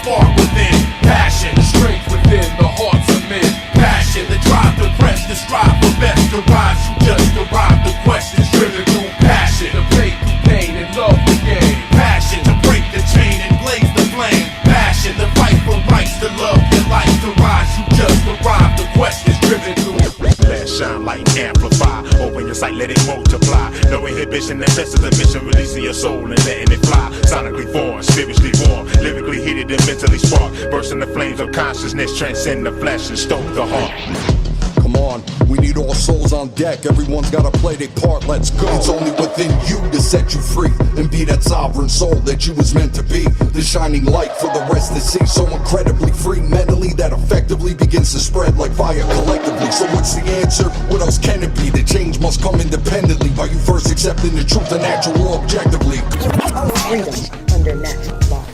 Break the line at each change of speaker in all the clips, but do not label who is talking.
spark within. Passion, strength within the hearts of men. Passion, the drive to press, to strive for best. To rise, you just arrive. The quest is driven through passion. To pay through pain and love the game. Passion, to break the chain and blaze the flame. Passion, to fight for rights, to love your life. To rise, you just arrive. The quest is driven through.
Let shine, light, amplify. Open your sight, let it multiply. No inhibition, the test is a mission. Releasing your soul and letting it fly. Sonically born, spiritually warm, lyrically heated and mentally sparked. Bursting the flames of consciousness, transcend the flesh and stoke the heart.
Come on, we need all souls on deck. Everyone's gotta play their part, let's go. It's only within you to set you free and be that sovereign soul that you was meant to be. The shining light for the rest to see. So incredibly free mentally that effectively begins to spread like fire collectively. So what's the answer? What else can it be? The change must come independently by you first accepting the truth and natural law objectively.
Freedom under natural law.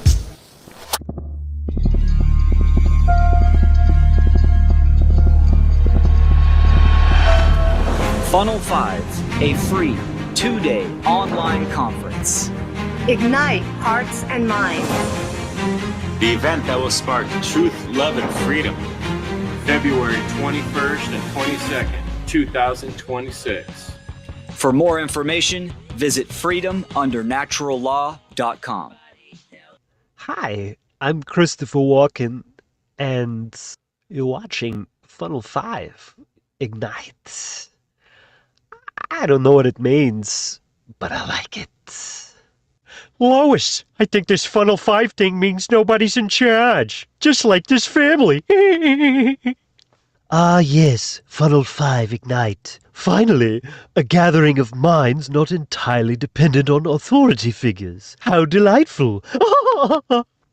Funnel 5, a free 2-day online conference.
Ignite hearts and minds.
The event that will spark truth, love, and freedom. February 21st and 22nd, 2026.
For more information, visit freedomundernaturallaw.com.
Hi, I'm Christopher Walken, and you're watching Funnel 5, Ignite. I don't know what it means, but I like it. Lois, I think this Funnel 5 thing means nobody's in charge, just like this family. Ah yes, Funnel 5 Ignite. Finally, a gathering of minds not entirely dependent on authority figures. How delightful.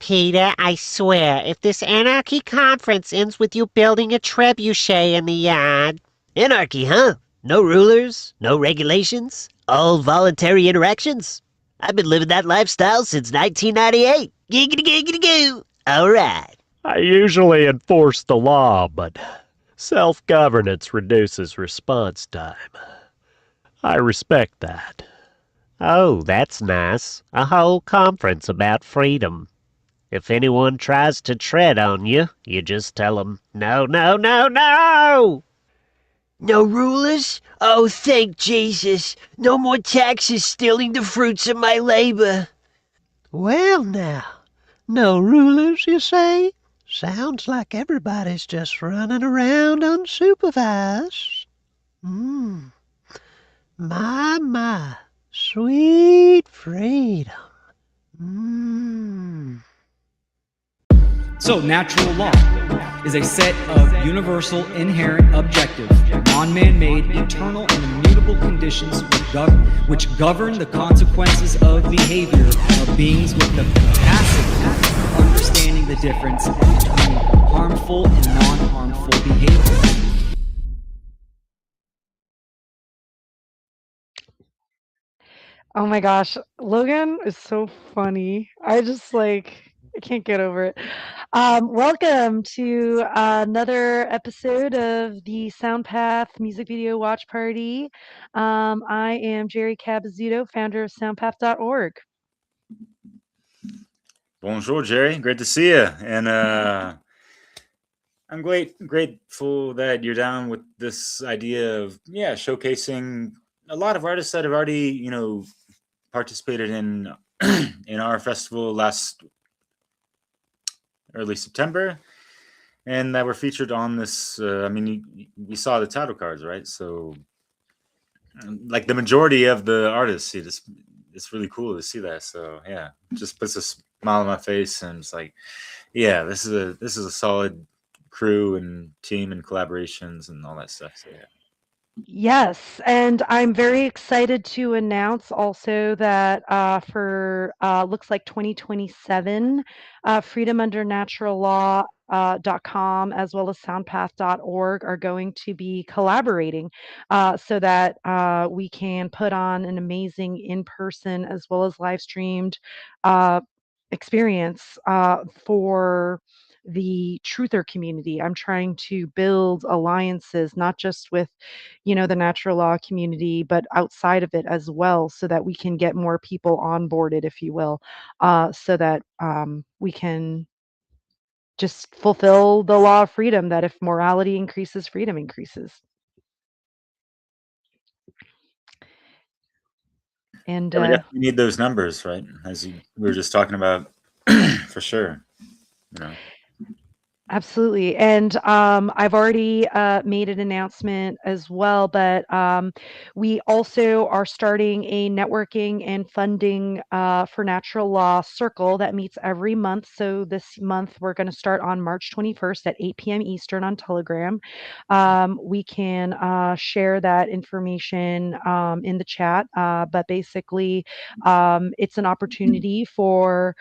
Peter, I swear, if this anarchy conference ends with you building a trebuchet in the yard...
Anarchy, huh? No rulers, no regulations, all voluntary interactions. I've been living that lifestyle since 1998. Giggity giggity goo. All right. I usually enforce the law, but self-governance reduces response time. I respect that.
Oh, that's nice. A whole conference about freedom. If anyone tries to tread on you, you just tell them, no, no, no, no!
No rulers? Oh, thank Jesus. No more taxes stealing the fruits of my labor.
Well now, no rulers, you say? Sounds like everybody's just running around unsupervised. My, sweet freedom.
So, natural law is a set of universal, inherent, objective, non-man-made, eternal, and immutable conditions which govern the consequences of behavior of beings with the capacity of understanding the difference between harmful and non-harmful behavior.
Oh my gosh, Logan is so funny. I can't get over it. Welcome to another episode of the SoundPath Music Video Watch Party. I am Jerry Cabazzuto, founder of SoundPath.org.
Bonjour, Jerry. Great to see you. And I'm grateful that you're down with this idea of showcasing a lot of artists that have already participated in in our festival last early September, and that were featured on this. We saw the title cards, right? So, like the majority of the artists, it's really cool to see that. So, yeah, just puts a smile on my face, and it's like, yeah, this is a solid crew and team and collaborations and all that stuff. So, yeah.
Yes, and I'm very excited to announce also that for looks like 2027, freedomundernaturallaw.com as well as soundpath.org are going to be collaborating so that we can put on an amazing in-person as well as live streamed experience for the truther community. I'm trying to build alliances, not just with, the natural law community, but outside of it as well, so that we can get more people onboarded, if you will, so that we can just fulfill the law of freedom that if morality increases, freedom increases. And
Yeah, we definitely need those numbers, right? As we were just talking about, for sure. You know.
absolutely. And I've already made an announcement as well, but we also are starting a networking and funding for natural law circle that meets every month. So this month, we're going to start on March 21st at 8 p.m. Eastern on Telegram. We can share that information in the chat, but basically, it's an opportunity for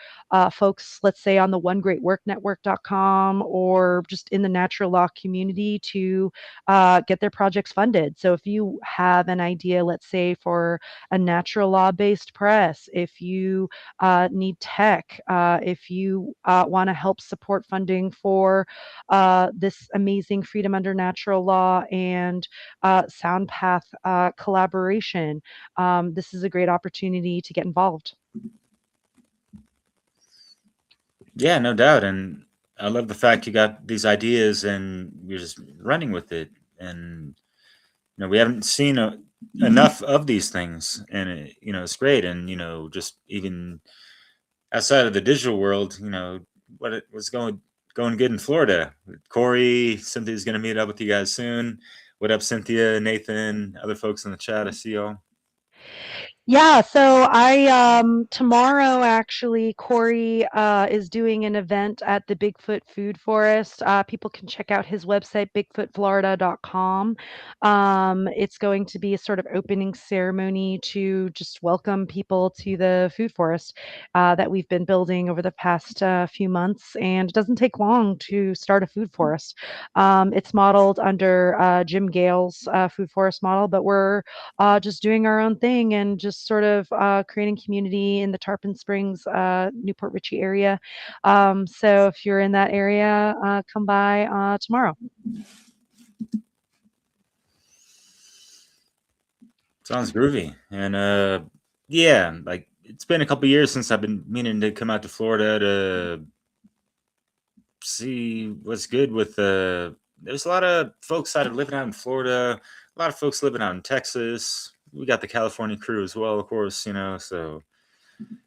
folks, let's say on the onegreatworknetwork.com or just in the natural law community to get their projects funded. So if you have an idea, let's say for a natural law based press, if you need tech, if you want to help support funding for this amazing Freedom Under Natural Law and SoundPath collaboration, this is a great opportunity to get involved.
Yeah, no doubt. And I love the fact you got these ideas and you're just running with it. And we haven't seen enough of these things, and it's great. And just even outside of the digital world, what was going good in Florida. Corey, Cynthia's going to meet up with you guys soon. What up, Cynthia, Nathan, other folks in the chat? I see y'all.
Yeah, so tomorrow actually Corey is doing an event at the Bigfoot Food Forest. People can check out his website, bigfootflorida.com. It's going to be a sort of opening ceremony to just welcome people to the food forest that we've been building over the past few months. And it doesn't take long to start a food forest. It's modeled under Jim Gale's food forest model, but we're just doing our own thing and just sort of creating community in the Tarpon Springs, Newport Richey area. So if you're in that area, come by tomorrow.
Sounds groovy. And yeah, like it's been a couple years since I've been meaning to come out to Florida to see what's good with there's a lot of folks that are living out in Florida, a lot of folks living out in Texas. We got the California crew as well, of course, so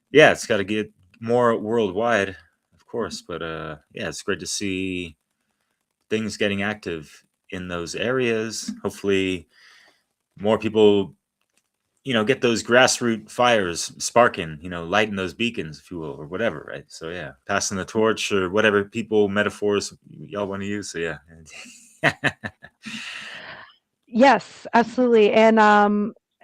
yeah, it's got to get more worldwide, of course. But yeah, it's great to see things getting active in those areas. Hopefully more people get those grassroots fires sparking, lighting those beacons, if you will, or whatever, right? So yeah, passing the torch or whatever metaphors y'all want to use. So yeah.
Yes, absolutely. And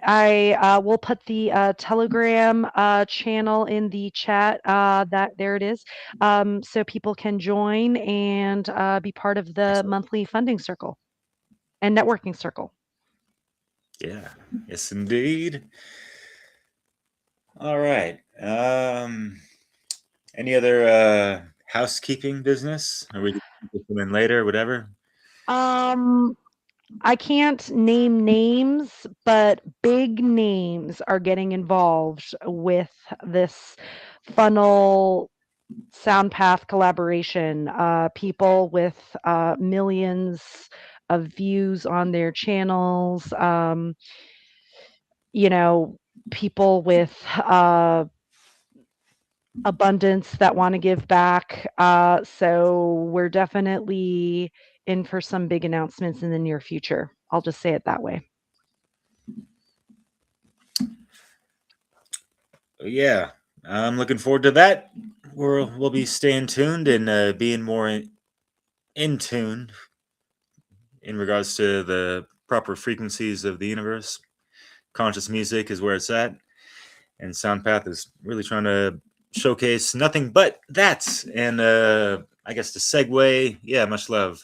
I will put the Telegram channel in the chat. That there it is, so people can join and be part of the monthly funding circle and networking circle.
Yeah. Yes, indeed. All right. Any other housekeeping business? Or we can come in later, whatever.
I can't name names, but big names are getting involved with this funnel SoundPath collaboration. People with millions of views on their channels. People with abundance that want to give back. So we're definitely in for some big announcements in the near future. I'll just say it that way.
Yeah, I'm looking forward to that. We'll be staying tuned and being more in tune in regards to the proper frequencies of the universe. Conscious music is where it's at, and SoundPath is really trying to showcase nothing but that. And I guess the segue, yeah, much love,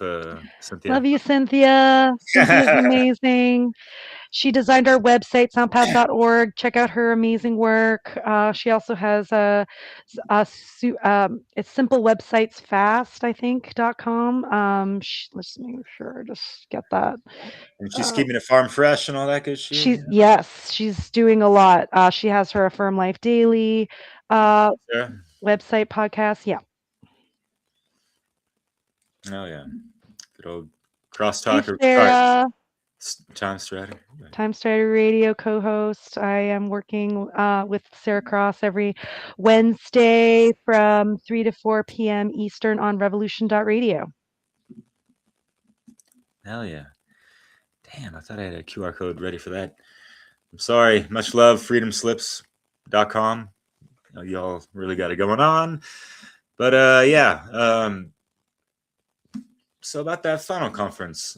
Cynthia.
Love you, Cynthia. Cynthia's amazing. She designed our website, soundpath.org. Check out her amazing work. She also has it's simple websites fast, I think.com. Let's make sure I just get that.
And she's keeping the farm fresh and all that good shit.
Yes, she's doing a lot. She has her Affirm Life Daily
Sure.
website podcast. Yeah.
Oh yeah, good old
Hey,
crosstalk. Sorry,
Sarah.
Time Strider.
Time Strider Radio co-host. I am working with Sarah Cross every Wednesday from 3 to 4 p.m. Eastern on Revolution.radio.
Hell yeah. Damn, I thought I had a QR code ready for that. I'm sorry. Much love. Freedomslips.com. Y'all really got it going on. But yeah. So about that funnel conference.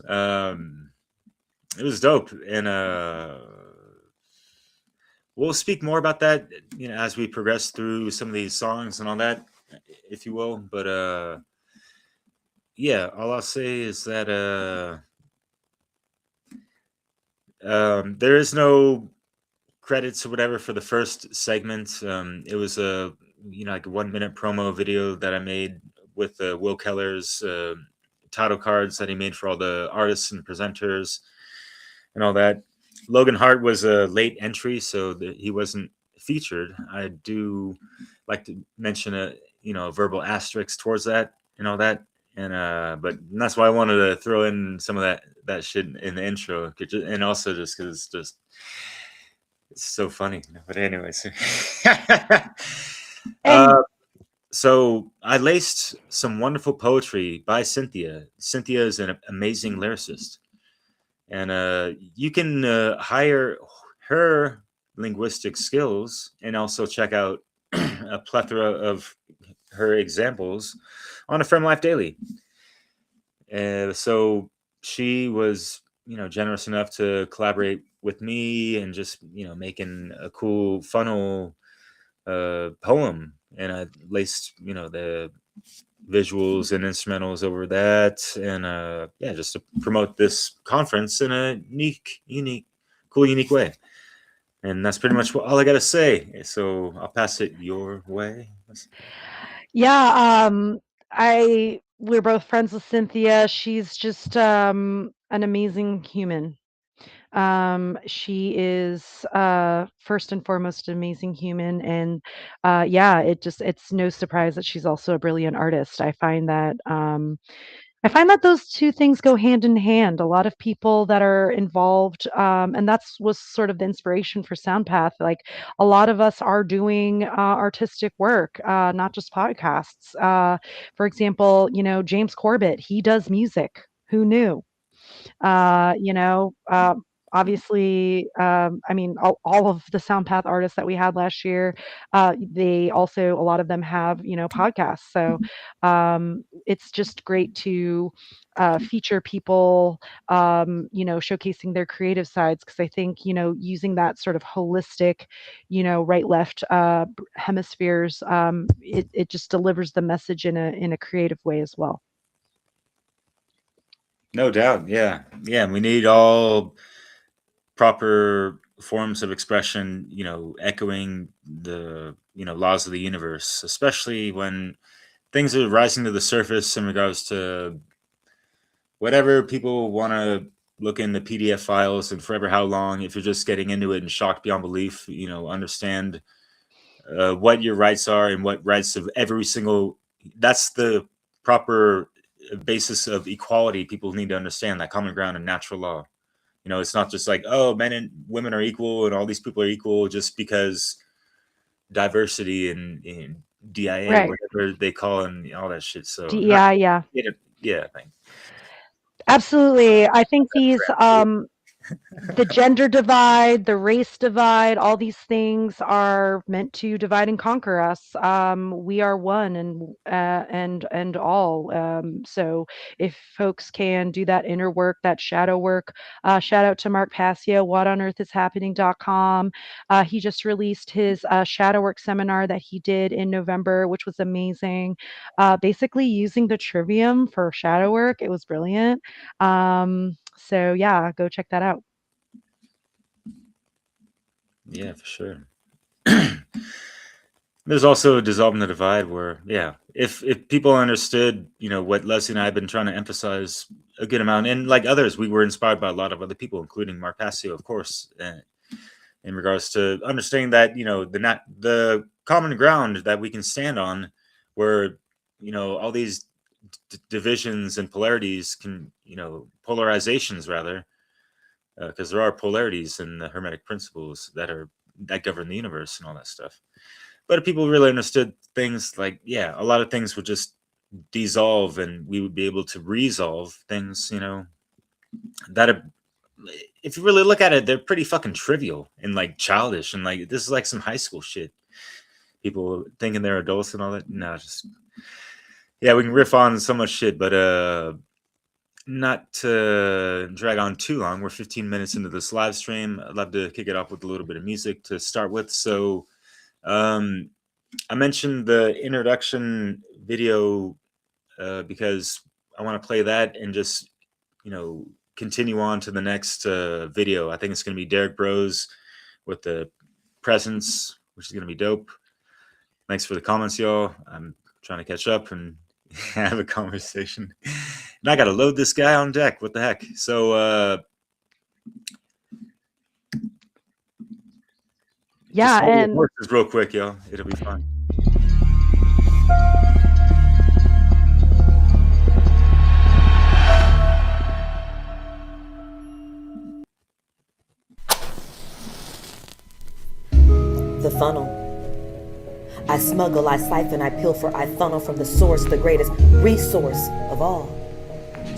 It was dope. And we'll speak more about that, as we progress through some of these songs and all that, if you will. But yeah, all I'll say is that there is no credits or whatever for the first segment. It was like a 1 minute promo video that I made with Will Keller's title cards that he made for all the artists and presenters and all that. Logan Hart was a late entry, so he wasn't featured. I do like to mention a verbal asterisk towards that and all that. And but that's why I wanted to throw in some of that shit in the intro, and also just because it's so funny. But anyways,
And
so I laced some wonderful poetry by Cynthia. Cynthia is an amazing lyricist, and you can hire her linguistic skills and also check out a plethora of her examples on a Firm Life Daily. So she was, generous enough to collaborate with me and just, making a cool funnel poem. And I laced, the visuals and instrumentals over that. And yeah, just to promote this conference in a cool, unique way. And that's pretty much all I got to say. So I'll pass it your way.
yeah, we're both friends with Cynthia. She's just an amazing human. She is first and foremost an amazing human, and yeah, it's no surprise that she's also a brilliant artist. I find that those two things go hand in hand. A lot of people that are involved, and that's was sort of the inspiration for SoundPath. Like a lot of us are doing artistic work, not just podcasts. For example, James Corbett, he does music. Who knew? Uh, you know, uh, Obviously, I mean, all of the SoundPath artists that we had last year, they also, a lot of them have, podcasts. So it's just great to feature people, showcasing their creative sides. Because I think, using that sort of holistic, right, left hemispheres, it just delivers the message in a creative way as well.
No doubt. Yeah. Yeah. We need all proper forms of expression, echoing the, laws of the universe, especially when things are rising to the surface in regards to whatever people want to look in the PDF files and forever how long. If you're just getting into it and shocked beyond belief, understand what your rights are and what rights of every single. That's the proper basis of equality. People need to understand that common ground and natural law. It's not just like, oh, men and women are equal and all these people are equal just because diversity and DIA,
Right.
whatever they call and all that shit. So not,
DEI, yeah.
yeah, thanks.
Absolutely. I think the gender divide, the race divide, all these things are meant to divide and conquer us. We are one and all. So if folks can do that inner work, that shadow work, shout out to Mark Passio, whatonearthishappening.com. He just released his shadow work seminar that he did in November, which was amazing. Basically using the trivium for shadow work. It was brilliant. So yeah, go check that out.
Yeah, for sure. There's also Dissolving the Divide where, yeah, if people understood, what Leslie and I have been trying to emphasize a good amount, and like others, we were inspired by a lot of other people, including Mark Passio, of course, in regards to understanding that, the common ground that we can stand on, where, all these divisions and polarities can, polarizations rather, because there are polarities in the Hermetic principles that govern the universe and all that stuff. But if people really understood things, like, yeah, a lot of things would just dissolve and we would be able to resolve things, that if you really look at it, they're pretty fucking trivial and like childish, and like this is like some high school shit. People thinking they're adults and all that. No, just, yeah, we can riff on so much shit, but not to drag on too long. We're 15 minutes into this live stream. I'd love to kick it off with a little bit of music to start with. So I mentioned the introduction video because I want to play that and just, continue on to the next video. I think it's going to be Derek Bros with the presence, which is going to be dope. Thanks for the comments, y'all. I'm trying to catch up and have a conversation. And I got to load this guy on deck. What the heck? So,
yeah, and
horses real quick, y'all. It'll be fun.
The funnel. I smuggle, I siphon, I pilfer, I funnel from the source, the greatest resource of all.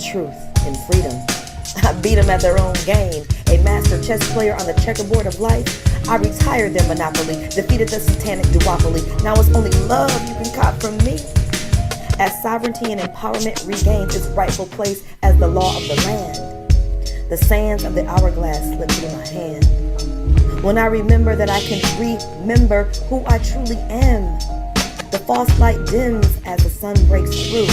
Truth and freedom. I beat them at their own game. A master chess player on the checkerboard of life. I retired their monopoly, defeated the satanic duopoly. Now it's only love you can cop from me. As sovereignty and empowerment regains its rightful place as the law of the land, the sands of the hourglass slip through my hand. When I remember that I can remember who I truly am, the false light dims as the sun breaks through.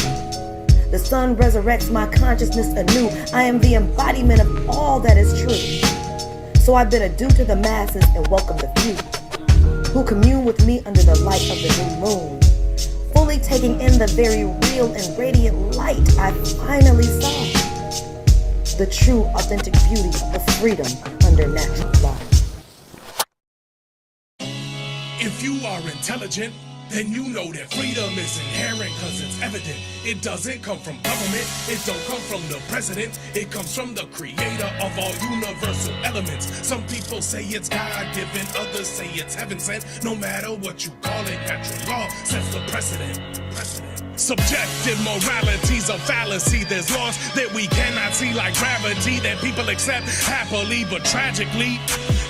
The sun resurrects my consciousness anew. I am the embodiment of all that is true. So I bid adieu to the masses and welcome the few, who commune with me under the light of the new moon, fully taking in the very real and radiant light I finally saw. The true, authentic beauty of freedom under natural law.
If you are intelligent, then you know that freedom is inherent, cause it's evident. It doesn't come from government, it don't come from the president, it comes from the creator of all universal elements. Some people say it's God-given, others say it's heaven-sent. No matter what you call it, natural law sets the precedent. Subjective morality's a fallacy. There's laws that we cannot see, like gravity, that people accept happily, but tragically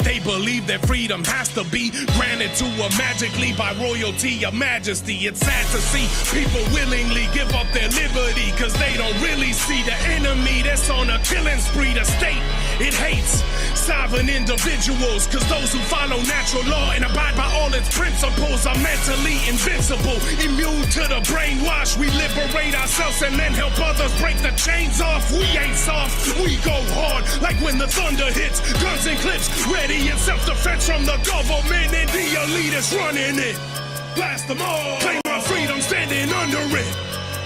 they believe that freedom has to be granted to them magically by royalty or majesty. It's sad to see people willingly give up their liberty, cause they don't really see the enemy that's on a killing spree. The state, it hates sovereign individuals, cause those who follow natural law and abide by all its principles are mentally invincible, immune to the brainwash. We liberate ourselves and then help others break the chains off. We ain't soft, we go hard, like when the thunder hits. Guns and clips, ready in self-defense from the government and the elitists running it. Blast them all, claim our freedom standing under it.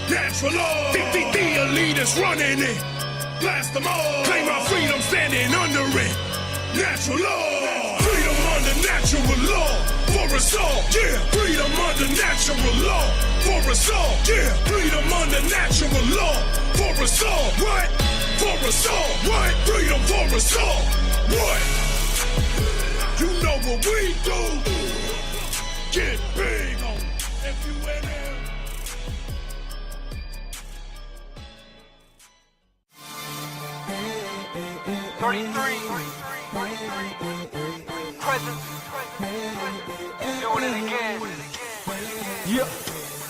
Natural law, the elitists running it. Blast them all, claim our freedom standing under it. Natural law, freedom under natural law. For us all, yeah, freedom under natural law. For us all, yeah, freedom under natural law. For us all, what? For us all, what? Freedom for us all, what? You know what we do. Get big on FUNL.
Doing it again. Yeah,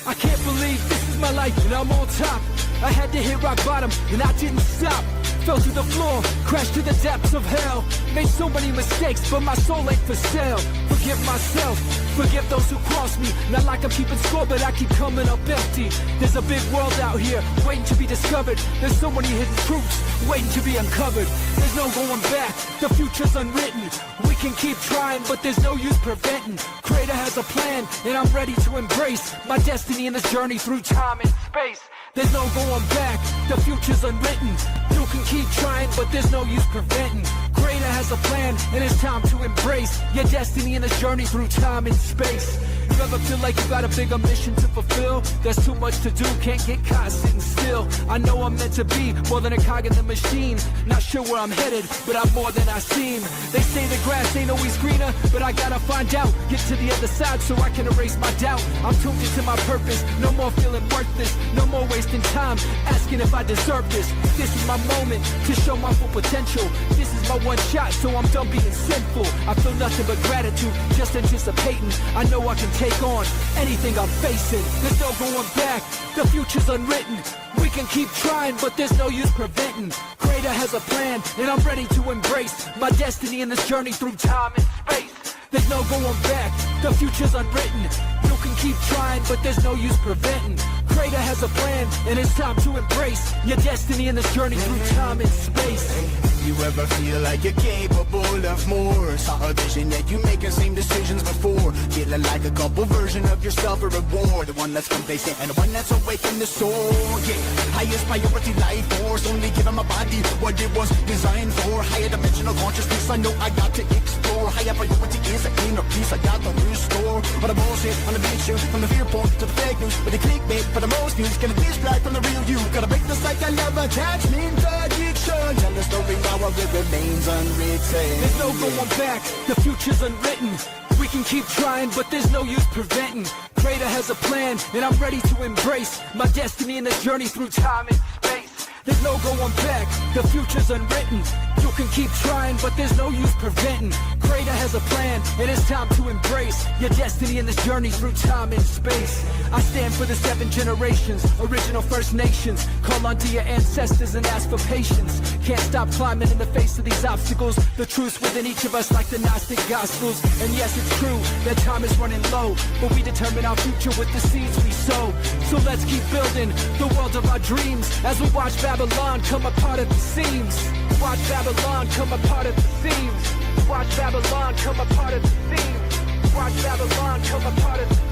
I can't believe this is my life and I'm on top. I had to hit rock bottom and I didn't stop. Fell to the floor, crashed to the depths of hell. Made so many mistakes, but my soul ain't for sale. Forgive myself, forgive those who crossed me. Not like I'm keeping score, but I keep coming up empty. There's a big world out here, waiting to be discovered. There's so many hidden truths, waiting to be uncovered. There's no going back, the future's unwritten. We can keep trying, but there's no use preventing. Creator has a plan, and I'm ready to embrace my destiny in this journey through time and space. There's no going back, the future's unwritten. You can keep trying, but there's no use preventing. Creator has a plan, and it's time to embrace your destiny in this journey through time and space. You ever feel like you got a bigger mission to fulfill? There's too much to do, can't get caught sitting still. I know I'm meant to be more than a cog in the machine. Not sure where I'm headed, but I'm more than I seem. They say the grass ain't always greener, but I gotta find out. Get to the other side so I can erase my doubt. I'm tuned into my purpose, no more feeling worthless, no more wasting time asking if I deserve this. This is my moment to show my full potential. This is my one shot, so I'm done being sinful. I feel nothing but gratitude, just anticipating. I know I can take on anything I'm facing. There's no going back, the future's unwritten. We can keep trying, but there's no use preventing. Creator has a plan, and I'm ready to embrace my destiny in this journey through time and space. There's no going back, the future's unwritten. You can keep trying, but there's no use preventing. Creator has a plan, and it's time to embrace your destiny in this journey through time and space.
You ever feel like you're capable of more? Saw a vision that you making same decisions before. Feeling like a couple version of yourself a reward. The one that's complacent and the one that's awake in the soul. Yeah, highest priority life force. Only giving my body what it was designed for. Higher dimensional consciousness I know I got to explore. Higher priority is the inner peace I got to restore. All the bullshit on the beach, from the fear point to the fake news. With the clickbait for the most news. Gonna distract from the real you. Gotta break the cycle of attachment addiction. Tell the story now of it remains unwritten.
There's no going back, the future's unwritten. We can keep trying, but there's no use preventing. Creator has a plan, and I'm ready to embrace my destiny in this journey through time and space. There's no going back, the future's unwritten. You can keep trying, but there's no use preventing. Creator has a plan, and it's time to embrace your destiny in this journey through time and space. I stand for the 7 generations, original First Nations. Call unto your ancestors and ask for patience. Can't stop climbing in the face of these obstacles. The truth's within each of us like the Gnostic Gospels. And yes, it's true that time is running low, but we determine our future with the seeds we sow. So let's keep building the world of our dreams as we watch Babylon come apart at the seams. Watch Babylon come apart at the seams. Watch Babylon come apart at the seams. Watch Babylon come apart at the seams.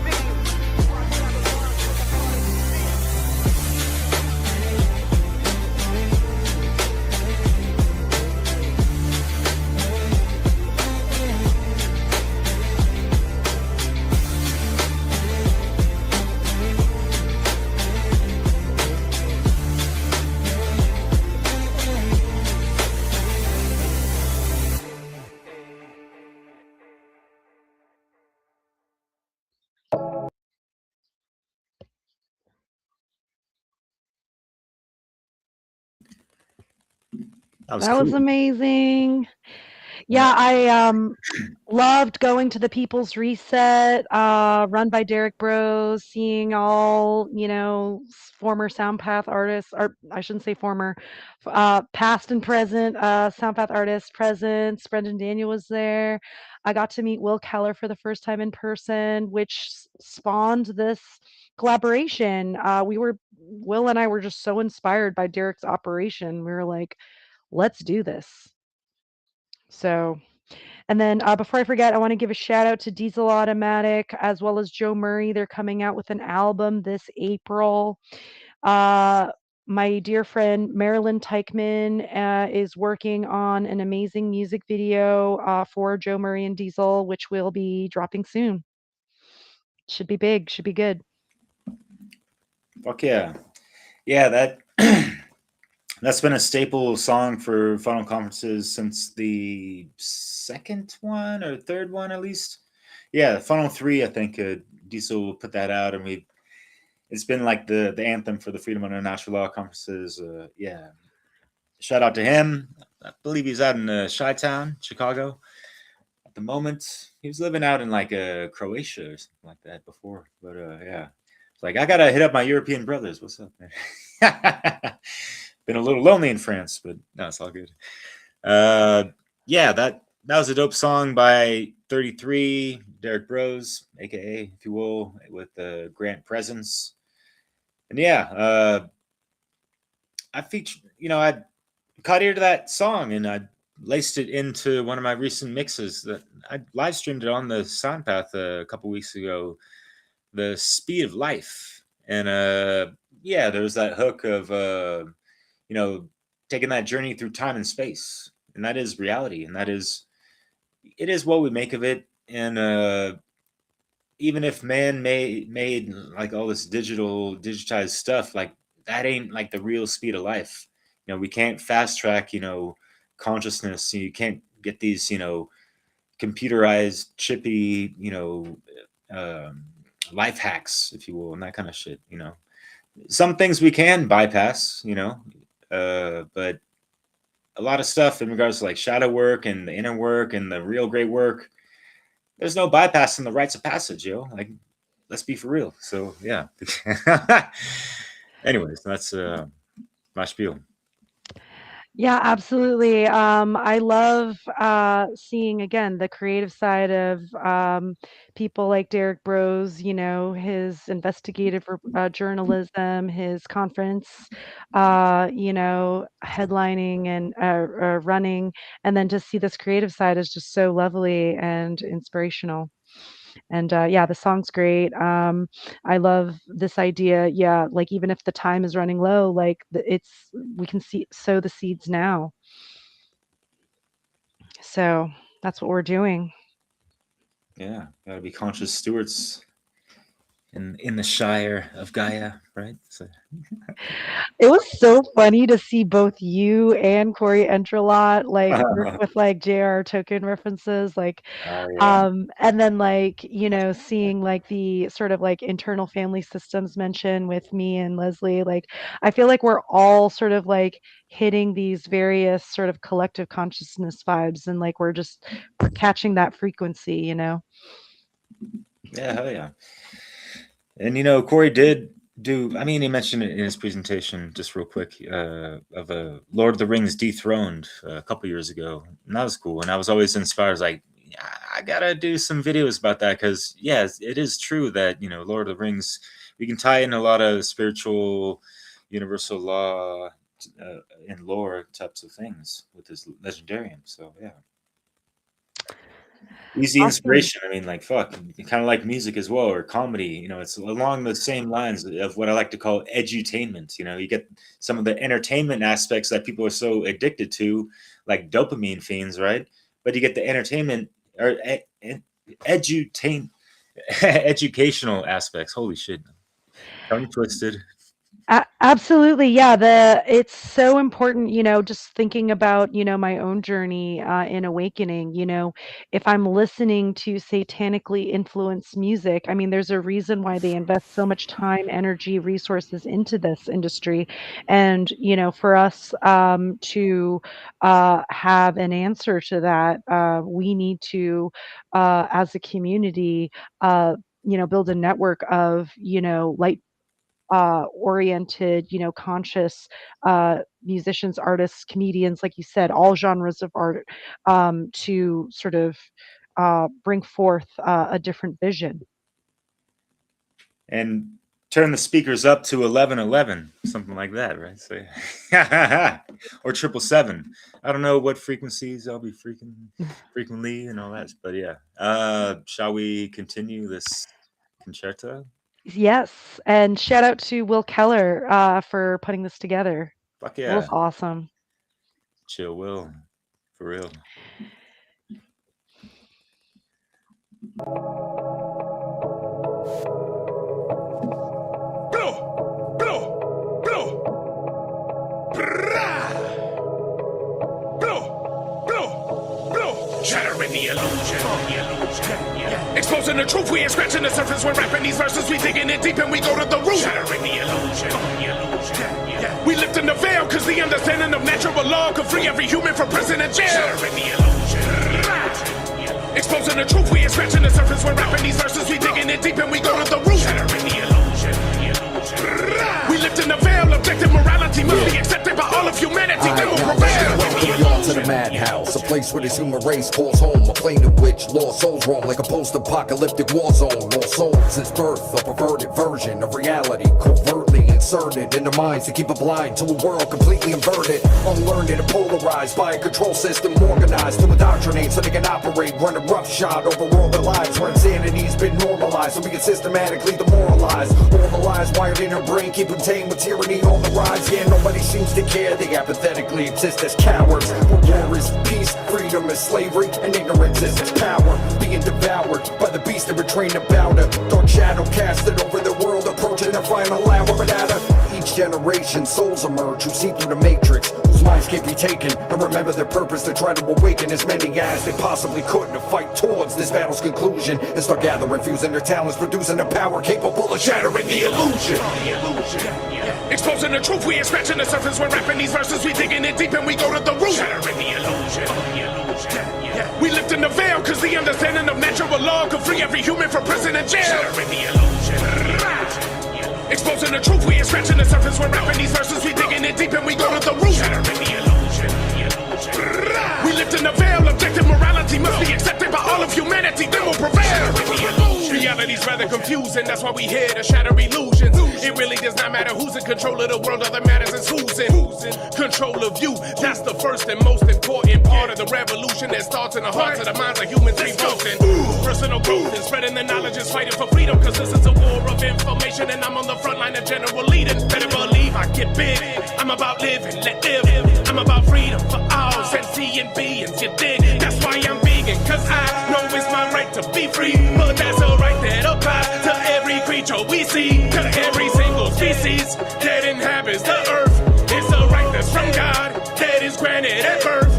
That was amazing. Yeah, I loved going to the People's Reset, run by Derek Bros, seeing all, former SoundPath artists, or I shouldn't say former, past and present SoundPath artists present. Brendan Daniel was there. I got to meet Will Keller for the first time in person, which spawned this collaboration. Will and I were just so inspired by Derek's operation. We were like, let's do this. So, and then before I forget, I want to give a shout out to Diesel Automatic as well as Joe Murray. They're coming out with an album this April. My dear friend Marilyn Teichman is working on an amazing music video for Joe Murray and Diesel, which will be dropping soon. Should be big, should be good.
Fuck yeah. Yeah, that's been a staple song for Funnel conferences since the second one or third one, at least. Yeah, Funnel 3, I think Diesel put that out, and it's been like the anthem for the Freedom Under Natural Law conferences. Yeah, shout out to him. I believe he's out in Chi-Town, Chicago at the moment. He was living out in like Croatia or something like that before, but yeah, it's like, I gotta hit up my European brothers. What's up, man? Been a little lonely in France, but no, it's all good. Yeah, that was a dope song by 33, Derek Bros, aka, if you will, with Grant Presence. And yeah, I featured, I caught ear to that song and I laced it into one of my recent mixes that I live streamed it on the SoundPath a couple weeks ago, The Speed of Life. And yeah, there's that hook of taking that journey through time and space, and that is reality, and it is what we make of it. And even if man made like all this digitized stuff, like that ain't like the real speed of life. You know, we can't fast track, you know, consciousness. You can't get these, you know, computerized, chippy, you know, life hacks, if you will, and that kind of shit. You know, some things we can bypass, you know, but a lot of stuff in regards to like shadow work and the inner work and the real great work, there's no bypassing the rites of passage, yo. Like, let's be for real. So yeah. Anyways, that's my spiel.
Yeah, absolutely. I love seeing again the creative side of people like Derek Bros. You know, his investigative journalism, his conference, you know, headlining and running, and then to see this creative side is just so lovely and inspirational. And yeah, the song's great. I love this idea. Yeah, like even if the time is running low, like it's we can sow the seeds now. So that's what we're doing.
Yeah, gotta be conscious stewards in the Shire of Gaia, right? So.
It was so funny to see both you and Corey Entralot like work with like JR token references, like
Yeah.
and then like, you know, seeing like the sort of like internal family systems mentioned with me and Leslie, like I feel like we're all sort of like hitting these various sort of collective consciousness vibes and like we're catching that frequency, you know.
Yeah, hell yeah. And you know, Corey did do. I mean, he mentioned it in his presentation, just real quick, of a Lord of the Rings Dethroned a couple years ago, and that was cool. And I was always inspired. I was like, I gotta do some videos about that because, yeah, it is true that you know, Lord of the Rings, we can tie in a lot of spiritual, universal law, and lore types of things with this legendarium. So yeah. Easy
Awesome.
inspiration. I mean, like, fuck, kind of like music as well, or comedy. You know, it's along the same lines of what I like to call edutainment. You know, you get some of the entertainment aspects that people are so addicted to, like dopamine fiends, right? But you get the entertainment or educational aspects. Holy shit, tongue twisted.
Absolutely. Yeah, it's so important, you know, just thinking about, you know, my own journey in awakening, you know, if I'm listening to satanically influenced music, I mean, there's a reason why they invest so much time, energy, resources into this industry. And, you know, for us to have an answer to that, we need to, as a community, you know, build a network of, you know, light oriented, you know, conscious musicians, artists, comedians, like you said, all genres of art to sort of bring forth a different vision.
And turn the speakers up to 1111, something like that, right? So, or 777. I don't know what frequencies I'll be frequently and all that, but yeah. Shall we continue this concerto?
Yes, and shout out to Will Keller for putting this together.
Fuck
It was
yeah.
awesome.
Chill Will, for real.
Shattering the illusion. Exposing the truth, we ain't scratching the surface. We're rapping these verses, we digging it deep and we go to the root. Shattering the illusion. We lifting the veil, cause the understanding of natural law could free every human from prison and jail. Shattering the illusion. Exposing the truth, we ain't scratching the surface. We're rapping these verses, we digging it deep and we go to the root. Shattering the illusion. We lifting the veil, objective morality must be accepted by all of humanity, then we'll prevail.
Welcome y'all to the madhouse, a place where this human race calls home, a plane in which lost souls roam like a post-apocalyptic war zone. Lost souls since birth, a perverted version of reality, covertly inserted in their minds to keep it blind to a world completely inverted, unlearned and polarized by a control system organized to indoctrinate so they can operate, run a roughshod over all their lives where insanity's been normalized so we can systematically demoralize all the lies wired in our brain, keep them tame with tyranny on the rise. Yeah, nobody seems to care, they apathetically exist as cowards. Where war is peace, freedom is slavery, and ignorance is its power, being devoured by the beast that we're trained about it. Shadow casted over the world, approaching their final hour. But out of each generation, souls emerge who see through the matrix, whose minds can't be taken, and remember their purpose to try to awaken as many as they possibly could to fight towards this battle's conclusion, and start gathering, fusing their talents, producing a power capable of shattering the illusion.
Exposing the truth, we ain't scratching the surface. We're rapping these verses, we digging it deep and we go to the root. Shattering the illusion. We lifting the veil, cause the understanding of natural law could free every human from prison and jail. Shattering the illusion. Exposing the truth, we ain't scratching the surface. We're rapping these verses, we digging it deep and we go to the root. Shattering the illusion. We lifting the veil, objective morality must be accepted by all of humanity, then we'll prevail. Reality's rather confusing, that's why we here to shatter illusions. It really does not matter who's in control of the world, all that matters is who's in control of you. That's the first and most important part of the revolution that starts in the hearts of the minds of humans revolting. Personal growth and spreading the knowledge is fighting for freedom, cause this is a war of information and I'm on the front line of general leading. Better believe I get big, I'm about living, let live. I'm about freedom for all, sentient beings, you dig? That's why I'm vegan, cause I know it's my right to be free. But that's a right that applies to every creature we see, to every single species that inhabits the earth. It's a right that's from God, that is granted at birth.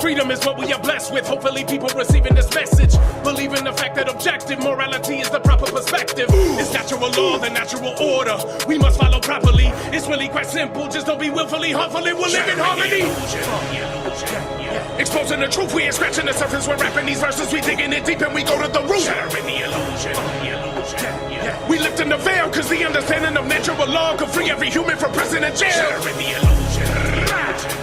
Freedom is what we are blessed with. Hopefully people receiving this message believe in the fact that objective morality is the proper perspective. It's natural law, the natural order we must follow properly. It's really quite simple, just don't be willfully harmful and we'll live in harmony. Exposing the truth, we ain't scratching the surface. We're rapping these verses, we digging it deep and we go to the root. Shattering the illusion. We lifting the veil, cause the understanding of natural law could free every human from prison and jail. Shattering the illusion.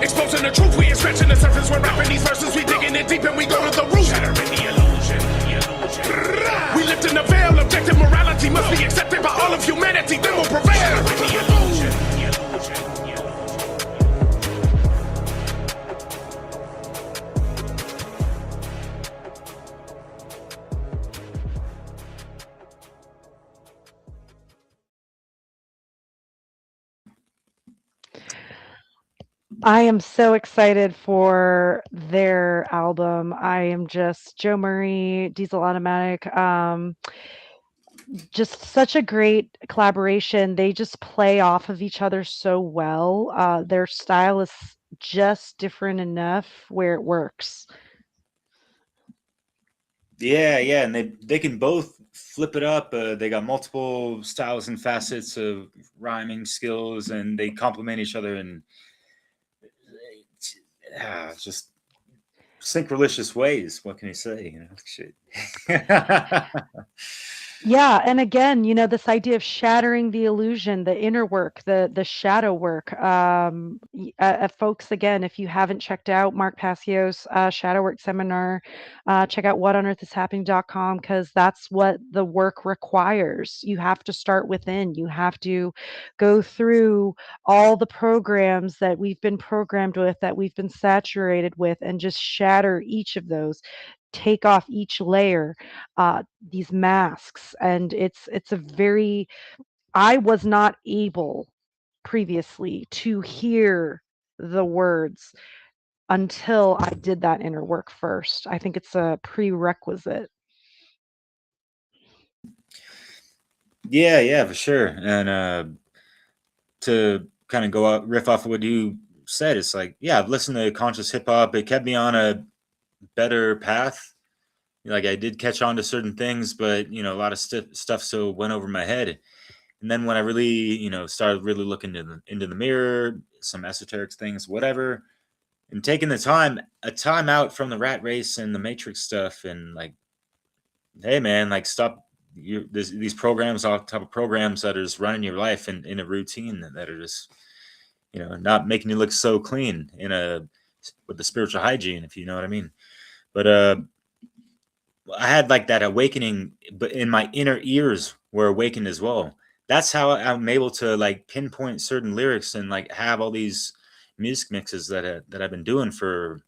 Exposing the truth, we ain't scratching the surface. We're rapping these verses, we digging it deep and we go to the root. Shattering the illusion. We lifting the veil, objective morality must be accepted by all of humanity, then we'll prevail. Shattering the illusion.
I am so excited for their album. I am just Joe Murray, Diesel Automatic. Just such a great collaboration. They just play off of each other so well. Their style is just different enough where it works.
Yeah, and they can both flip it up. They got multiple styles and facets of rhyming skills, and they complement each other in just synchronicious ways. What can you say? Shit.
Yeah, and again, this idea of shattering the illusion, the inner work, the shadow work. Folks, again, if you haven't checked out Mark Passio's shadow work seminar, check out whatonearthishappening.com, because that's what the work requires. You have to start within. You have to go through all the programs that we've been programmed with, that we've been saturated with, and just shatter each of those, take off each layer, these masks. And it's a very, I was not able previously to hear the words until I did that inner work first. I think it's a prerequisite.
Yeah, for sure. And to kind of go out, riff off of what you said, it's like, yeah, I've listened to conscious hip hop. It kept me on a better path. Like, I did catch on to certain things, but a lot of stuff still went over my head. And then when I really, started really looking into the mirror, some esoteric things, whatever, and taking a time out from the rat race and the matrix stuff, and like, hey man, like, stop these programs, all type of programs that are just running your life in a routine, that are just, not making you look so clean with the spiritual hygiene, if you know what I mean. But I had like that awakening, but in my inner ears were awakened as well. That's how I'm able to like pinpoint certain lyrics and like have all these music mixes that I've been doing for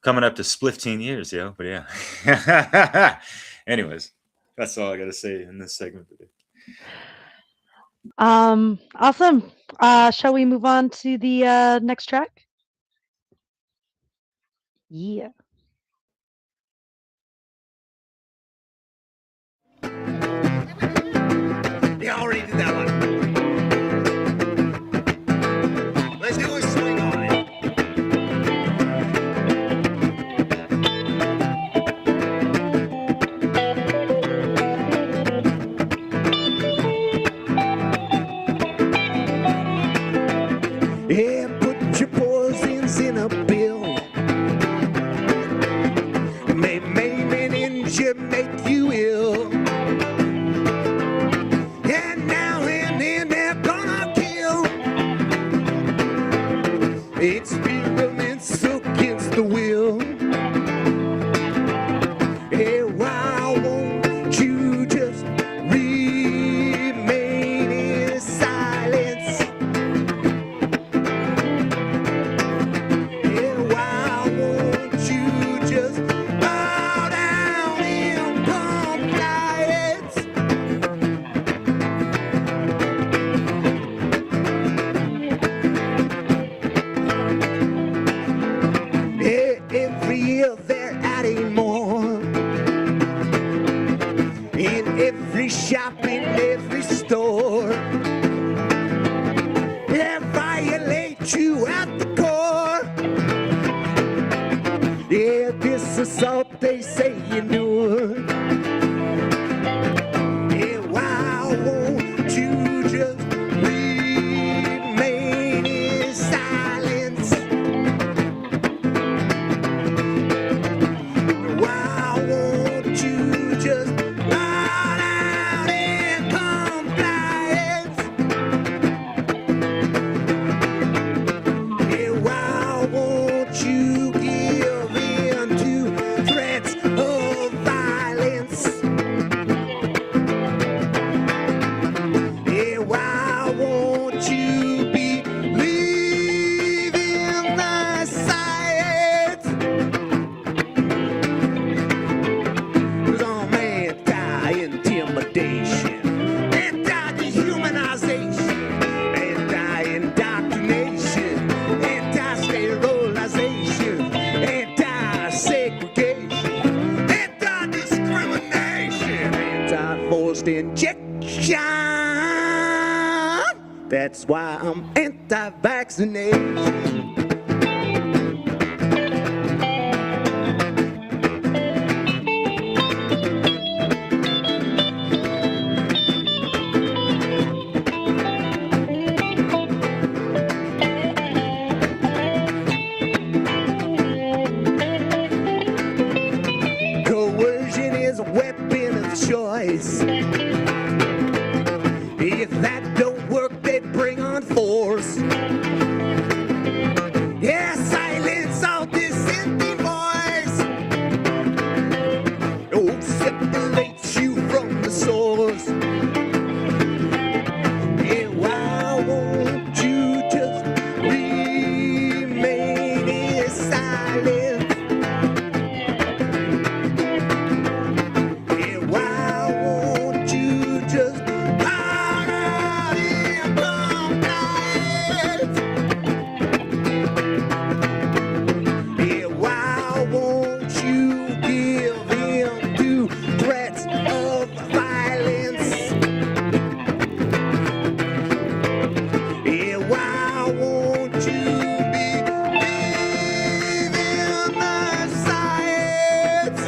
coming up to 15 years, yo. But yeah. Anyways, that's all I gotta say in this segment today.
Awesome. Shall we move on to the next track? Yeah.
assault, they say you knew. Yeah, why won't you just remain in silence? Why won't you just ride out in compliance? Yeah, why won't you give in to threats of violence? Yeah, why won't you believe in the science? 'Cause I'm anti-intimidation, anti-dehumanization, anti-indoctrination, anti-sterilization, anti-segregation, anti-discrimination, anti-forced injection. That's why I'm anti-vaccination. Coercion is a weapon of choice. If that don't work, they bring on force. Yeah, silence all dissenting voice. Oh, separates you from the source. Yeah, why won't you just remain in silence? Yeah, why won't you just ride out in compliance? Yeah, why won't you give in to threats of violence? Yeah, why won't you believe in the science?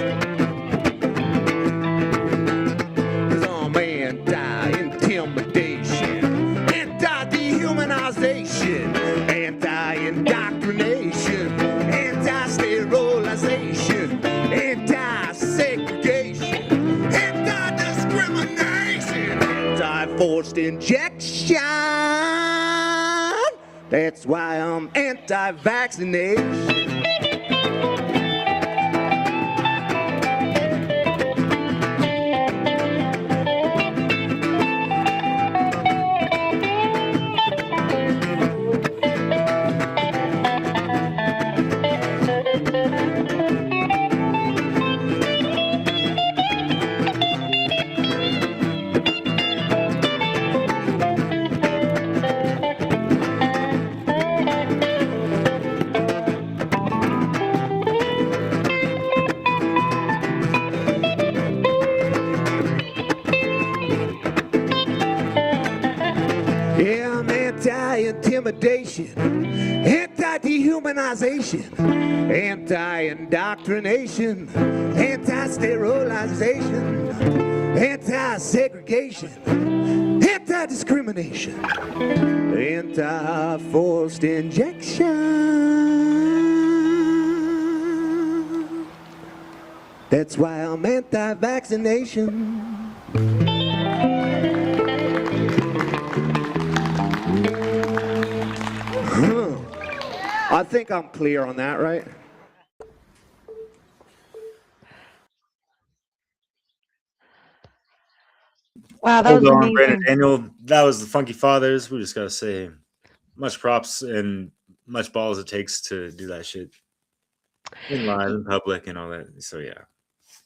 'Cause I'm anti-intimidation, anti-dehumanization, anti-indoctrination, anti-sterilization, anti-segregation, anti-discrimination, anti-forced injection. That's why I'm anti-vaccination. Yeah, I'm anti-intimidation, anti-dehumanization, anti-indoctrination, anti-sterilization, anti-segregation, anti-discrimination, anti-forced injection. That's why I'm anti-vaccination. I think I'm clear on that, right?
Wow, that
Hold
was
on, Brandon
amazing.
Daniel. That was the Funky Fathers. We just gotta say, much props and much balls it takes to do that shit in live, in public, and all that. So yeah.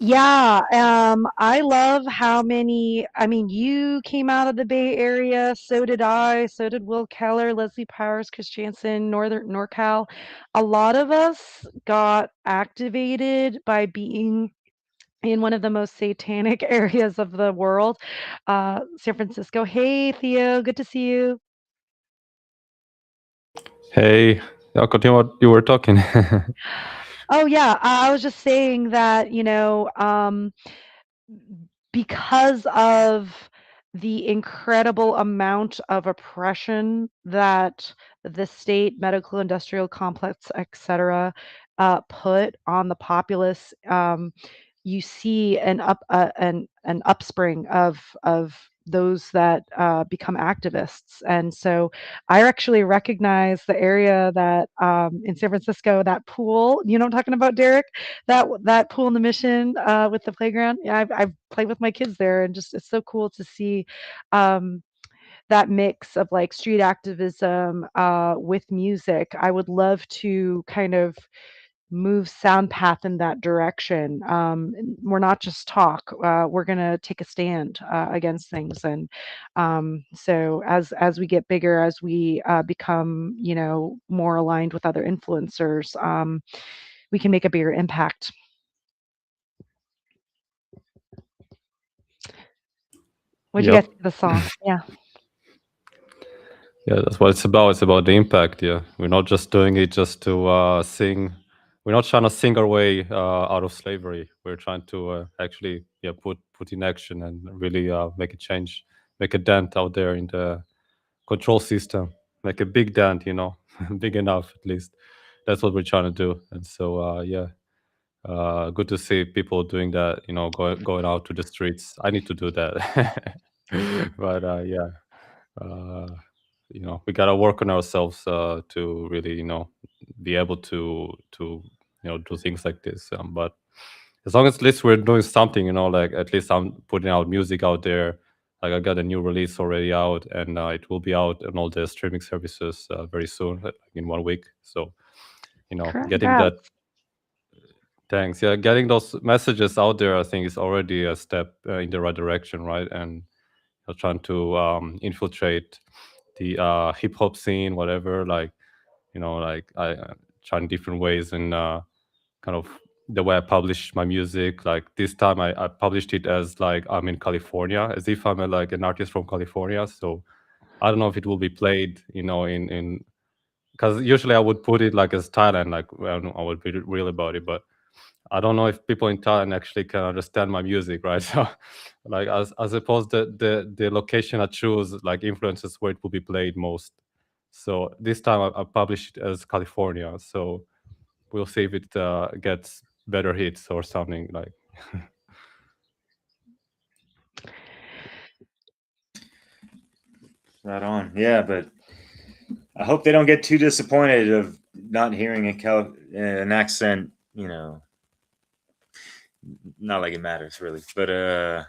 Yeah, I love how many, I mean, you came out of the Bay Area, so did I, so did Will Keller, Leslie Powers, Chris Jansen, Northern NorCal. A lot of us got activated by being in one of the most satanic areas of the world, San Francisco. Hey, Theo, good to see you.
Hey, I'll continue what you were talking.
Oh yeah, I was just saying that, because of the incredible amount of oppression that the state, medical, industrial complex, etc., put on the populace, you see an upspring of those that become activists. And so I actually recognize the area that in San Francisco, that pool, you know what I'm talking about, Derek? That pool in the Mission with the playground. Yeah, I've played with my kids there, and just it's so cool to see um, that mix of like street activism with music. I would love to kind of move SoundPath in that direction. We're not just talk. We're gonna take a stand against things, and so as we get bigger, as we become, more aligned with other influencers, we can make a bigger impact. What'd you guys
Yep.
think of the song? Yeah.
Yeah, that's what it's about. It's about the impact. Yeah, we're not just doing it just to sing. We're not trying to sing our way out of slavery. We're trying to actually, yeah, put in action and really make a change, make a dent out there in the control system, make a big dent. Big enough at least. That's what we're trying to do. And so, yeah, good to see people doing that. Going out to the streets. I need to do that. But yeah. Uh, we gotta work on ourselves to really be able to do things like this, but as long as at least we're doing something, like at least I'm putting out music out there. Like I got a new release already out, and it will be out on all the streaming services very soon, like in 1 week. So getting that.
Congrats.
Thanks. Yeah, getting those messages out there, I think, is already a step in the right direction, right? And trying to infiltrate the hip hop scene, whatever. Like, like I trying different ways and kind of the way I publish my music. Like this time, I published it as like I'm in California, as if I'm like an artist from California. So I don't know if it will be played, in because usually I would put it like as Thailand, like I would be real about it, but I don't know if people in Thailand actually can understand my music, right? So, like, as I suppose the location I choose like influences where it will be played most. So this time I published it as California. So we'll see if it gets better hits or something like.
Right on. Yeah, but I hope they don't get too disappointed of not hearing an accent, not like it matters really. But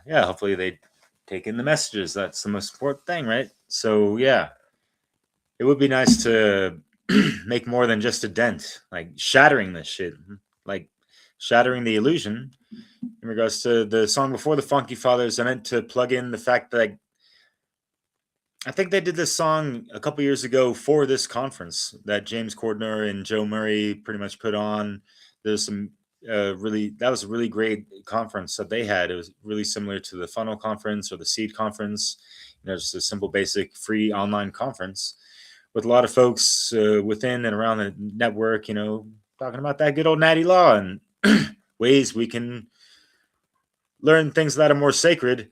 yeah, hopefully they take in the messages. That's the most important thing, right? So yeah, it would be nice to make more than just a dent, like shattering this shit, like shattering the illusion. In regards to the song before the Funky Fathers, I meant to plug in the fact that I think they did this song a couple years ago for this conference that James Cordner and Joe Murray pretty much put on. There's some that was a really great conference that they had. It was really similar to the Funnel conference or the Seed conference. Just a simple, basic, free online conference with a lot of folks within and around the network. Talking about that good old natty law and ways we can learn things that are more sacred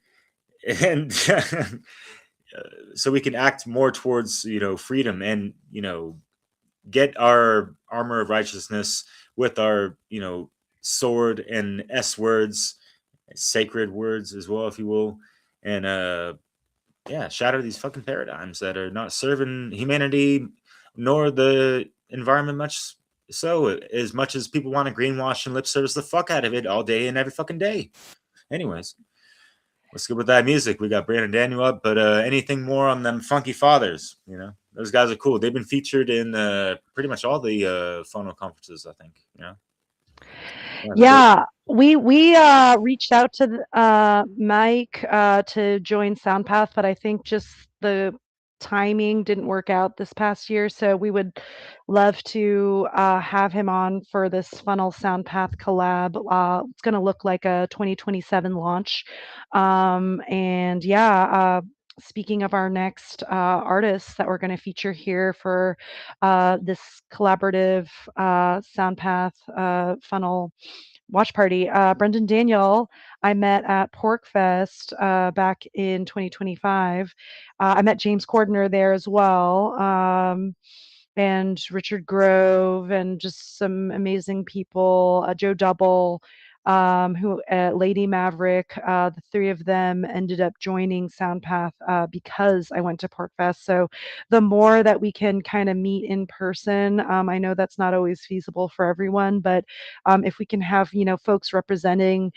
and so we can act more towards freedom and get our armor of righteousness with our sword and s words, sacred words as well, if you will, and yeah, shatter these fucking paradigms that are not serving humanity nor the environment as much as people want to greenwash and lip service the fuck out of it all day and every fucking day. Anyways, let's go with that music. We got Brandon Daniel up, but anything more on them Funky Fathers? Those guys are cool. They've been featured in pretty much all the funnel conferences, I think.
Yeah, we reached out to Mike to join SoundPath, but I think just the timing didn't work out this past year. So we would love to have him on for this Funnel SoundPath collab. It's going to look like a 2027 launch, and yeah. speaking of our next artists that we're going to feature here for this collaborative SoundPath FUNL watch party, Brendan Daniel, I met at PorkFest back in 2025. I met James Cordner there as well. And Richard Grove, and just some amazing people, Joe Double, Lady Maverick. The three of them ended up joining SoundPath because I went to PorkFest. So the more that we can kind of meet in person, I know that's not always feasible for everyone, but if we can have, folks representing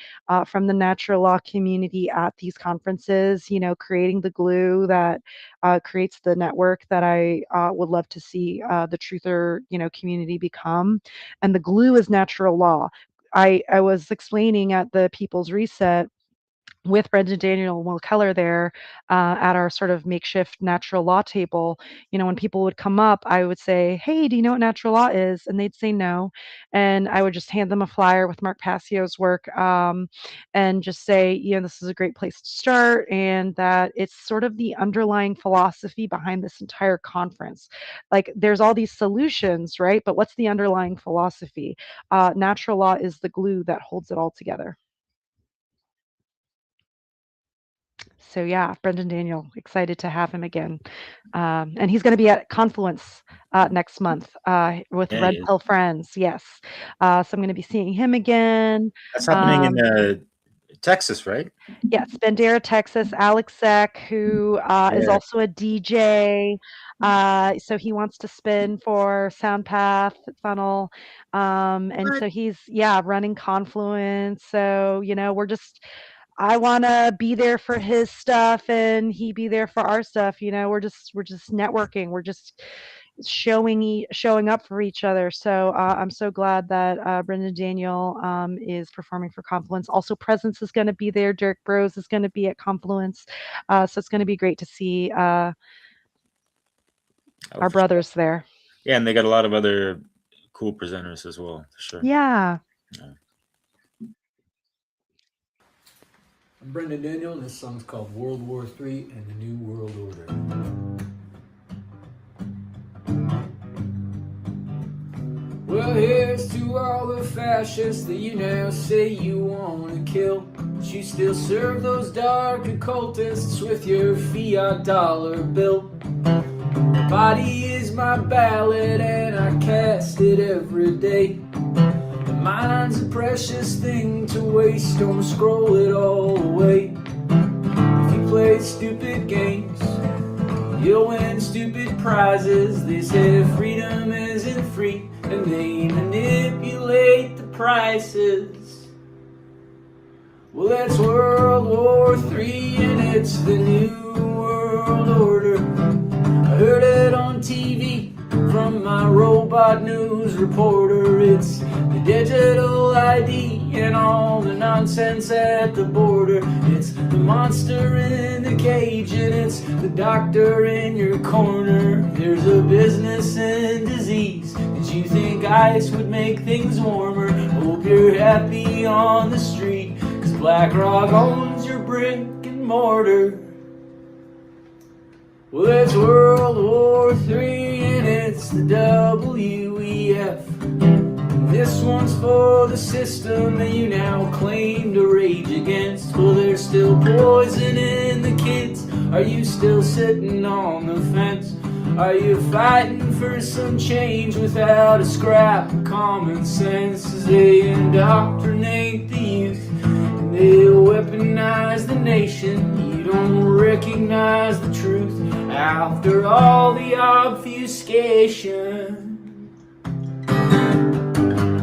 from the natural law community at these conferences, creating the glue that creates the network that I would love to see the truther, community become. And the glue is natural law. I was explaining at the People's Reset with Brendan Daniel and Will Keller there at our sort of makeshift natural law table. When people would come up, I would say, "Hey, do you know what natural law is?" And they'd say no. And I would just hand them a flyer with Mark Passio's work and just say, this is a great place to start, and that it's sort of the underlying philosophy behind this entire conference. Like, there's all these solutions, right? But what's the underlying philosophy? Natural law is the glue that holds it all together. So yeah, Brendan Daniel, excited to have him again. And he's going to be at Confluence next month with
Yeah,
Red
he is.
Pill Friends. Yes. So I'm going to be seeing him again.
That's happening in Texas, right?
Yes, Bandera, Texas. Alex Sack, who is
Yeah.
also a DJ. So he wants to spin for SoundPath FUNL. And so he's, running Confluence. So, I want to be there for his stuff and he be there for our stuff. We're just networking. We're just showing up for each other. So I'm so glad that Brendan Daniel is performing for Confluence. Also, Presence is going to be there. Derek Bros is going to be at Confluence. So it's going to be great to see our brothers there.
Yeah, and they got a lot of other cool presenters as well, for sure.
Yeah.
I'm Brendan Daniel, and this song's called World War III and the New World Order. Well, here's to all the fascists that you now say you want to kill, but you still serve those dark occultists with your fiat dollar bill. My body is my ballot and I cast it every day. Mine's a precious thing to waste, don't scroll it all away. If you play stupid games, you'll win stupid prizes. They say freedom isn't free, and they manipulate the prices. Well, that's World War III, and it's the New World Order. I heard it on TV from my robot news reporter. It's the digital ID and all the nonsense at the border. It's the monster in the cage and it's the doctor in your corner. There's a business in disease. Did you think ice would make things warmer? Hope you're happy on the street, 'cause BlackRock owns your brick and mortar. Well, it's World War III and it's the WEF. This one's for the system that you now claim to rage against. Well, there's still poison in the kids. Are you still sitting on the fence? Are you fighting for some change without a scrap of common sense? As they indoctrinate the youth and they weaponize the nation, you don't recognize the truth after all the obfuscation.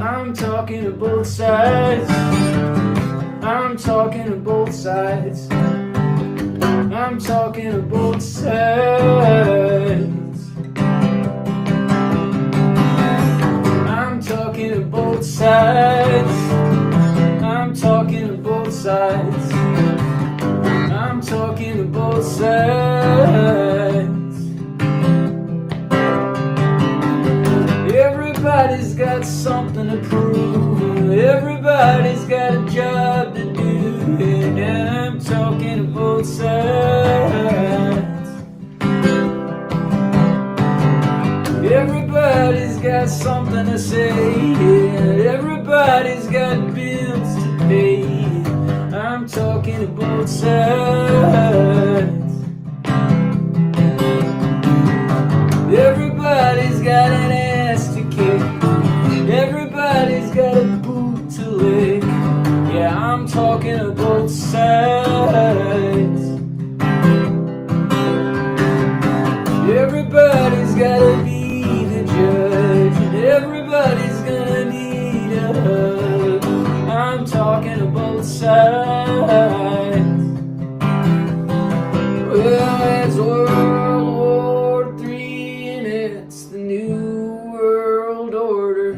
I'm talking to both sides. I'm talking to both sides. I'm talking to both sides. I'm talking to both sides. I'm talking to both sides. I'm talking to both sides. Everybody's got something to prove. Everybody's got a job to do. and I'm talking to both sides. Everybody's got something to say, everybody's got bills to pay. I'm talking to both sides. Everybody's got an ass to kick, everybody's got a boot to lick. Yeah, I'm talking to both sides. Everybody's gotta be the judge, and everybody's gonna need a hug. I'm talking to both sides. Well, it's World War III, and it's the New World Order.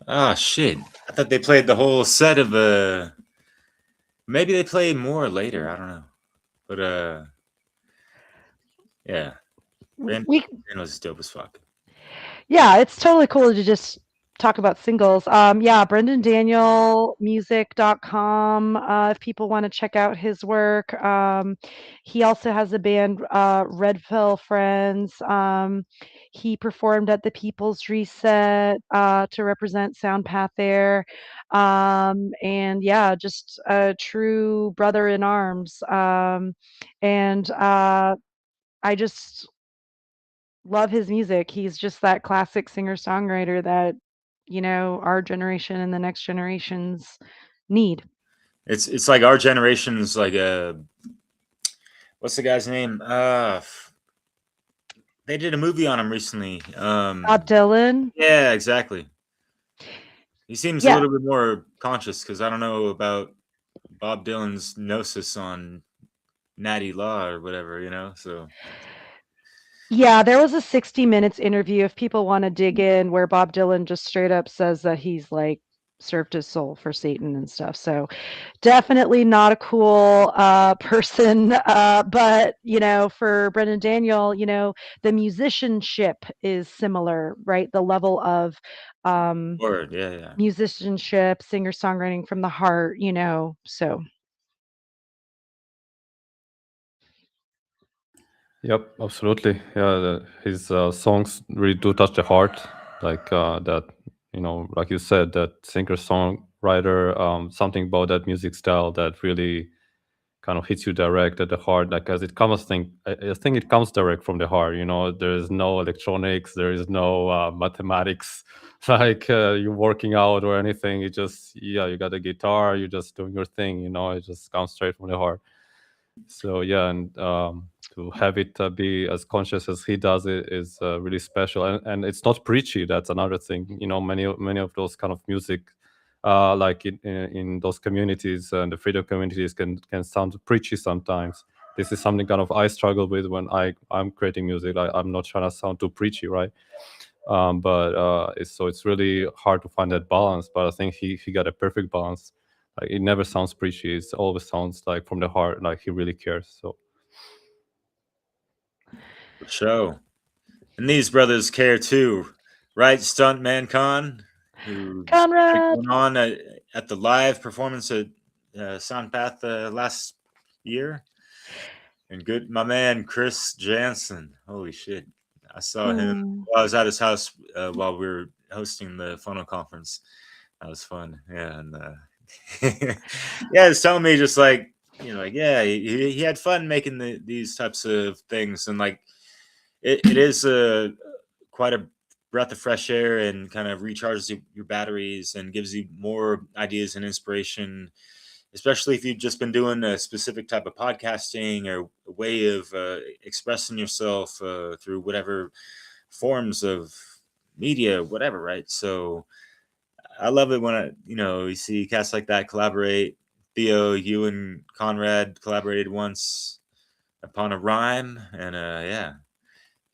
Ah, shit. I thought they played the whole set of maybe they play more later, I don't know. But yeah. Brandon was dope as fuck.
Yeah, it's totally cool to just talk about singles. Yeah, BrendanDanielmusic.com, if people want to check out his work. He also has a band, Red Pill Friends. He performed at the People's Reset to represent SoundPath there. And yeah, just a true brother in arms. And I just love his music. He's just that classic singer-songwriter that, our generation and the next generations need.
It's like our generation's like what's the guy's name? They did a movie on him recently.
Bob Dylan.
Yeah, exactly. He seems a
Yeah.
little bit more conscious because I don't know about Bob Dylan's gnosis on Natty Law or whatever, so.
Yeah, there was a 60 Minutes interview, if people want to dig in, where Bob Dylan just straight up says that he's like served his soul for Satan and stuff. So definitely not a cool person. But, for Brendan Daniel, the musicianship is similar, right? The level of
Word, yeah.
musicianship, singer-songwriting from the heart, so.
Yep, absolutely. Yeah, his songs really do touch the heart, like that. Like you said, that singer-songwriter, something about that music style that really kind of hits you direct at the heart. Like as it comes, I think it comes direct from the heart. There is no electronics, there is no mathematics, like you working out or anything. You you got a guitar, you're just doing your thing. It just comes straight from the heart. So yeah, and to have it be as conscious as he does it is really special, and it's not preachy. That's another thing. Many of those kind of music, like in those communities and the freedom communities, can sound preachy sometimes. This is something kind of I struggle with when I'm creating music. I'm not trying to sound too preachy, right? But it's really hard to find that balance. But I think he got a perfect balance. Like it never sounds preachy. It always sounds like from the heart, like he really cares. So
For sure. And these brothers care too, right? Stuntman who's
Conrad
going on at the live performance at SoundPath last year. And my man Chris Jansen. Holy shit. I saw him while I was at his house while we were hosting the funnel conference. That was fun. Yeah. And yeah, it's telling me just like, yeah, he had fun making these types of things. And like, it is quite a breath of fresh air and kind of recharges your batteries and gives you more ideas and inspiration, especially if you've just been doing a specific type of podcasting or a way of expressing yourself through whatever forms of media, whatever, right? So I love it when you see cats like that collaborate. Theo, you and Conrad collaborated once upon a rhyme, and yeah.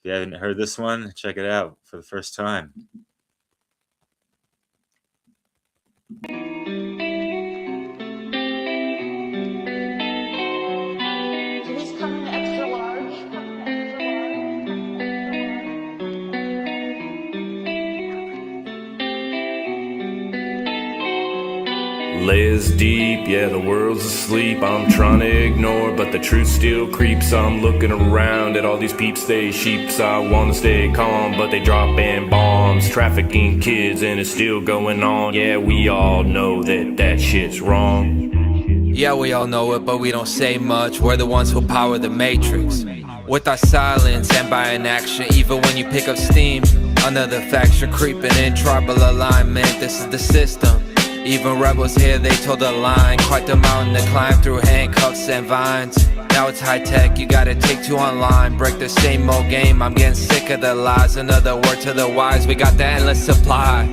If you haven't heard this one, check it out for the first time.
Layers deep, yeah, the world's asleep. I'm trying to ignore, but the truth still creeps. I'm looking around at all these peeps, they sheeps. I wanna stay calm, but they dropping bombs, trafficking kids, and it's still going on. Yeah, we all know that that shit's wrong.
Yeah, we all know it, but we don't say much. We're the ones who power the matrix with our silence and by inaction. Even when you pick up steam, another faction creeping in tribal alignment. This is the system. Even rebels here, they told the line. Quite the mountain to climb through handcuffs and vines. Now it's high tech, you gotta take two online. Break the same old game, I'm getting sick of the lies. Another word to the wise, we got the endless supply.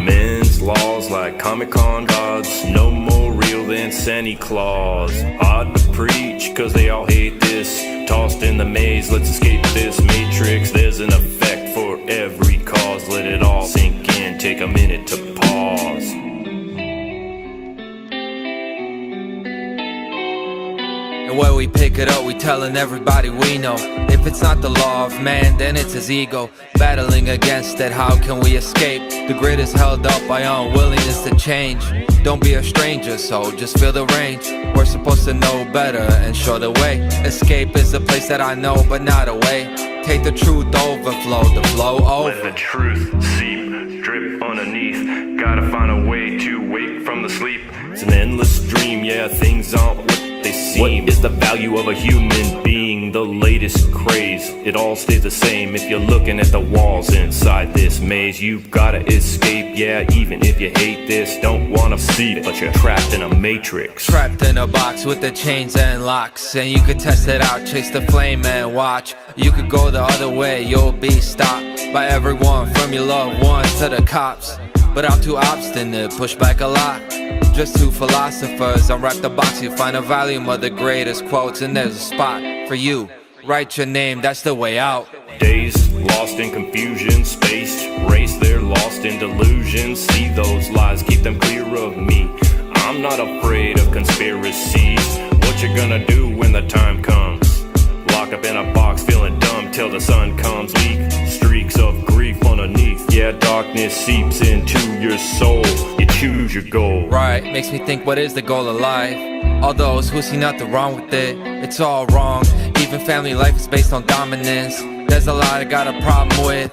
Men's laws like Comic-Con gods, no more real than Santa Claus. Odd to preach, cause they all hate this. Tossed in the maze, let's escape this matrix. There's an effect for every cause. Let it all sink in, take a minute to pause.
And when we pick it up, we telling everybody we know. If it's not the law of man, then it's his ego. Battling against it, how can we escape? The grid is held up by unwillingness to change. Don't be a stranger, so just feel the range. We're supposed to know better and show the way. Escape is a place that I know, but not a way. Take the truth, overflow, the flow over.
Let the truth seep, drip underneath. Gotta find a way to wake from the sleep. It's an endless dream, yeah, things aren't what they seem. What is the value of a human being? The latest craze. It all stays the same if you're looking at the walls inside this maze. You've gotta escape, yeah, even if you hate this. Don't wanna see it, but you're trapped in a matrix.
Trapped in a box with the chains and locks. And you could test it out, chase the flame and watch. You could go the other way, you'll be stopped by everyone, from your loved ones to the cops. But I'm too obstinate, push back a lot. Just two philosophers, unwrap the box, you find a volume of the greatest quotes. And there's a spot for you, write your name, that's the way out.
Days lost in confusion, spaced, race, they're lost in delusion. See those lies, keep them clear of me. I'm not afraid of conspiracies. What you gonna do when the time comes? Lock up in a box, feeling dumb till the sun comes. Leak streaks of grief underneath. Yeah, darkness seeps into your soul. You choose your goal.
Right, makes me think, what is the goal of life? All those who see nothing wrong with it, it's all wrong. Even family life is based on dominance. There's a lot I got a problem with.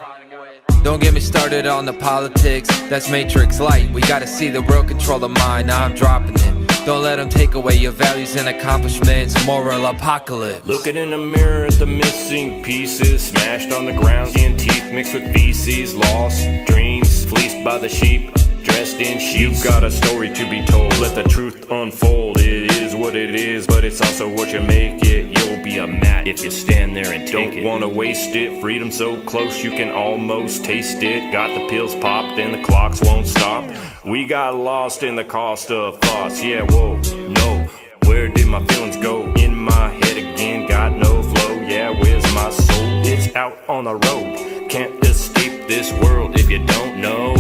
Don't get me started on the politics, that's Matrix Light. We gotta see the real control of mind, now I'm dropping it. Don't let them take away your values and accomplishments. Moral apocalypse.
Looking in the mirror at the missing pieces, smashed on the ground, seeing teeth mixed with feces. Lost dreams, fleeced by the sheep, dressed in sheets. You've got a story to be told, let the truth unfold. It is what it is, but it's also what you make it. You'll be a mat if you stand there and take it. Don't wanna waste it, freedom so close you can almost taste it. Got the pills popped and the clocks won't stop. We got lost in the cost of thoughts, yeah, whoa, no. Where did my feelings go? In my head again, got no flow. Yeah, where's my soul? It's out on the road. Can't escape this world if you don't know.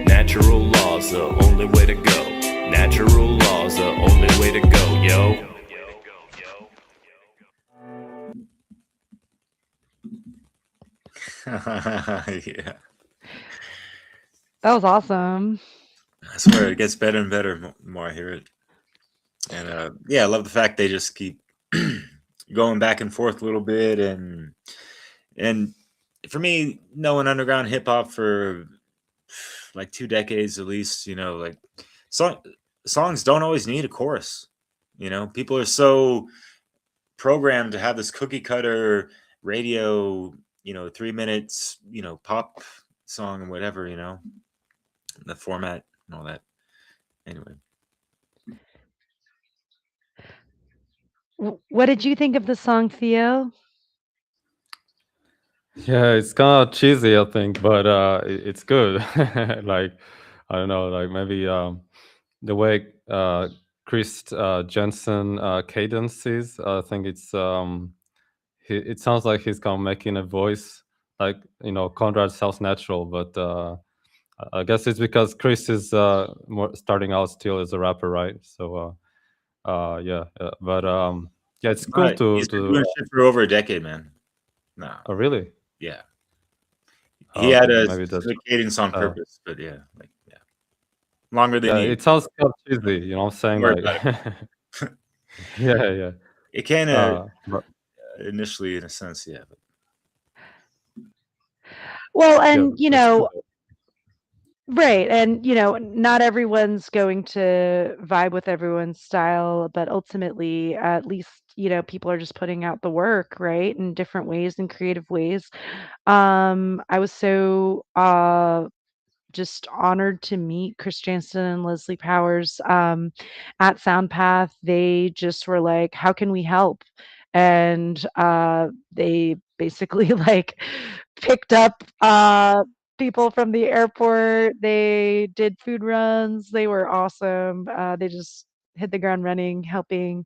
Natural laws, the only way to go. Natural laws, the only way to go, yo.
Yeah.
That was awesome.
I swear it gets better and better the more I hear it. And yeah, I love the fact they just keep going back and forth a little bit. And for me, knowing underground hip hop for like 2 decades at least, you know, like songs don't always need a chorus. You know, people are so programmed to have this cookie cutter radio, you know, 3 minutes, you know, pop song and whatever, you know, the format and all that. Anyway.
What did you think of the song, Theo?
Yeah, it's kind of cheesy, I think, but it's good. Like, I don't know, like maybe the way Chris Jensen cadences, I think it's it sounds like he's kind of making a voice, like, you know, Conrad sounds natural, but I guess it's because Chris is more starting out still as a rapper, right? So yeah, but yeah, it's cool
Right. He's been doing shit for over a decade, man. No.
Oh, really?
Yeah.
Oh,
He had
okay,
a
maybe that's
cadence on purpose, but yeah, like, yeah. longer than
Yeah,
you
it sounds kind of cheesy, you know what I'm saying?
worry
Like,
about it.
yeah, yeah.
It can
But
initially, in a sense, yeah. But
Well,
yeah,
and
that's cool.
right, and not everyone's going to vibe with everyone's style, but ultimately, at least people are just putting out the work, right, in different ways, in creative ways. I was so just honored to meet Chris Jansen and Leslie Powers at SoundPath. They just were like, "How can we help?" And they basically like picked up people from the airport. They did food runs. They were awesome. They just hit the ground running, helping.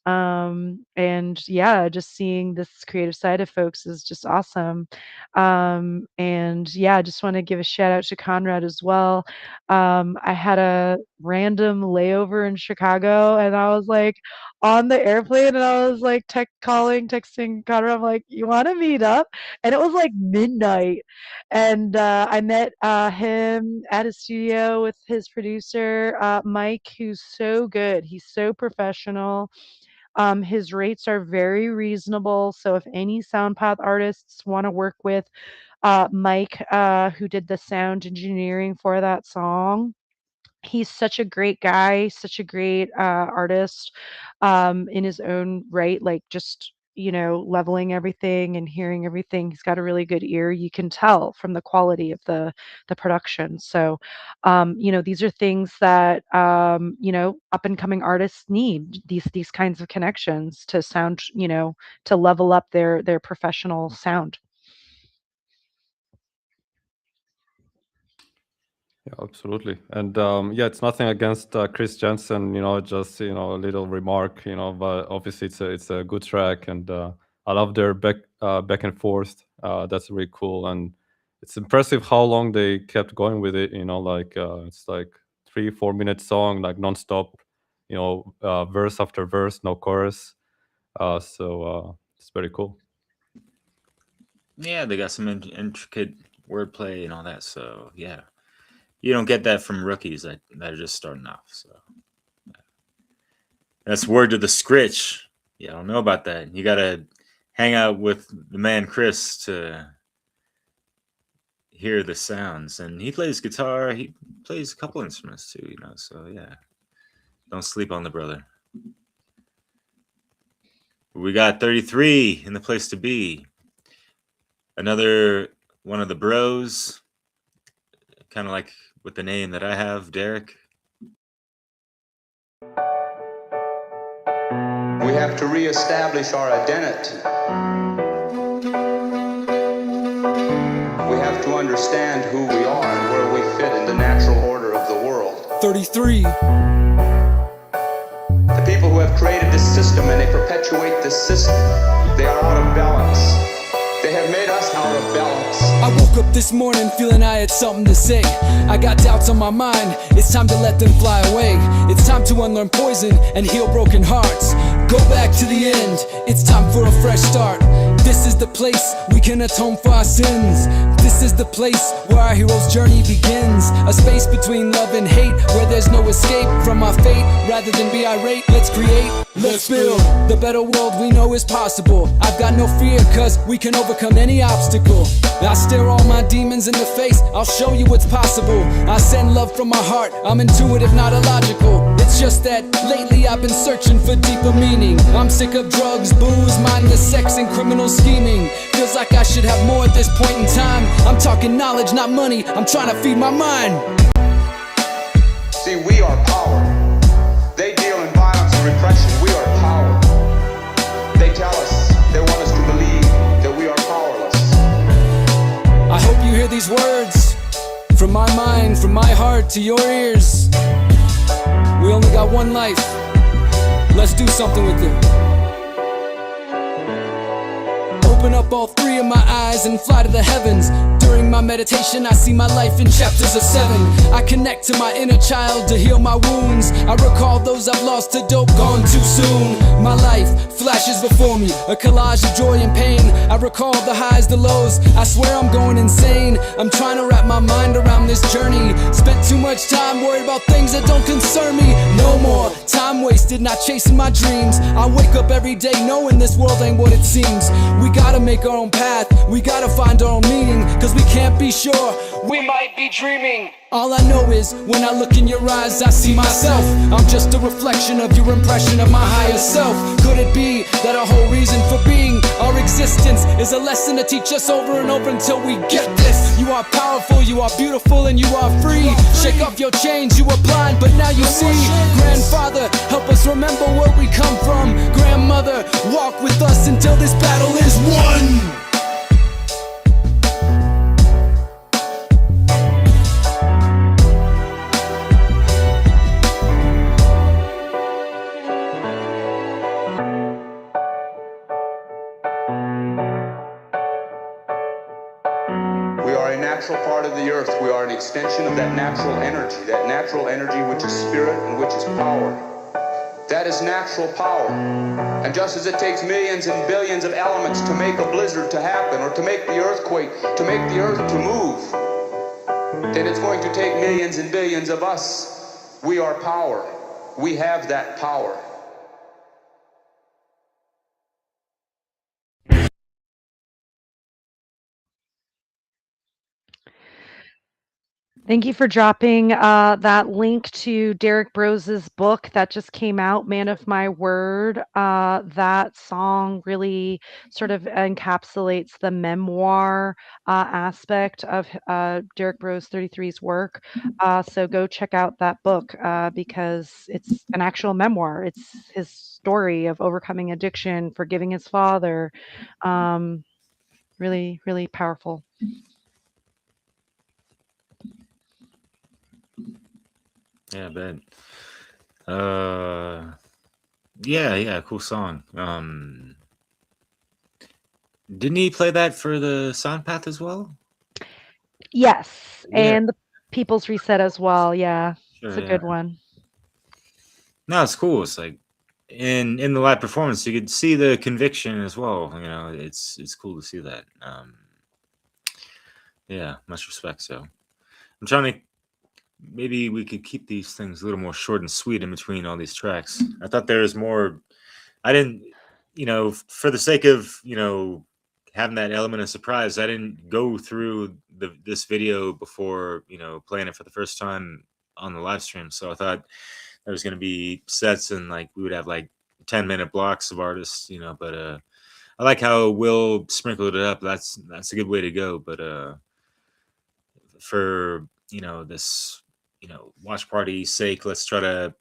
And yeah, just seeing this creative side of folks is just awesome. And yeah, I just want to give a shout out to Conrad as well. I had a random layover in Chicago and I was like on the airplane and I was like texting Conrad. I'm like, you want to meet up? And it was like midnight. And I met him at his studio with his producer, Mike, who's so good. He's so professional. His rates are very reasonable. So if any SoundPath artists want to work with Mike, who did the sound engineering for that song, he's such a great guy, such a great artist in his own right, like just leveling everything and hearing everything. He's got a really good ear. You can tell from the quality of the production. So these are things that up and coming artists need, these kinds of connections to sound, to level up their professional sound.
Yeah, absolutely. And yeah, it's nothing against Chris Jensen, just a little remark, but obviously it's a good track, and I love their back and forth. That's really cool, and it's impressive how long they kept going with it. Like it's like 3-4 minute song, like nonstop. Verse after verse, no chorus. So it's very cool.
yeah, they got some intricate wordplay and all that. So yeah, you don't get that from rookies that are just starting off. So yeah. That's word to the scritch. Yeah, I don't know about that. You gotta hang out with the man Chris to hear the sounds, and he plays guitar. He plays a couple instruments too. So yeah, don't sleep on the brother. We got 33 in the place to be. Another one of the bros, kind of like with the name that I have, Derek.
We have to reestablish our identity. We have to understand who we are and where we fit in the natural order of the world.
33.
The people who have created this system and they perpetuate this system, they are out of balance. They have made us out of balance.
I woke up this morning feeling I had something to say. I got doubts on my mind, it's time to let them fly away. It's time to unlearn poison and heal broken hearts. Go back to the end, it's time for a fresh start. This is the place we can atone for our sins. This is the place where our hero's journey begins. A space between love and hate, where there's no escape from our fate. Rather than be irate, let's create, let's build the better world we know is possible. I've got no fear, cause we can overcome any obstacle. I stare all my demons in the face, I'll show you what's possible. I send love from my heart, I'm intuitive, not illogical. It's just that lately I've been searching for deeper meaning. I'm sick of drugs, booze, mindless sex, and criminal scheming. Feels like I should have more at this point in time. I'm talking knowledge, not money, I'm trying to feed my mind.
See, we are power. They deal in violence and repression. We are power. They tell us, they want us to believe that we are powerless.
I hope you hear these words from my mind, from my heart to your ears. We only got one life. Let's do something with it. Open up all three of my eyes and fly to the heavens. During my meditation, I see my life in chapters of 7. I connect to my inner child to heal my wounds. I recall those I've lost to dope, gone too soon. My life flashes before me, a collage of joy and pain. I recall the highs, the lows, I swear I'm going insane. I'm trying to wrap my mind around this journey. Spent too much time worried about things that don't concern me. No more time wasted, not chasing my dreams. I wake up every day knowing this world ain't what it seems. We gotta make our own path, we gotta find our own meaning, cause we can't be sure, we might be dreaming. All I know is, when I look in your eyes, I see myself. I'm just a reflection of your impression of my higher self. Could it be that our whole reason for being, our existence, is a lesson to teach us over and over until we get this? You are powerful, you are beautiful, and you are free. Shake off your chains, you were blind, but now you see. Grandfather, help us remember where we come from. Grandmother, walk with us until this battle is won.
Natural part of the earth. We are an extension of that natural energy which is spirit and which is power. That is natural power. And just as it takes millions and billions of elements to make a blizzard to happen, or to make the earthquake, to make the earth to move, then it's going to take millions and billions of us. We are power. We have that power.
Thank you for dropping that link to Derek Brose's book that just came out, Man of My Word. That song really sort of encapsulates the memoir aspect of Derek Brose 33's work. So go check out that book because it's an actual memoir. It's his story of overcoming addiction, forgiving his father. Really, really powerful.
Yeah, I bet. Yeah, cool song. Didn't he play that for the SoundPath as well?
Yes,
Yeah.
and the People's Reset as well. Yeah,
Sure,
it's a
yeah.
good one.
No, it's cool. It's like in the live performance, you could see the conviction as well. You know, it's cool to see that. Yeah, much respect. So I'm trying to. Maybe we could keep these things a little more short and sweet in between all these tracks. I thought there was more. I didn't, for the sake of, having that element of surprise, I didn't go through this video before, playing it for the first time on the live stream. So I thought there was going to be sets and like we would have like 10-minute blocks of artists, but I like how Will sprinkled it up. That's a good way to go. But for, this, watch party sake, let's try to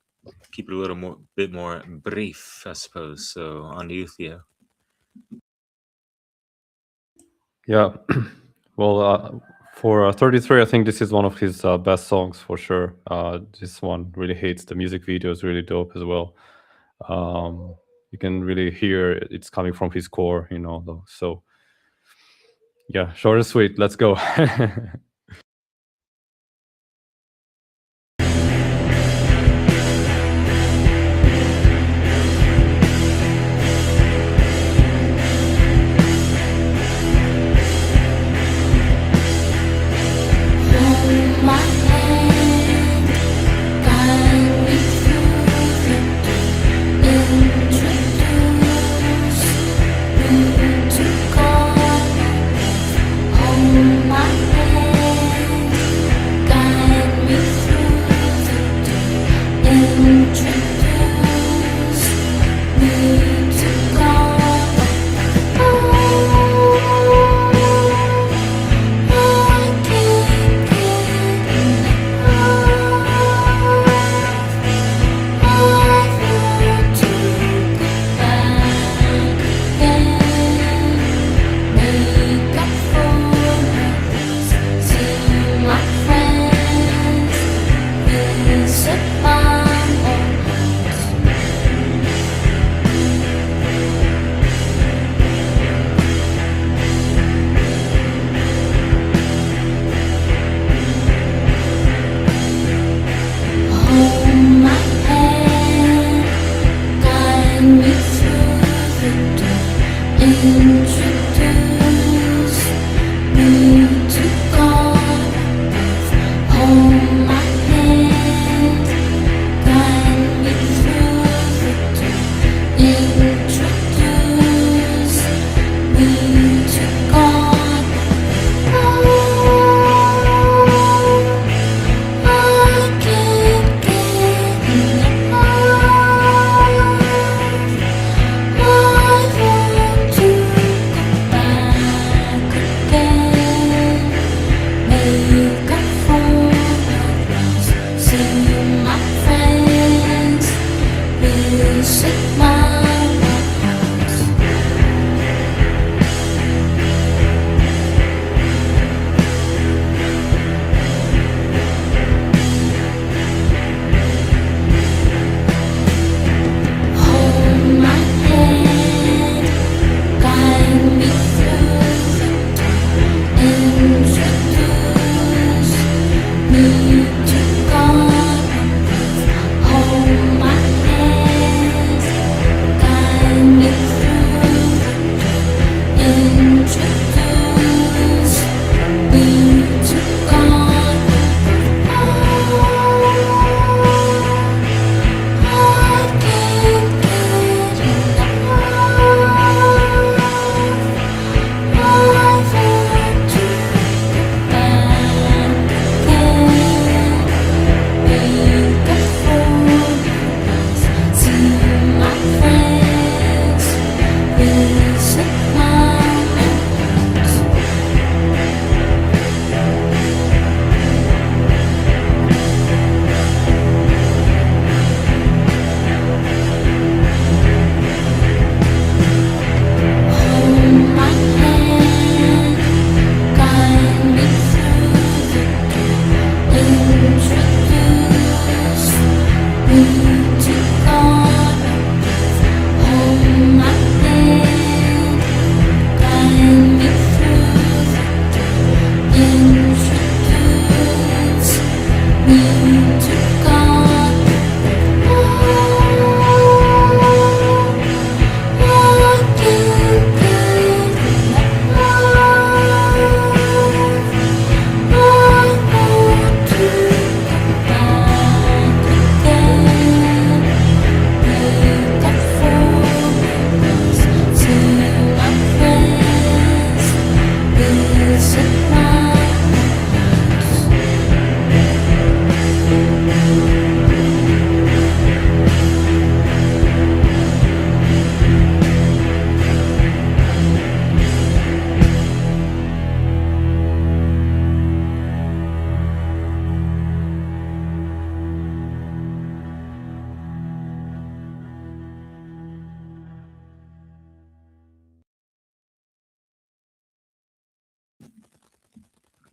keep it a bit more brief, I suppose. So on to you, Theo.
Yeah, well, for 33, I think this is one of his best songs for sure. This one really hits. The music video is really dope as well. You can really hear it's coming from his core, though. So yeah, short and sweet. Let's go.
My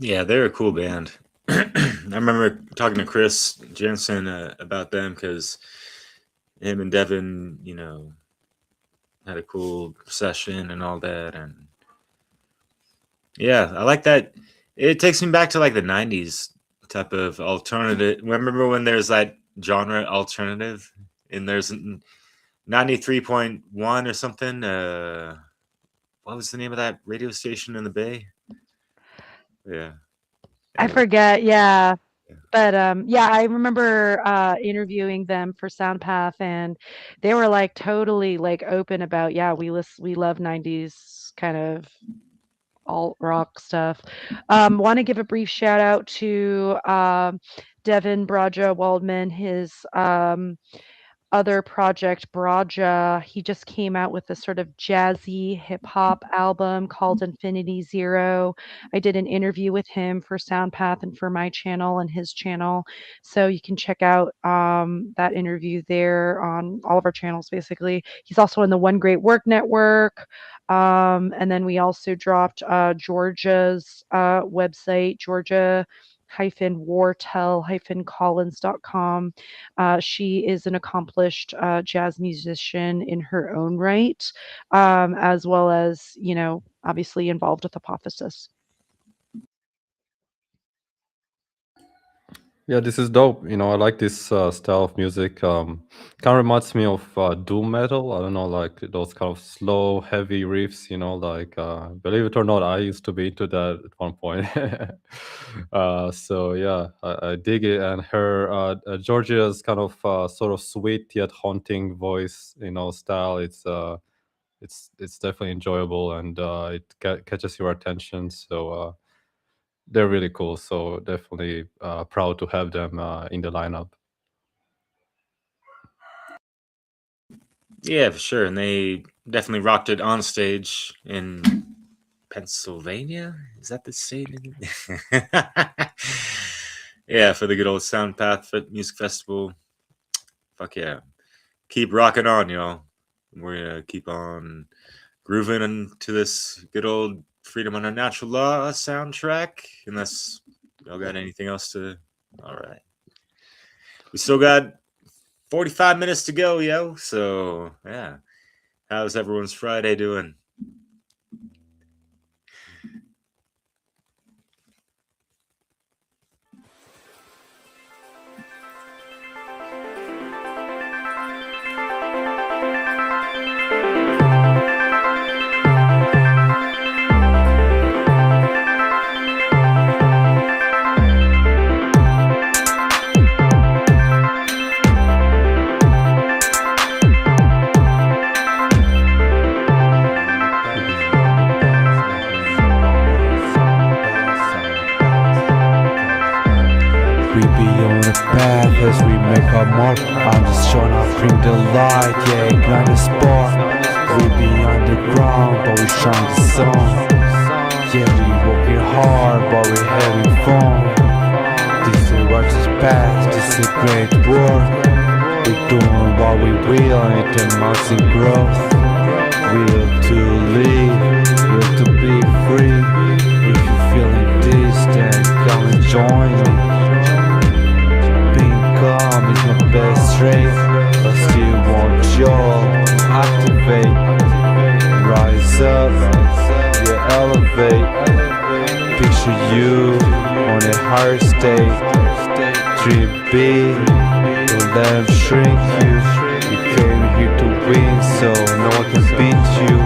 Yeah, they're a cool band. I remember talking to Chris Jensen about them because him and Devin, had a cool session and all that. And yeah, I like that. It takes me back to like the 90s type of alternative. Remember when there's that genre alternative and there's 93.1 or something? What was the name of that radio station in the Bay? Yeah.
I
Anyway.
forget, yeah. But, yeah, I remember, interviewing them for SoundPath, and they were, like, totally, like, open about, yeah, we love 90s kind of alt rock stuff. Wanna give a brief shout out to, Devin Braja Waldman, his, other project, Braja. He just came out with a sort of jazzy hip hop album called Infinity Zero. I did an interview with him for SoundPath and for my channel and his channel. So you can check out that interview there on all of our channels, basically. He's also in the One Great Work Network. And then we also dropped Georgia's website, Georgia wartell-collins.com. She is an accomplished jazz musician in her own right, as well as, obviously involved with Apophysis.
Yeah, this is dope. I like this style of music. Kind of reminds me of doom metal. I don't know, like those kind of slow, heavy riffs. Like believe it or not, I used to be into that at one point. So yeah, I dig it. And her Georgia's kind of sort of sweet yet haunting voice, style. It's definitely enjoyable and it catches your attention. So. They're really cool. So definitely proud to have them in the lineup.
Yeah, for sure. And they definitely rocked it on stage in Pennsylvania. Is that the state? Yeah, for the good old SoundPath Music Festival. Fuck yeah. Keep rocking on, y'all. We're going to keep on grooving into this good old Freedom Under Natural Law soundtrack. Unless y'all got anything else to. All right. We still got 45 minutes to go, yo. So, yeah. How's everyone's Friday doing?
We be on the path as we make our mark. I'm just trying to bring the light, yeah, ignite the spark. We be on the ground, but we shine the sun. Yeah, we working hard, but we having fun. This is a righteous path, this is great work. We doing what we will, and it amounts in growth. Will to live, will to be free. If you're feeling this, then come and join me. Being calm is my best trait. I still want y'all to activate. Rise up, yeah, elevate. Picture you on a higher state. Dream big, don't let them shrink you. You came here to win, so no one can beat you.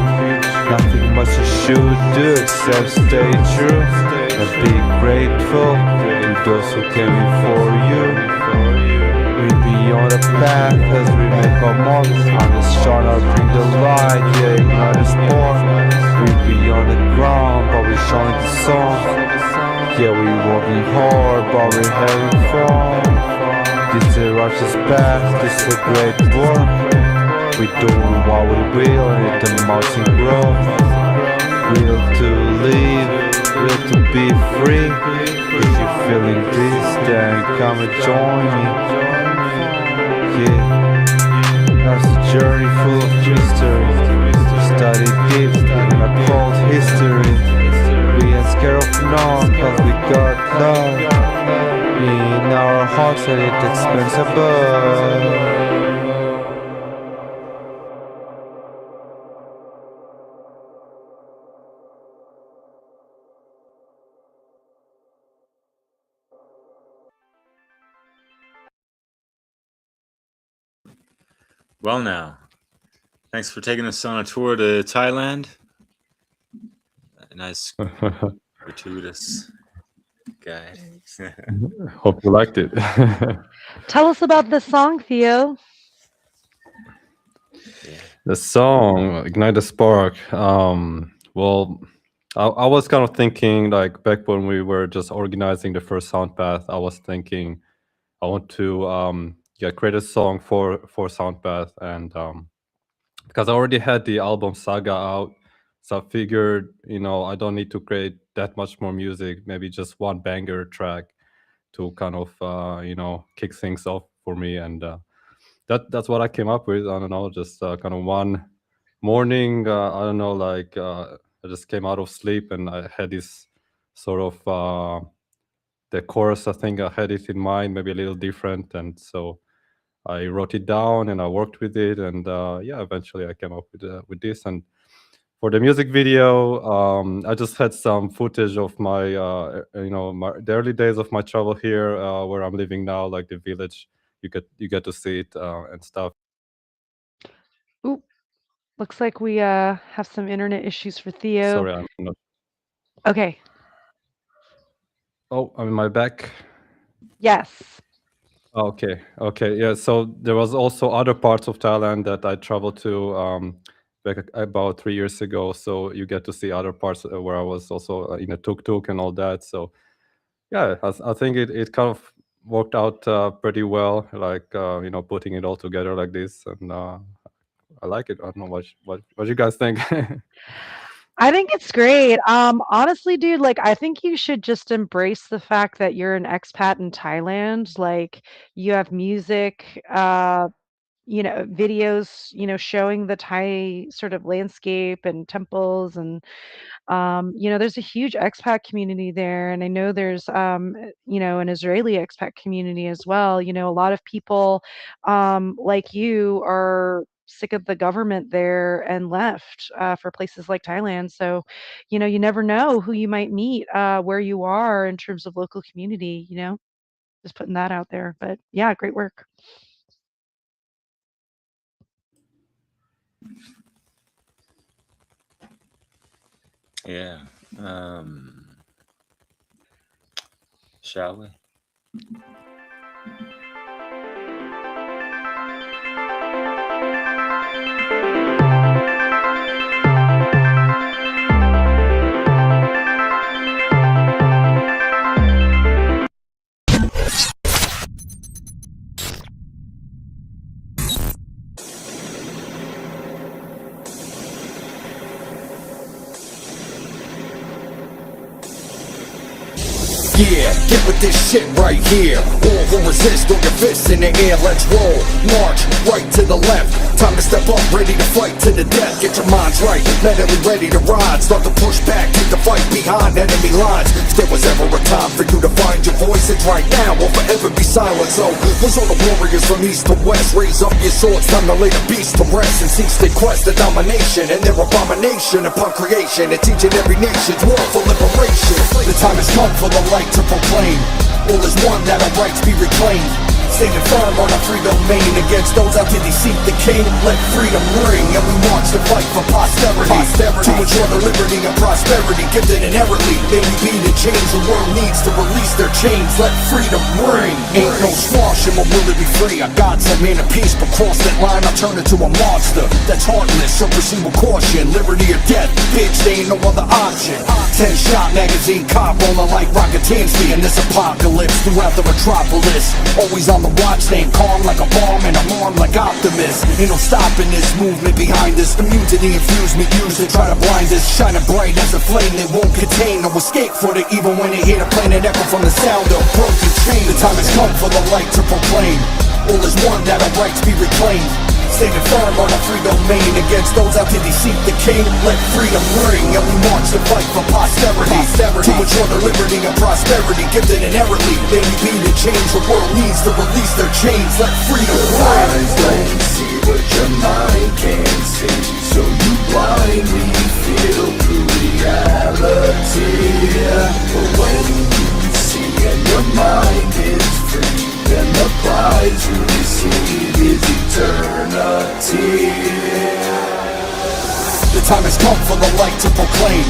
Nothing much you should do except stay true and be grateful to those who came before you. We be on the path as we make our mark. I'm just trying to bring the light, yeah, ignite the spark. We be on the ground, but we shine the sun. Yeah, we working hard, but we having fun. This is a righteous path, this is a great work. We doing what we will, and it amounts in growth. Will to live, will to be free. If you're feeling this, then come and join me. Yeah, that's a journey full of mystery. Study deep in our cold history. We ain't scared of none, cause we got love in our hearts, and it expands above.
Well, now, thanks for taking us on a tour to Thailand. A nice, gratuitous guide.
Hope you liked it.
Tell us about this song, Theo.
The song "Ignite the Spark." Well, I was kind of thinking, like, back when we were just organizing the first SoundPath, I was thinking I want to create a song for SoundPath, and because I already had the album Saga out, so I figured, I don't need to create that much more music. Maybe just one banger track to kind of kick things off for me, and that's what I came up with. I don't know, just kind of one morning. I don't know, like I just came out of sleep and I had this sort of the chorus. I think I had it in mind, maybe a little different, and so I wrote it down and I worked with it, and eventually I came up with this. And for the music video, I just had some footage of my, the early days of my travel here, where I'm living now, like the village. You get to see it and stuff.
Ooh, looks like we have some internet issues for Theo.
Sorry, I'm not.
Okay.
Oh, I'm in my back.
Yes.
Okay. Yeah. So there was also other parts of Thailand that I traveled to back about 3 years ago. So you get to see other parts where I was also in a tuk-tuk and all that. So yeah, I think it kind of worked out pretty well, like putting it all together like this, and I like it. I don't know what you guys think.
I think it's great. Honestly, dude, like I think you should just embrace the fact that you're an expat in Thailand. Like you have music, videos, showing the Thai sort of landscape and temples and there's a huge expat community there, and I know there's an Israeli expat community as well. A lot of people like you are sick of the government there and left for places like Thailand. So, you never know who you might meet where you are in terms of local community, just putting that out there. But yeah, great work.
Yeah. Shall we?
Yeah, get with this shit right here. All who resist, throw your fists in the air, let's roll. March right to the left. Time to step up, ready to fight to the death. Get your minds right, mentally ready to ride. Start to push back, take the fight behind enemy lines. If there was ever a time for you to find your voice, it's right now or forever be silent. So, where's all the warriors from east to west? Raise up your swords, time to lay the beast to rest. And cease their quest of domination and their abomination upon creation. And teaching every nation's war for liberation. The time has come for the light to proclaim. All is one, that our rights be reclaimed. Standing firm on our free domain against those out to deceive the king. Let freedom ring, and we march to fight for posterity. To ensure the liberty and prosperity, gifted inherently. May we be the change the world needs to release their chains. Let freedom ring. Ain't no squash in my will to be free. I got some man of peace, but cross that line, I'll turn into a monster that's heartless. So proceed with caution, liberty or death, bitch, there ain't no other option. 10-shot magazine cop rolling like Rocketansky in this apocalypse throughout the metropolis. Always on the watch, staying calm like a bomb and I'm armed like Optimus. Ain't no stopping this movement behind us. Immunity infused me, used to try to blind us. Shining bright as a flame they won't contain. No escape for the evil when they hear the planet echo from the sound of broken chains. The time has come for the light to proclaim. All is one, that our rights be reclaimed. Standing firm on our free domain against those out to deceive the king. Let freedom ring, and we march to fight for posterity. To ensure the liberty and prosperity, gifted inherently. May we be the change the world needs to release their chains. Let freedom ring.
Eyes don't see what your mind can't see, so you blindly feel through reality. But when you see and your mind is free, then the prize you receive is eternity.
The time has come for the light to proclaim.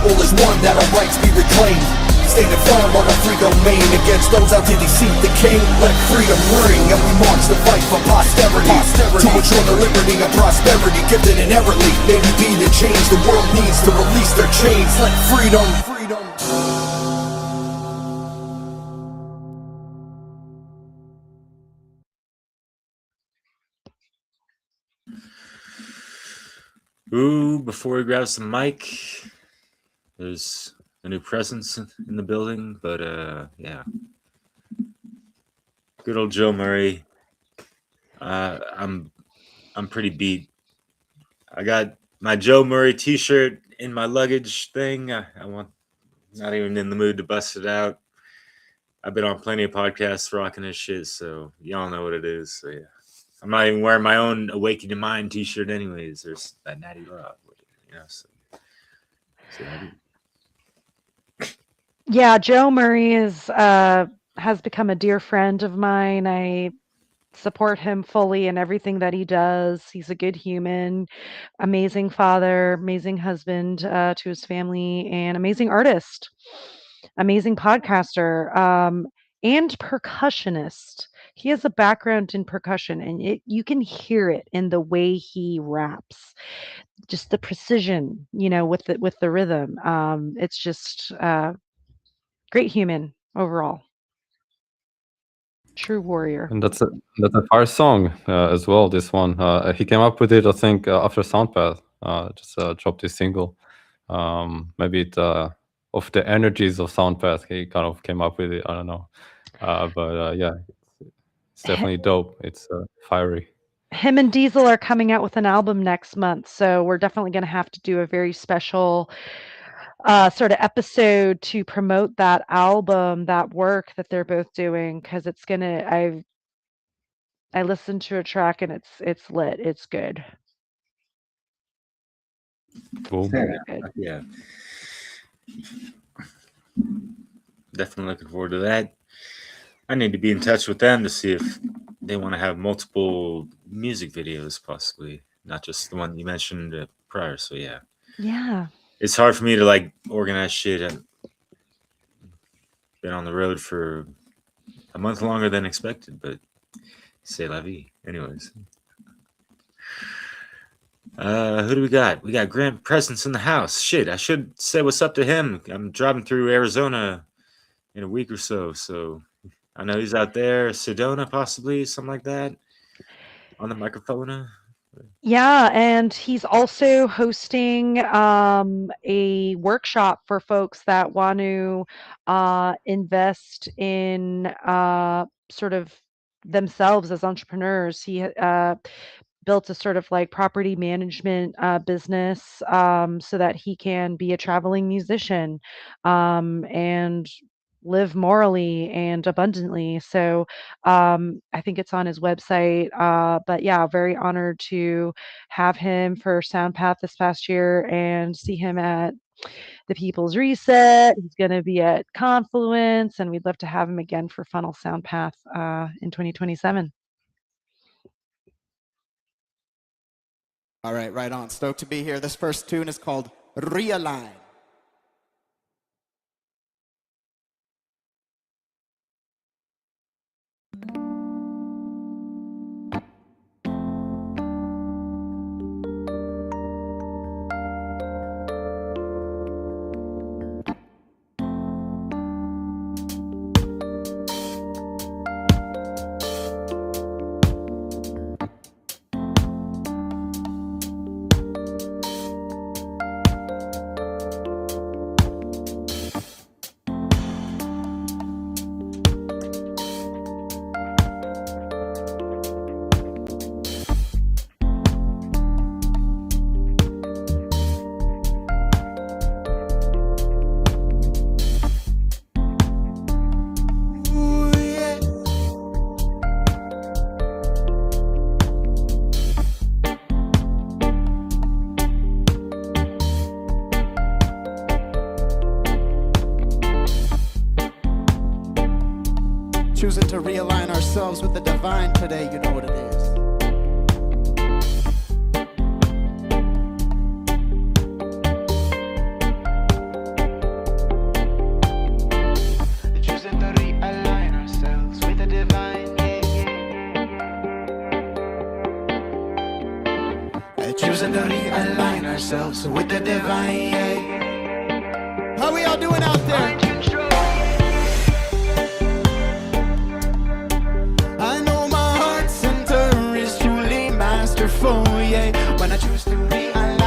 All is one, that our rights be reclaimed. Standing firm on our free domain against those out to deceive the king. Let freedom ring, and we march to fight for posterity. To ensure the liberty and prosperity, gifted inherently. May we be the change the world needs to release their chains. Let freedom.
Ooh, before we grab some mic, there's a new presence in the building, but yeah. Good old Joe Murray. I'm pretty beat. I got my Joe Murray t-shirt in my luggage thing. I want, not even in the mood to bust it out. I've been on plenty of podcasts rocking this shit, so y'all know what it is. So yeah. I'm not even wearing my own Awakening Mind t-shirt anyways. There's that Natty Love, you know. So
Yeah, Joe Murray has become a dear friend of mine. I support him fully in everything that he does. He's a good human, amazing father, amazing husband to his family, and amazing artist, amazing podcaster, and percussionist. He has a background in percussion, and you can hear it in the way he raps. Just the precision, with the rhythm. It's just great human overall. True warrior.
And that's a fire song as well. This one, he came up with it, I think, after SoundPath just dropped his single. Maybe it of the energies of SoundPath, he kind of came up with it. I don't know, but yeah, it's definitely dope. It's fiery.
Him and Diesel are coming out with an album next month, so we're definitely going to have to do a very special sort of episode to promote that album, that work that they're both doing, because it's gonna. I listened to a track and it's lit. It's good.
Boom.
Very good.
Yeah. Definitely looking forward to that. I need to be in touch with them to see if they want to have multiple music videos, possibly, not just the one you mentioned prior. So yeah.
Yeah.
It's hard for me to like organize shit. I've been on the road for a month longer than expected, but c'est la vie. Anyways. Who do we got? We got Grant Presence in the house. Shit, I should say what's up to him. I'm driving through Arizona in a week or so, so I know he's out there. Sedona, possibly, something like that, on the microphone.
Yeah, and he's also hosting a workshop for folks that want to invest in sort of themselves as entrepreneurs. He built a sort of like property management business so that he can be a traveling musician and live morally and abundantly. So I think it's on his website. But yeah, very honored to have him for SoundPath this past year and see him at the People's Reset. He's going to be at Confluence, and we'd love to have him again for Funnel SoundPath in 2027.
All right, right on. Stoked to be here. This first tune is called Realign. Choosing to realign ourselves with the divine today, you know what it is. Choosing to realign ourselves with the divine, choosing to realign ourselves with the divine. How we all doing out there? Yeah, when I choose to realign,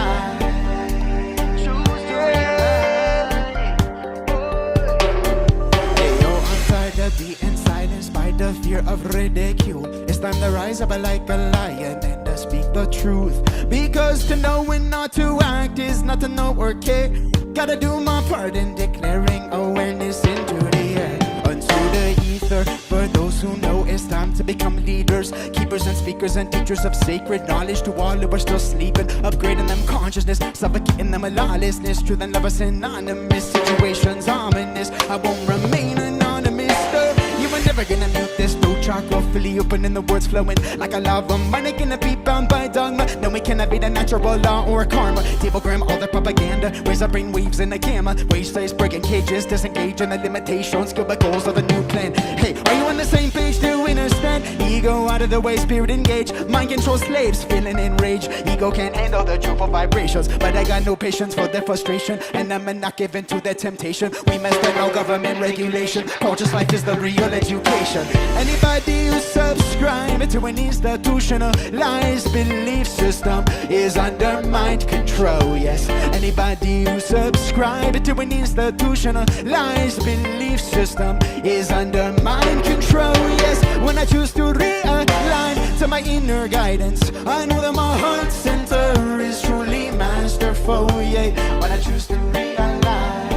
Hey, yo, I'm tired of being silenced by the fear of ridicule. It's time to rise up like a lion and to speak the truth. Because to know and not to act is not to know or care. Gotta do my part in declaring awareness into the air, unto the ether. For those who know it's time to become leaders, keepers and speakers and teachers of sacred knowledge to all who are still sleeping, upgrading them consciousness, suffocating them with lawlessness. Truth and love are synonymous, situations ominous. I won't remain anonymous, though. You were never gonna mute this throat chakra, fully open and the words flowing like a lava. Mine ain't gonna be bound by dogma. No, we cannot be the natural law or karma. Tablegram, all the propaganda, raise our brain waves in the gamma. Wage slaves breaking cages, disengage in the limitations, skill the goals of a new plan. Hey, are you on the same page to understand? Ego out of the way, spirit engage. Mind control slaves, feeling enraged. Ego can't handle the truthful vibrations, but I got no patience for their frustration, and I'm not given to their temptation. We must have no government regulation. Conscious life is the real education. Anybody who subscribe to an institutionalized belief system is under mind control, yes. Anybody who subscribe to an institutionalized belief system is under mind control, yes. When I choose to realign to my inner guidance, I know that my heart center is truly masterful, yeah. When I choose to realign,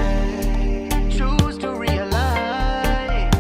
choose to realign.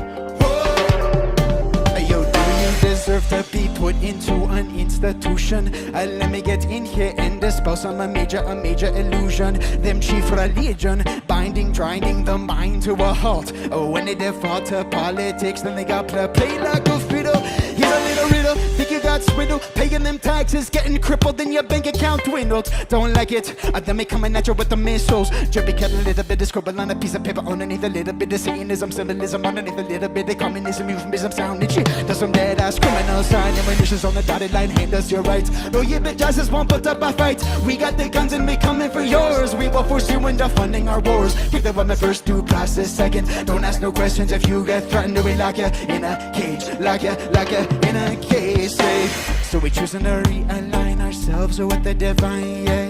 Oh. Yo, do you deserve to be put into an institution? Let me get in here and dispel a major illusion. Them chief religion, binding, grinding the mind to a halt. Oh, when they default to politics, then they got to play like a fiddle. Here's a little riddle, think you got swindled, paying them taxes, getting crippled, then your bank account dwindled. Don't like it, then me coming at you with the missiles. Drippy cut a little bit of scribble on a piece of paper underneath a little bit of Satanism, symbolism underneath a little bit of communism, euphemism, sounding shit. There's some dead ass criminals, sign ammunitions on the dotted line, hand us your rights. No, you bitch asses won't put up a fight. We got the guns and we coming for yours. We will force you into funding our wars. Take the woman first, due process second. Don't ask no questions if you get threatened, or we lock you in a cage, lock you in a cage. Safe. So we choosing to realign our ourselves with the divine, yeah.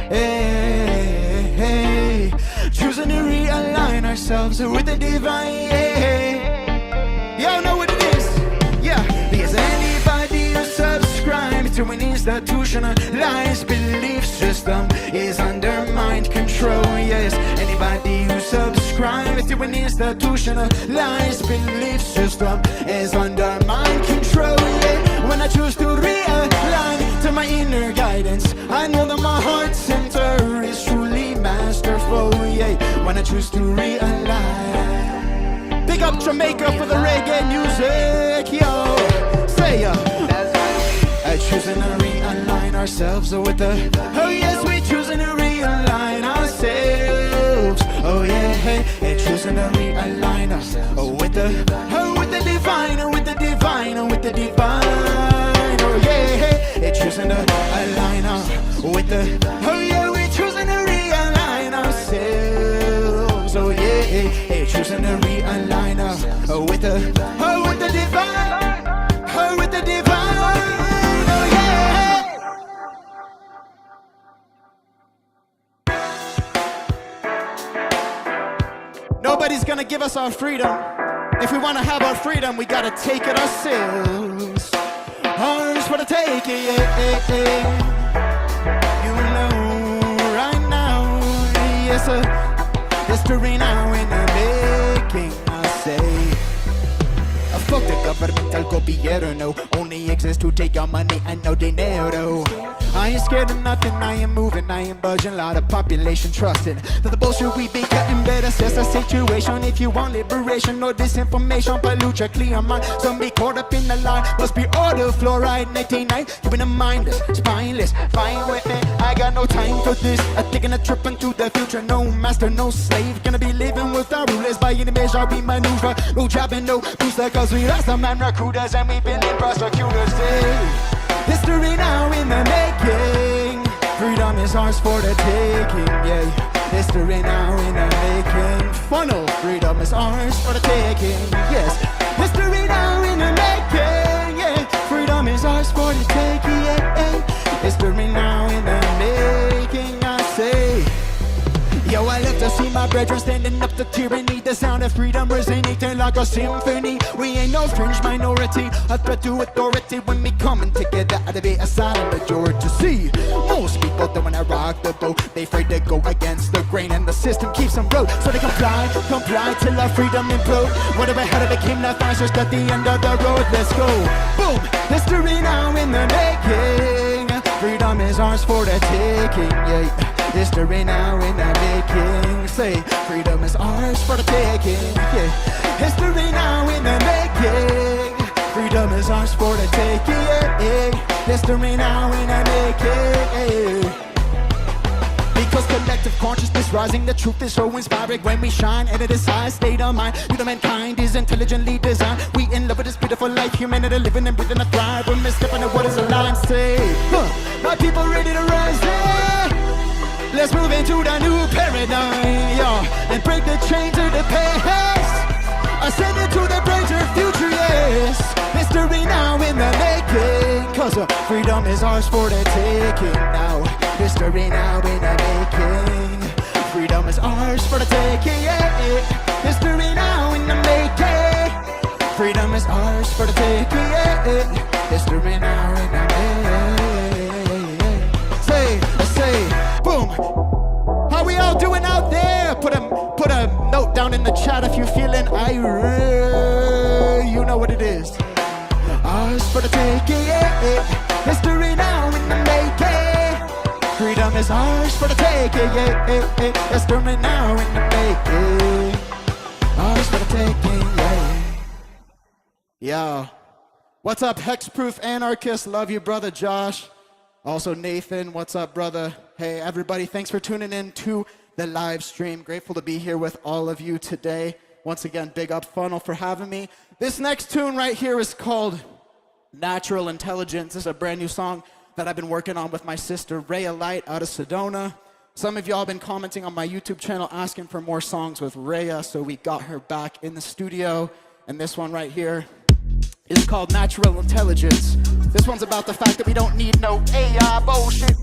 Hey, hey, choosing to realign ourselves with the divine, yeah. Y'all know what it is, yeah. Because anybody who subscribes to an institutionalized belief system is under mind control, yes. Anybody who subscribes to an institutionalized belief system is under mind control, yeah. When I choose to realign to my inner guidance, I know that my heart center is truly masterful, yeah. When I choose to realign. Big up Jamaica for the reggae music, yo. Say choosing to realign ourselves with the, oh yes, we choosing to realign ourselves, oh yeah, hey, choosing to realign us with the divine, with the divine, with the divine, oh yeah, hey, choosing to align us with the, oh yeah, we choosing to realign ourselves, oh yeah, hey, choosing to realign us with the divine, with the divine. Nobody's gonna give us our freedom. If we wanna have our freedom, we gotta take it ourselves. Ours for the taking, yeah, yeah. You know, right now, yes, history now in the making, I say. Fuck the governmental gobierno, only exists to take your money and no dinero. I ain't scared of nothing, I am moving, I am budging. Lot of population trusting that the bullshit we be cutting better assess the situation. If you want liberation or disinformation, pollute your clear mind. Some be caught up in the line, must be order fluoride 99. You been a mindless, spineless, fine with me. I got no time for this. I'm taking a trip into the future, no master, no slave. Gonna be living with our rulers by any measure we maneuver. No job and no booster, cause we lost the man recruiters and we've been in prosecutors. History now in the making. Freedom is ours for the taking, yeah. History now in the making. Funnel. Freedom is ours for the taking, yes. History now in the making, yeah. Freedom is ours for the taking, yeah. History now in the making, I say. Yo, I love to see my brethren standing up to tyranny. The sound of freedom resonating like a symphony. We ain't no fringe minority, a threat to authority. When we coming together, out of be a silent majority. See, most people don't wanna rock the boat. They afraid to go against the grain, and the system keeps them broke. So they comply till our freedom implode. Whatever had it became, that finds just at the end of the road. Let's go, boom. History now in the making. Freedom is ours for the taking, yeah. History now in the making. Say, freedom is ours for the taking, yeah. History now in the making. Freedom is ours for the taking, yeah. History now in the making, yeah. Because collective consciousness rising, the truth is so inspiring when we shine. And it is high state of mind. Human mankind is intelligently designed. We in love with this beautiful life. Humanity living and breathing a thrive. We're misstepping at what is aligned. Say, my people ready to rise, yeah. Let's move into the new paradigm, yeah. And break the chains of the past. Ascend into the brighter future, yes. History now in the making. Cause freedom is ours for the taking now. History now in the making. Freedom is ours for the taking, yeah. History now in the making. Freedom is ours for the taking, yeah. History now in the making. Say, boom. How we all doing out there? Put a note down in the chat if you're feeling irate. You know what it is. Ours for the taking, yeah. History now in the making. Freedom is ours for the taking, yeah. History now in the making. Ours for the taking, yeah. Yo. What's up, Hexproof Anarchist? Love you, brother Josh. Also, Nathan, what's up, brother? Hey, everybody, thanks for tuning in to the live stream. Grateful to be here with all of you today. Once again, big up Funnel for having me. This next tune right here is called Natural Intelligence. This is a brand new song that I've been working on with my sister, Rhea Light, out of Sedona. Some of y'all have been commenting on my YouTube channel asking for more songs with Rhea, so we got her back in the studio. And this one right here is called natural intelligence. This one's about the fact that we don't need no AI bullshit.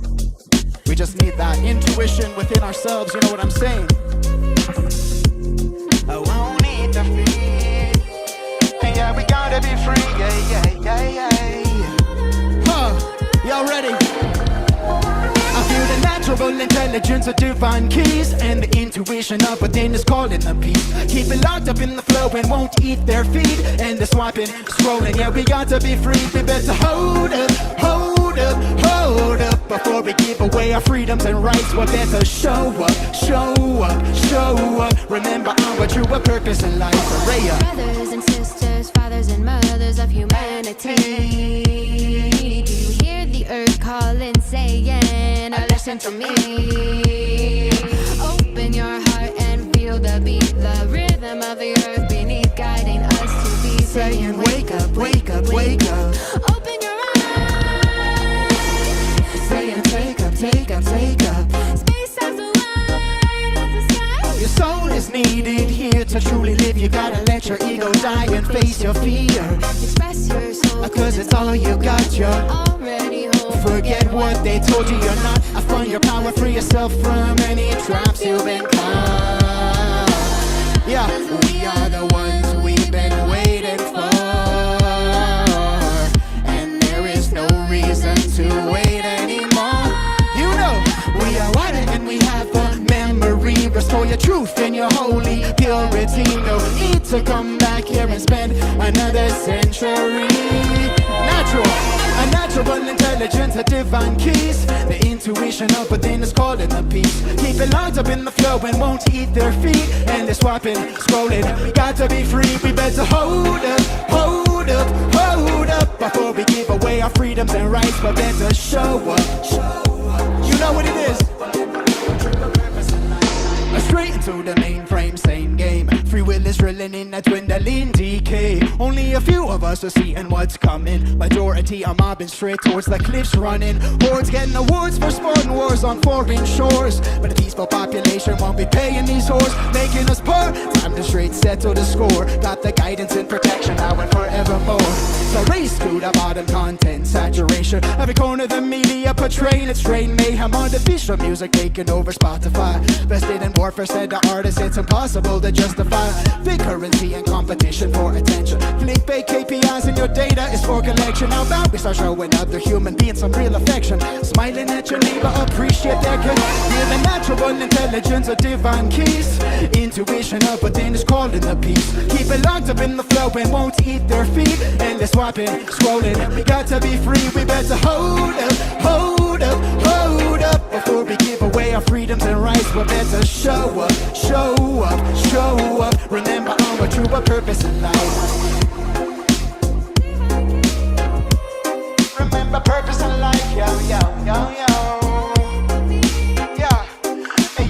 We just need that intuition within ourselves, you know what I'm saying? I won't need to feed. Yeah, we gotta be free, yeah. Y'all ready? I feel the natural intelligence of divine keys, and the intuition of within is calling the peace. Keep it locked up in the flow and won't eat their feed. And the swiping, scrolling, yeah, we got to be free. We better hold up, hold up, hold up. Before we give away our freedoms and rights, we better show up, show up, show up. Remember our true purpose in life. Araya.
Brothers and sisters, fathers and mothers of humanity, do you hear the earth calling, saying, listen to me? Open your heart and feel the beat, the rhythm of the earth beneath, guiding us to be saying, wake up, wake up, wake up. Open your eyes, saying, take up, take up, take up. Space as wide as the sky.
Your soul is needed here to truly live. You gotta let your ego die and face your fear.
Express your soul,
cause it's all you got, you're
already home.
Forget what they told you, you're not. I find your power, free yourself from any traps you've been caught. Yeah, we are the ones we've been waiting for, and there is no reason to wait anymore. You know, we are wider and we have the memory. Restore your truth and your holy purity. No need to come back here and spend another century. A natural intelligence, a divine keys. The intuition of within is calling the peace. Keep it locked up in the flow and won't eat their feet. And they're swiping, scrolling. We got to be free. We better hold up, hold up, hold up. Before we give away our freedoms and rights, we better show up, show up. You know what it is. Straight into the mainframe, same game. Free will is drilling in a dwindling decay. Only a few of us are seeing what's coming. Majority are mobbing straight towards the cliffs running. Hordes getting awards for sporting wars on foreign shores. But the peaceful population won't be paying these whores, making us poor. Time to straight settle the score. Got the guidance and protection now and forevermore. So race to the bottom, content saturation. Every corner the media portraying its strain mayhem. Artificial music taking over Spotify. Vested in warfare, said the artist, it's impossible to justify. Fake currency and competition for attention. Clickbait KPIs in your data is for collection. How about we start showing other human beings some real affection? Smiling at your neighbor, appreciate their good. Feel the natural intelligence of divine keys. Intuition of within is calling the peace. Keep it locked up in the flow and won't eat their feet. Endless swapping, scrolling. We got to be free. We better hold up, hold up, hold up. Before we give away our freedoms and rights, we better show up, show up, show up. Remember our true purpose in life. Remember purpose in life, yo, yo, yo, yo. Yeah,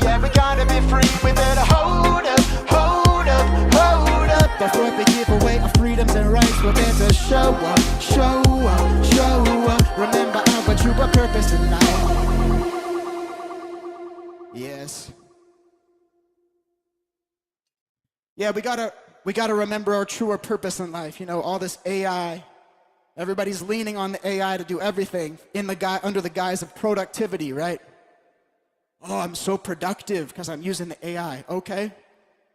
yeah, we gotta be free. We better hold up, hold up, hold up. Before we give away our freedoms and rights, we better show up, show up, show up. Remember our true purpose in life. Yes. Yeah, we gotta remember our truer purpose in life. You know, all this AI, everybody's leaning on the AI to do everything under the guise of productivity, right? Oh, I'm so productive because I'm using the AI. Okay,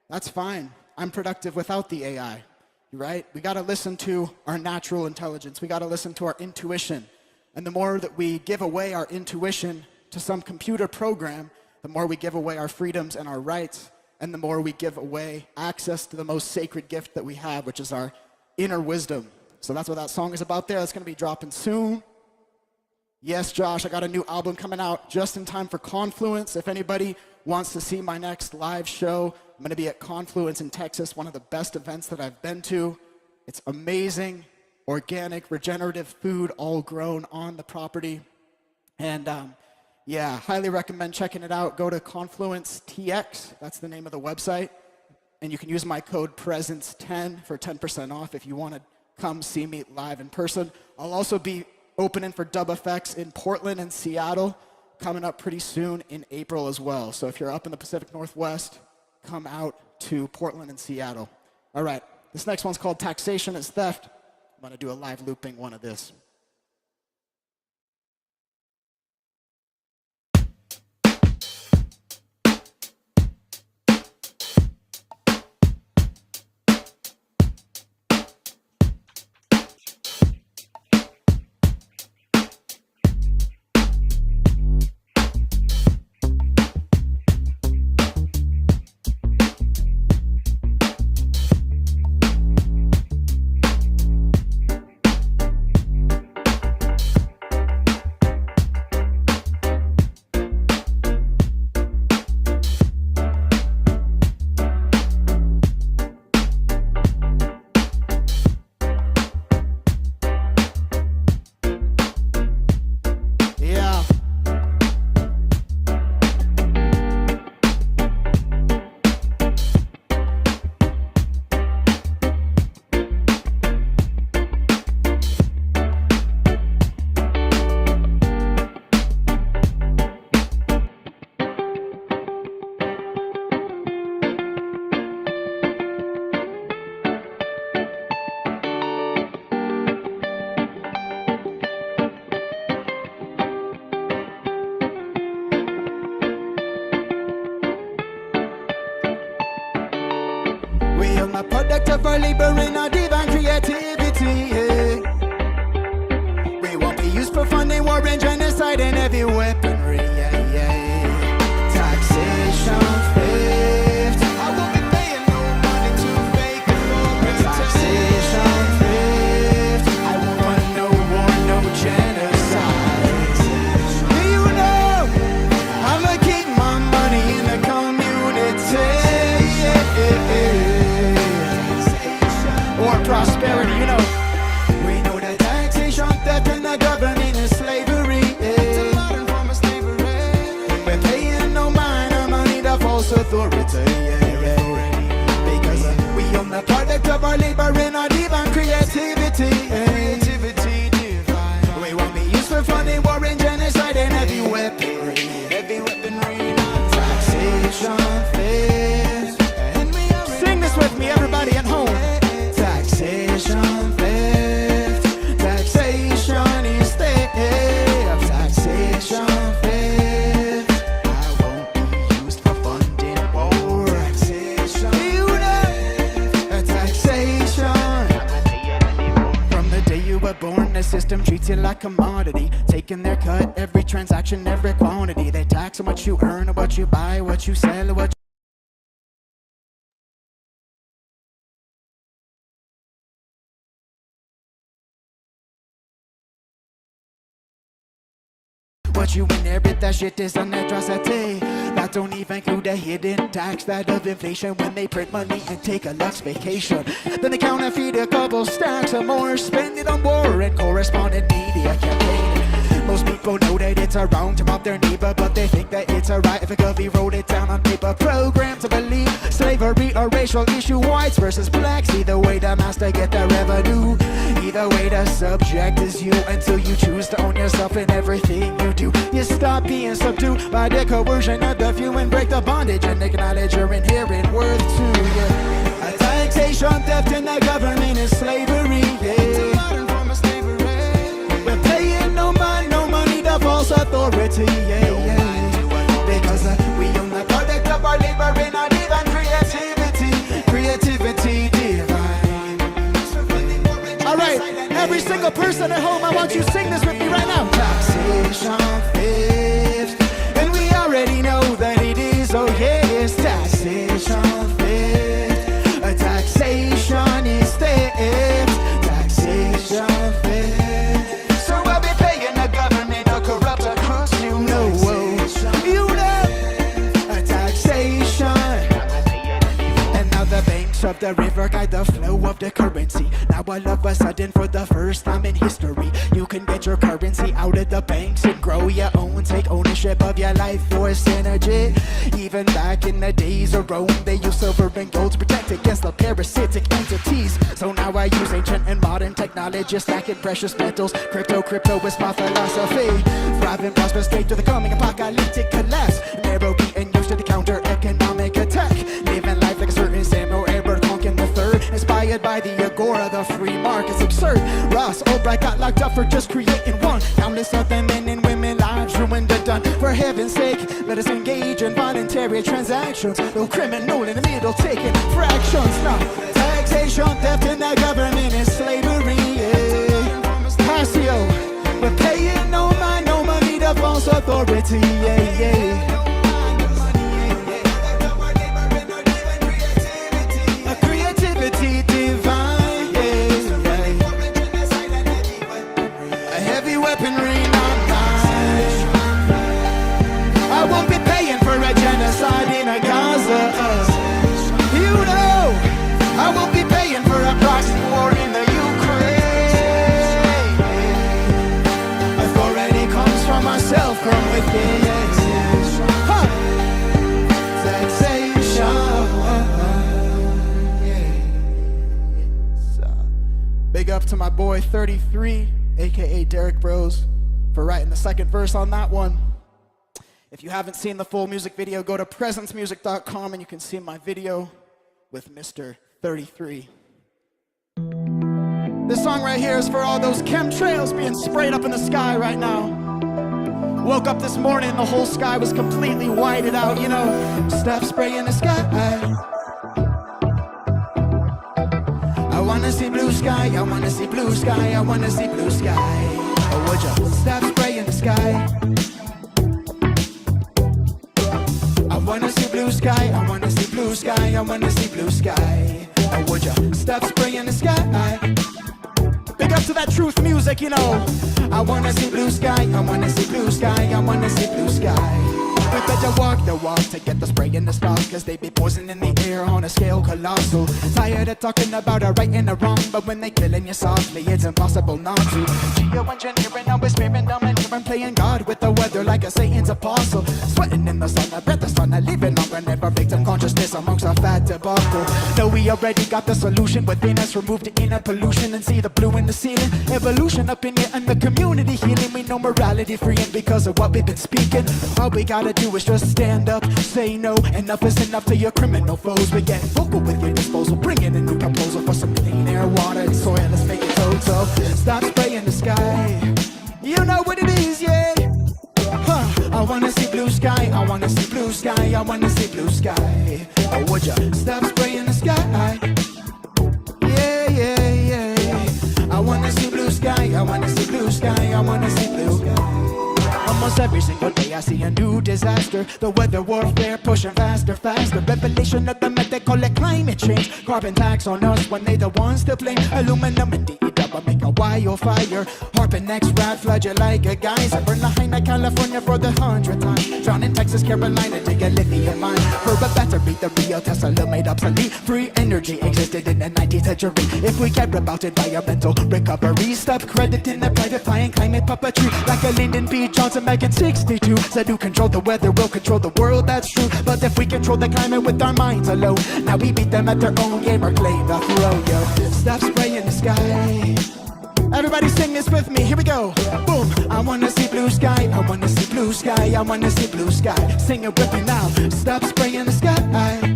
that's fine. I'm productive without the AI, right? We gotta listen to our natural intelligence. We gotta listen to our intuition. And the more that we give away our intuition to some computer program, the more we give away our freedoms and our rights, and the more we give away access to the most sacred gift that we have, which is our inner wisdom. So that's what that song is about there. That's going to be dropping soon. Yes, Josh, I got a new album coming out just in time for Confluence. If anybody wants to see my next live show, I'm going to be at Confluence in Texas, one of the best events that I've been to. It's amazing, organic, regenerative food, all grown on the property. And yeah, highly recommend checking it out. Go to Confluence TX, that's the name of the website. And you can use my code PRESENCE10 for 10% off if you want to come see me live in person. I'll also be opening for Dub Effects in Portland and Seattle, coming up pretty soon in April as well. So if you're up in the Pacific Northwest, come out to Portland and Seattle. All right, this next one's called Taxation is Theft. I'm want to do a live looping one of this. A product of our labor and our divine creativity. Yeah. We won't be used for funding war and genocide and heavy weaponry. Yeah, yeah. Taxation, theft. I won't be paying no money to fake authority. Taxation, theft. I won't want no war, no genocide. Do you know I'ma keep my money in the community? Or prosperity, you know. We know that taxation, theft, and the government is slavery. It's a modern form of slavery. We're paying no mind or money to false authority. Because we own the product of our labor and our divine creativity. Creativity divine. We won't be used for funding war and genocide and heavy weaponry. Heavy weaponry, not taxation, theft. Sing this with me, everybody at home. Taxation, theft, taxation is theft, taxation, theft. I won't be used for funding war. Taxation, taxation. From the day you were born, the system treats you like a commodity, taking their cut every transaction, every quantity. They tax on what you earn, or what you buy, what you sell, or what you inherit. That shit is an atrocity. That don't even include the hidden tax that of inflation when they print money and take a luxe vacation. Then they counterfeit a couple stacks of more, spend it on war and correspondent media campaign. Most people know that it's a wrong to rob their neighbor, but they think that it's a right if a govy wrote it down on paper. Programmed to believe slavery a racial issue, whites versus blacks. Either way the master get the revenue, either way the subject is you, until you choose to own yourself in everything you do. You stop being subdued by the coercion of the few and break the bondage and acknowledge your inherent worth to you. A taxation, theft, and the government is slavery. It's a modern form of slavery. We're paying no mind, no money to false authority. Because we own the product of our labor and our divine creativity. Creativity divine. Alright, every single person at home, I want you to sing this with me right now. Taxation, theft, and we already know that it is, oh yes, taxation, theft. A taxation is theft, taxation, theft. So I'll be paying the government a corrupt across, you know, a taxation. And now the banks of the river guide the flow of the currency. Now all of a sudden, for the first time in history, you can get your currency out of the banks and grow your own. Take ownership of your life force energy. Even back in the days of Rome, they used silver and gold to protect against the parasitic entities. So now I use ancient and modern technology, stacking precious metals. Crypto is my philosophy. Thrive and prosper straight to the coming apocalyptic collapse. Narrow being used to the counter economic attack. Living life like a certain Samuel Edward Conking the third. Inspired inspired by the agora, the free market's absurd. Ross Ulbricht got locked up for just creating one. Countless other men and women lives ruined or done. For heaven's sake, let us engage in voluntary transactions. No criminal in the middle taking fractions. Now, taxation, theft in the government is slavery. Yeah. Passio, but paying no mind, no money to false authority. Yeah, yeah. Big up to my boy 33, aka Derek Bros, for writing the second verse on that one. If you haven't seen the full music video, go to presencemusic.com and you can see my video with Mr. 33. This song right here is for all those chemtrails being sprayed up in the sky right now. Woke up this morning and the whole sky was completely whited out, you know. Stop spraying the sky. I wanna see blue sky, I wanna see blue sky, I wanna see blue sky. Oh, would you stop spraying the sky? I wanna see blue sky, I wanna see blue sky, I wanna see blue sky. Oh, would you stop spraying the sky? Big up to that truth music, you know. I wanna see blue sky, I wanna see blue sky, I wanna see blue sky. We better walk the walk to get the spray in the stock, cause they be poisoning the air on a scale colossal. Tired of talking about a right and a wrong, but when they killing you softly, it's impossible not to. Geoengineering, always sparing, domineering, playing God with the weather like a Satan's apostle. Sweating in the sun, I bet the sun, I leaving longer, never victim consciousness amongst our fat debacle. No, we already got the solution within us, remove the inner pollution and see the blue in the ceiling. Evolution up in here and the community healing. We know morality freeing because of what we've been speaking. All we gotta do is just stand up, say no. Enough is enough to your criminal foes. We get vocal with your disposal, bring in a new proposal for some clean air, water, and soil. Let's make it total. Stop spraying the sky. You know what it is, yeah. I wanna see blue sky, I wanna see blue sky, I wanna see blue sky. Oh, would ya stop spraying the sky? Yeah, yeah, yeah. I wanna see blue sky, I wanna see blue sky, I wanna see blue sky. Almost every single day I see a new disaster. The weather warfare pushing faster, faster. Revelation of the myth, they call it climate change. Carbon tax on us when they the ones to blame. Aluminum and DEW make a wildfire. Harping X rat flood you like a geyser. Burn Lahaina, California for the 100th time. Drown in Texas, Carolina to get lithium mine. For a battery, the real Tesla made obsolete. Free energy existed in the 19th century. If we care about environmental recovery, stop crediting the private flying climate puppetry. Like a Lyndon B. Johnson back in 62 said who control the weather will control the world, that's true. But if we control the climate with our minds alone, now we beat them at their own game or claim the throw, yo. Stop spraying the sky. Everybody sing this with me, here we go. Boom, I wanna see blue sky, I wanna see blue sky, I wanna see blue sky. Sing it with me now, stop spraying the sky.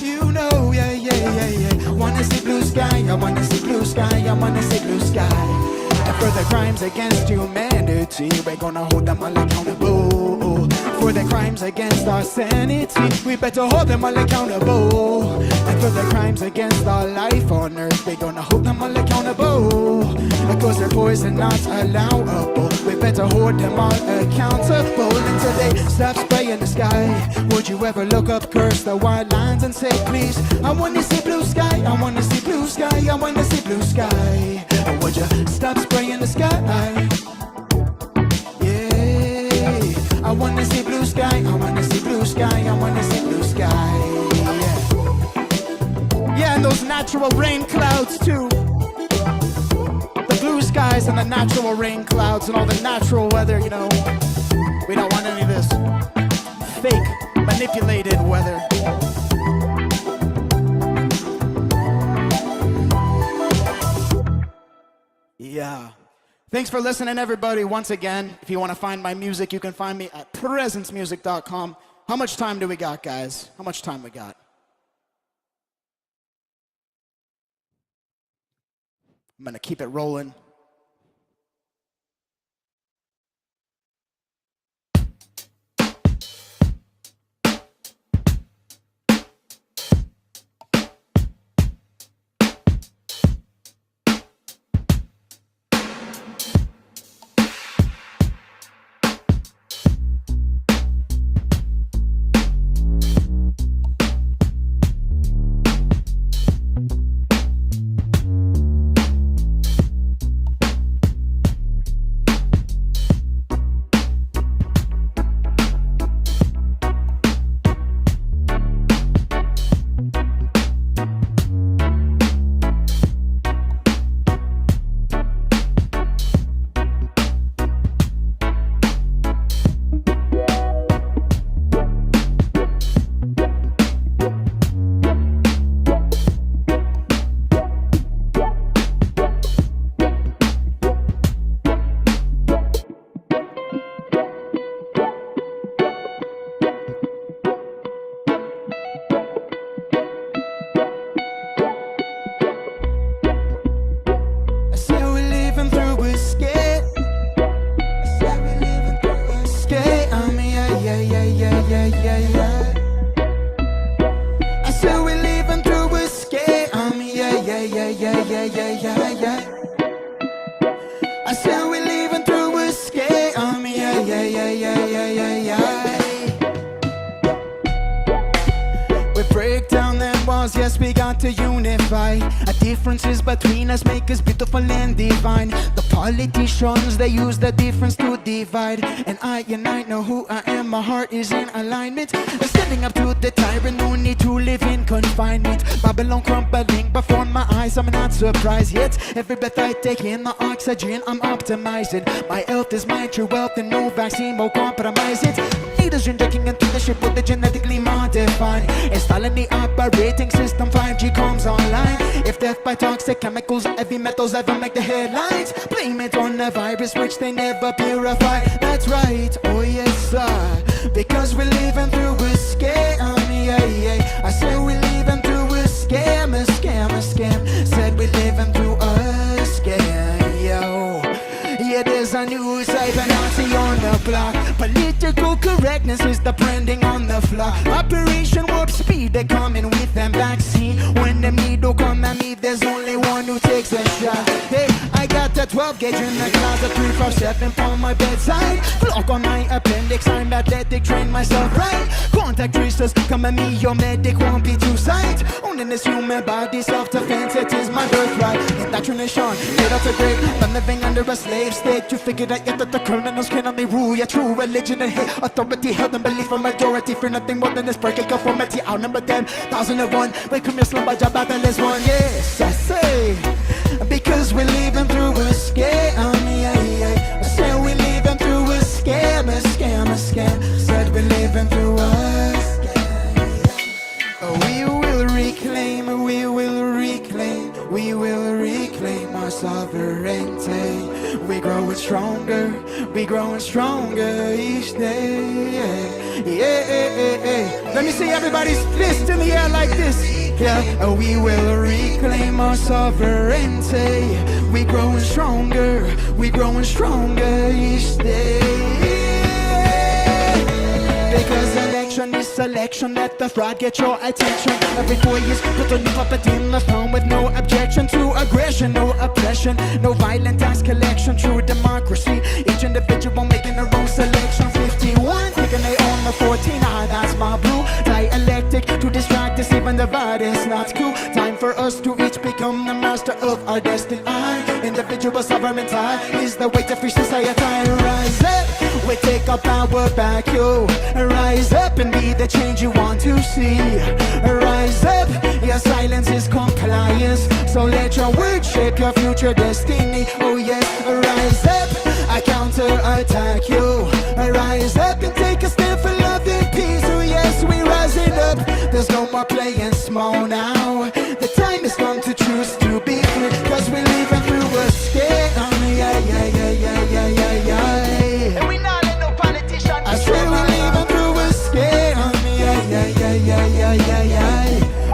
You know, yeah, yeah, yeah, yeah. I wanna see blue sky, I wanna see blue sky, I wanna see blue sky. And for the crimes against humanity, we're gonna hold them all accountable. For the crimes against our sanity, we better hold them all accountable. And for the crimes against our life on earth, we're gonna hold them all accountable. Because their poison not allowable, we better hold them all accountable. And today, stop spraying the sky. Would you ever look up, curse the white lines and say please, I wanna see blue sky, I wanna see blue sky, I wanna see blue sky. Or would you stop spraying the sky? Yeah, I wanna see blue sky, I wanna see blue sky, I wanna see blue sky. Yeah, and those natural rain clouds too. The blue skies and the natural rain clouds and all the natural weather, you know. We don't want any of this fake, manipulated weather. Yeah. Thanks for listening, everybody. Once again, if you want to find my music, you can find me at presencemusic.com. How much time do we got, guys? How much time we got? I'm gonna keep it rolling. Differences between us make us beautiful and divine. The politicians, they use the difference to divide. And I know who I am, my heart is in alignment. Standing up to the tyrant, no need to live in confinement. Babylon crumbling before my eyes, I'm not surprised yet. Every breath I take in the oxygen, I'm optimizing. My health is my true wealth and no vaccine will compromise it. Leaders injecting into the ship with the genetically modified. Installing the operating system, 5G comes online. If death by toxic chemicals, heavy metals ever make the headlines, blame it on the virus which they never purify. That's right, oh yes sir, because we're living through a scam, yeah. I said we're living through a scam, a scam, a scam. Said we're living through a scam, yo. Yeah, there's a new cyber-Nazi on the block. Political correctness is the branding on the floor. Operation Warp Speed, they coming with them vaccine. When them need to come at me, there's only one who takes a shot. Hey, I got the 12 gauge in the closet, 357 on my bedside. Clock on my appendix, I'm athletic, train myself right. Contact tracers, come at me, your medic won't be too sight. Owning this human body, self-defense, it is my birthright. Indoctrination, made up to great, I'm living under a slave state. You figured out yet that the criminals can only rule your true religion and hate authority, held in belief from majority. For nothing more than this breaking conformity. Outnumber them, 1001. Wake up your slumber, job battle is one. Yes, I say, because we're living through a scam, yeah. I said we're living through a scam, a scam, a scam. Said we're living through a scam. We will reclaim, we will reclaim, we will reclaim our sovereignty. We growing stronger, we growing stronger each day. Yeah. Let me see everybody's fist in the air like this. Yeah, we will reclaim our sovereignty. We growing stronger each day. Because election is selection, let the fraud get your attention. Every 4 years, put a new puppet in the throne with no objection to aggression, no oppression, no violent tax collection, true democracy. Each individual making their own selection. 51, taking they own the 14, that's my blue. Dialectic to distract us, even the virus, not cool. Time for us to each become the master of our destiny. Individual sovereignty is the way to free society. Rise up, we take our power back, yo. Rise up and be the change you want to see. Rise up, your silence is compliance. So let your words shape your future destiny. Oh yes, rise up, I counter-attack you. Rise up and take a stand for love and peace. Oh yes, we rising up. There's no more playing small now. The time has come to choose to be free. Cause we're living through a scam. Yeah. And we not let no politician. I swear we're living through a scam. Yeah.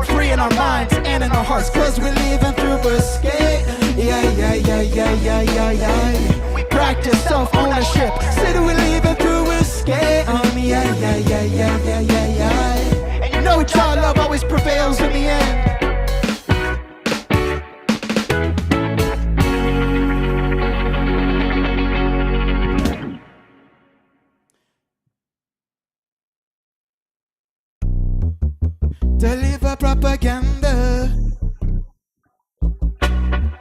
Free in our minds and in our hearts. Cause we're living through a scam. Yeah. We practice self-ownership. Said we leave it through escape. And you know child love always prevails in the end. Deliver propaganda.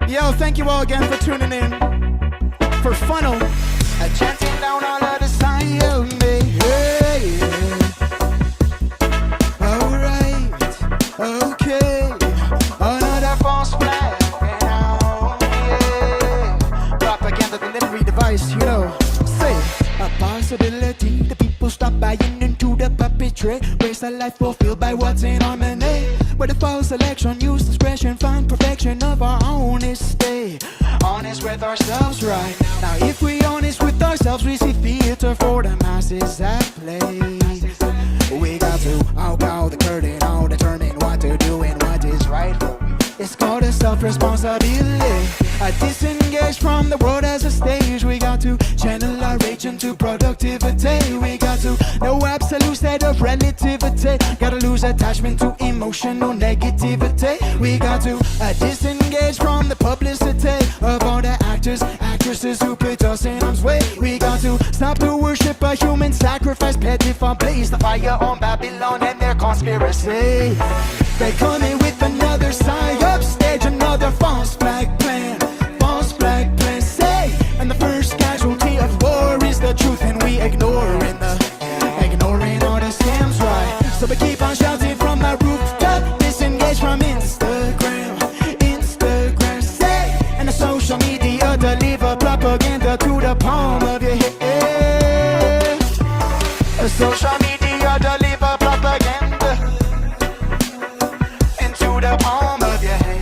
Yo, thank you all again for tuning in for Funnel. Chanting down all of the sign of me. Hey, yeah. Alright, okay. Another false flag. Yeah. Propaganda delivery device, you know. Say a possibility. The people stop buying into the puppetry. Waste a life fulfilled by what's in harmony. With a false selection, use discretion, find perfection of our honesty. Honest with ourselves right now. If we honest with ourselves, we see theater for the masses at play. We got to outbow the curtain, all determine what to do and what is right. It's called a self-responsibility. Disengage from the world as a stage. We got to channel our rage into productivity. We got to know absolute state of relativity. Gotta lose attachment to emotional negativity. We got to disengage from the publicity of all the actors, actresses who put us in harm's way. We got to stop to worship a human sacrifice. Petrified, blaze the fire on Babylon and their conspiracy. They come in with another side upstage, another false flag plan. False flag plan, say. And the first casualty of war is the truth, and we ignoring all the scams, right? So we keep on shouting from the rooftop, disengage from Instagram, say. And the social media deliver propaganda to the palm of your head. The social media deliver propaganda into the palm of your hand.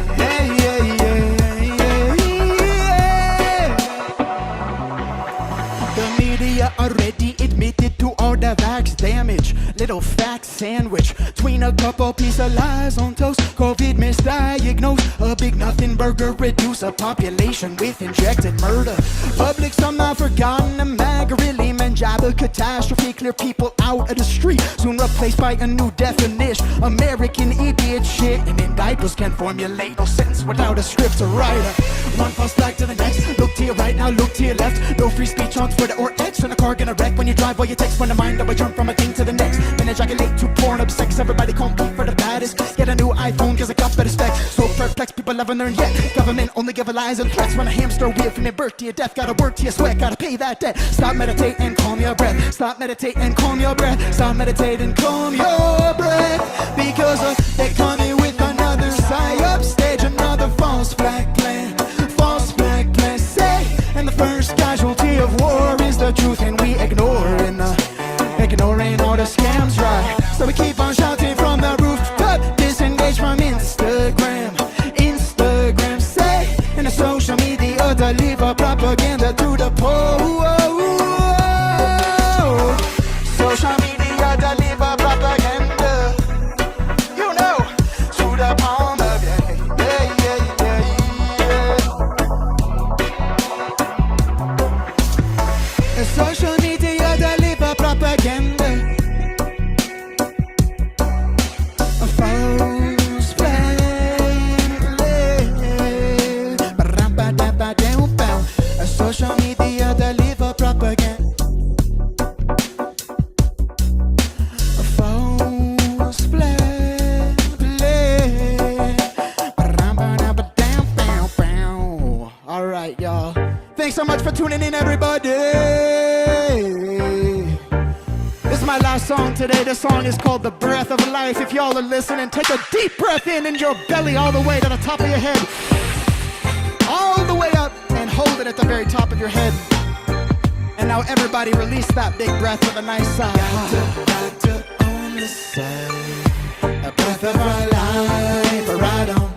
The media already admitted to all the vax damage. Little fact sandwich between a couple piece of lies on toast. COVID misdiagnosed. A big nothing burger reduce a population with injected murder. Public somehow forgotten. A MAGA really meant job a catastrophe. Clear people out of the street, soon replaced by a new definition. American idiot shit. And in diapers can formulate no sentence without a script to write. One false flag to the next. Look to your right now, look to your left. No free speech on Twitter or X. And a car gonna wreck when you drive while you text. When the mind of a jump from a thing to the next. Then ejaculate to porn up sex. Everybody compete for the baddest. Get a new iPhone cause it got better specs. So perplexed, people haven't learned yet. Government only give lies and threats. Run a hamster wheel from your birth to your death. Gotta work to your sweat, gotta pay that debt. Stop, meditate and calm your breath. Stop, meditate and calm your breath. Stop, meditate and calm your breath. Because they're coming with another side upstage. Another false flag plan. False flag plan, say. And the first casualty of war is the truth, and we ignoring all the scams, right? So we keep on shouting from the rooftop, disengage from Instagram, say. And the social media deliver propaganda to the poor. Social media deliver propaganda, you know, to the palm of your hand. The social media deliver propaganda. A false flag. A social media deliver propaganda. A false flag. All right, y'all. Thanks so much for tuning in, everybody. This is my last song today. This song is called The Breath of Life. If y'all are listening, take a deep breath in your belly all the way to the top of your head. All the way up and hold it at the very top of your head. And now everybody release that big breath with a nice sigh. Got to own the side. A breath of our life. A ride on.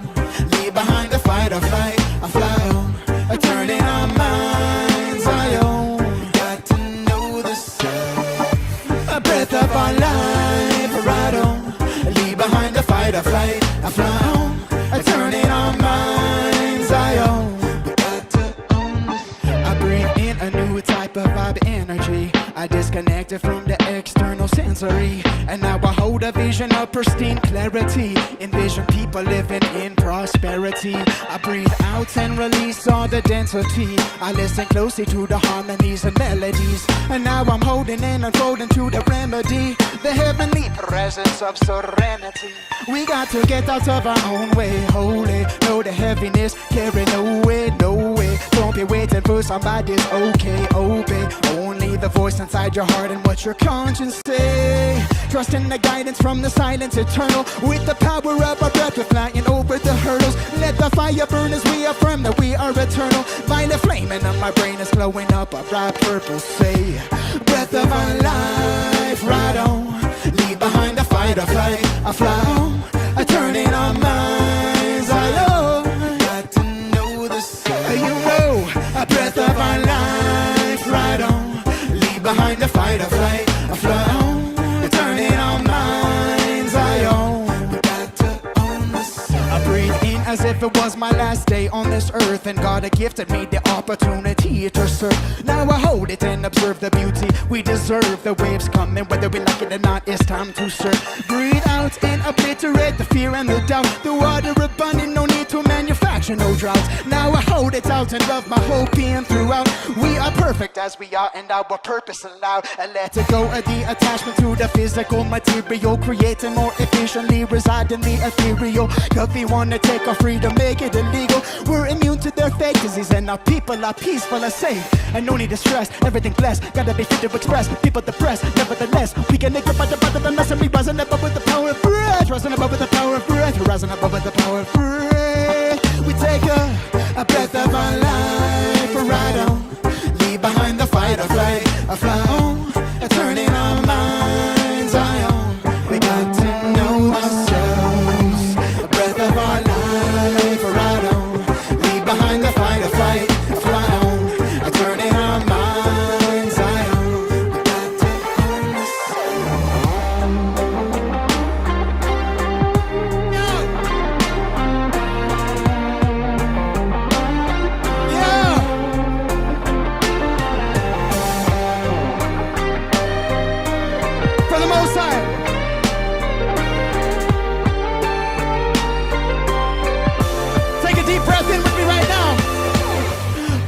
Leave behind the fight or flight. I fly on. Turning our minds, I own. Got to know the sound. A breath of our life, ride on. Leave behind the fight or flight, I fly on. Turning our minds, I own. We got to misery. And now I hold a vision of pristine clarity. Envision people living in prosperity. I breathe out and release all the density. I listen closely to the harmonies and melodies. And now I'm holding and unfolding to the remedy, the heavenly presence of serenity. We got to get out of our own way, holy. Know the heaviness, carry no way, no way. Don't be waiting for somebody's okay, obey. Only the voice inside your heart and what your conscience say. Trust in the guidance from the silence eternal. With the power of our breath, we're flying over the hurdles. Let the fire burn as we affirm that we are eternal. Violet flaming and my brain is glowing up a bright purple. Say, breath of our life, right on. Leave behind the fight or flight, I fly on. Turning our minds, I know. Got to know this, you know. A breath of our life, right on. Leave behind the fight or flight, I fly on. Turning our minds, I own. Got to own this. I breathe in as if it was my last day on this earth, and God had gifted me the opportunity to serve. Now I hold it and observe the beauty we deserve. The waves coming, whether we like it or not, it's time to serve. Breathe out and obliterate the fear and the doubt. The water abundant, no need to manufacture no droughts. Now I hold it out and love my whole being throughout. We are perfect as we are, and our purpose allowed. And let it go of the attachment to the physical material, creating more efficiently, reside in the ethereal. Cause we wanna take our freedom, make it illegal. We're immune to their fake disease, and our people are peaceful and safe. And no need to stress, everything blessed. Gotta be fit to express, people depressed. Nevertheless, we can make it by the mess, and we rising above with the power of breath. Rising above with the power of breath. We're rising above with the power of breath. We take a breath of our life, right on. Leave behind the fight or flight, a fly on. Turning our minds, I own. We got to know ourselves. A breath of our life, right on. Leave behind the fight or flight, a fly on. Turning our minds, I own. We got to own for the Most High. Take a deep breath in with me right now.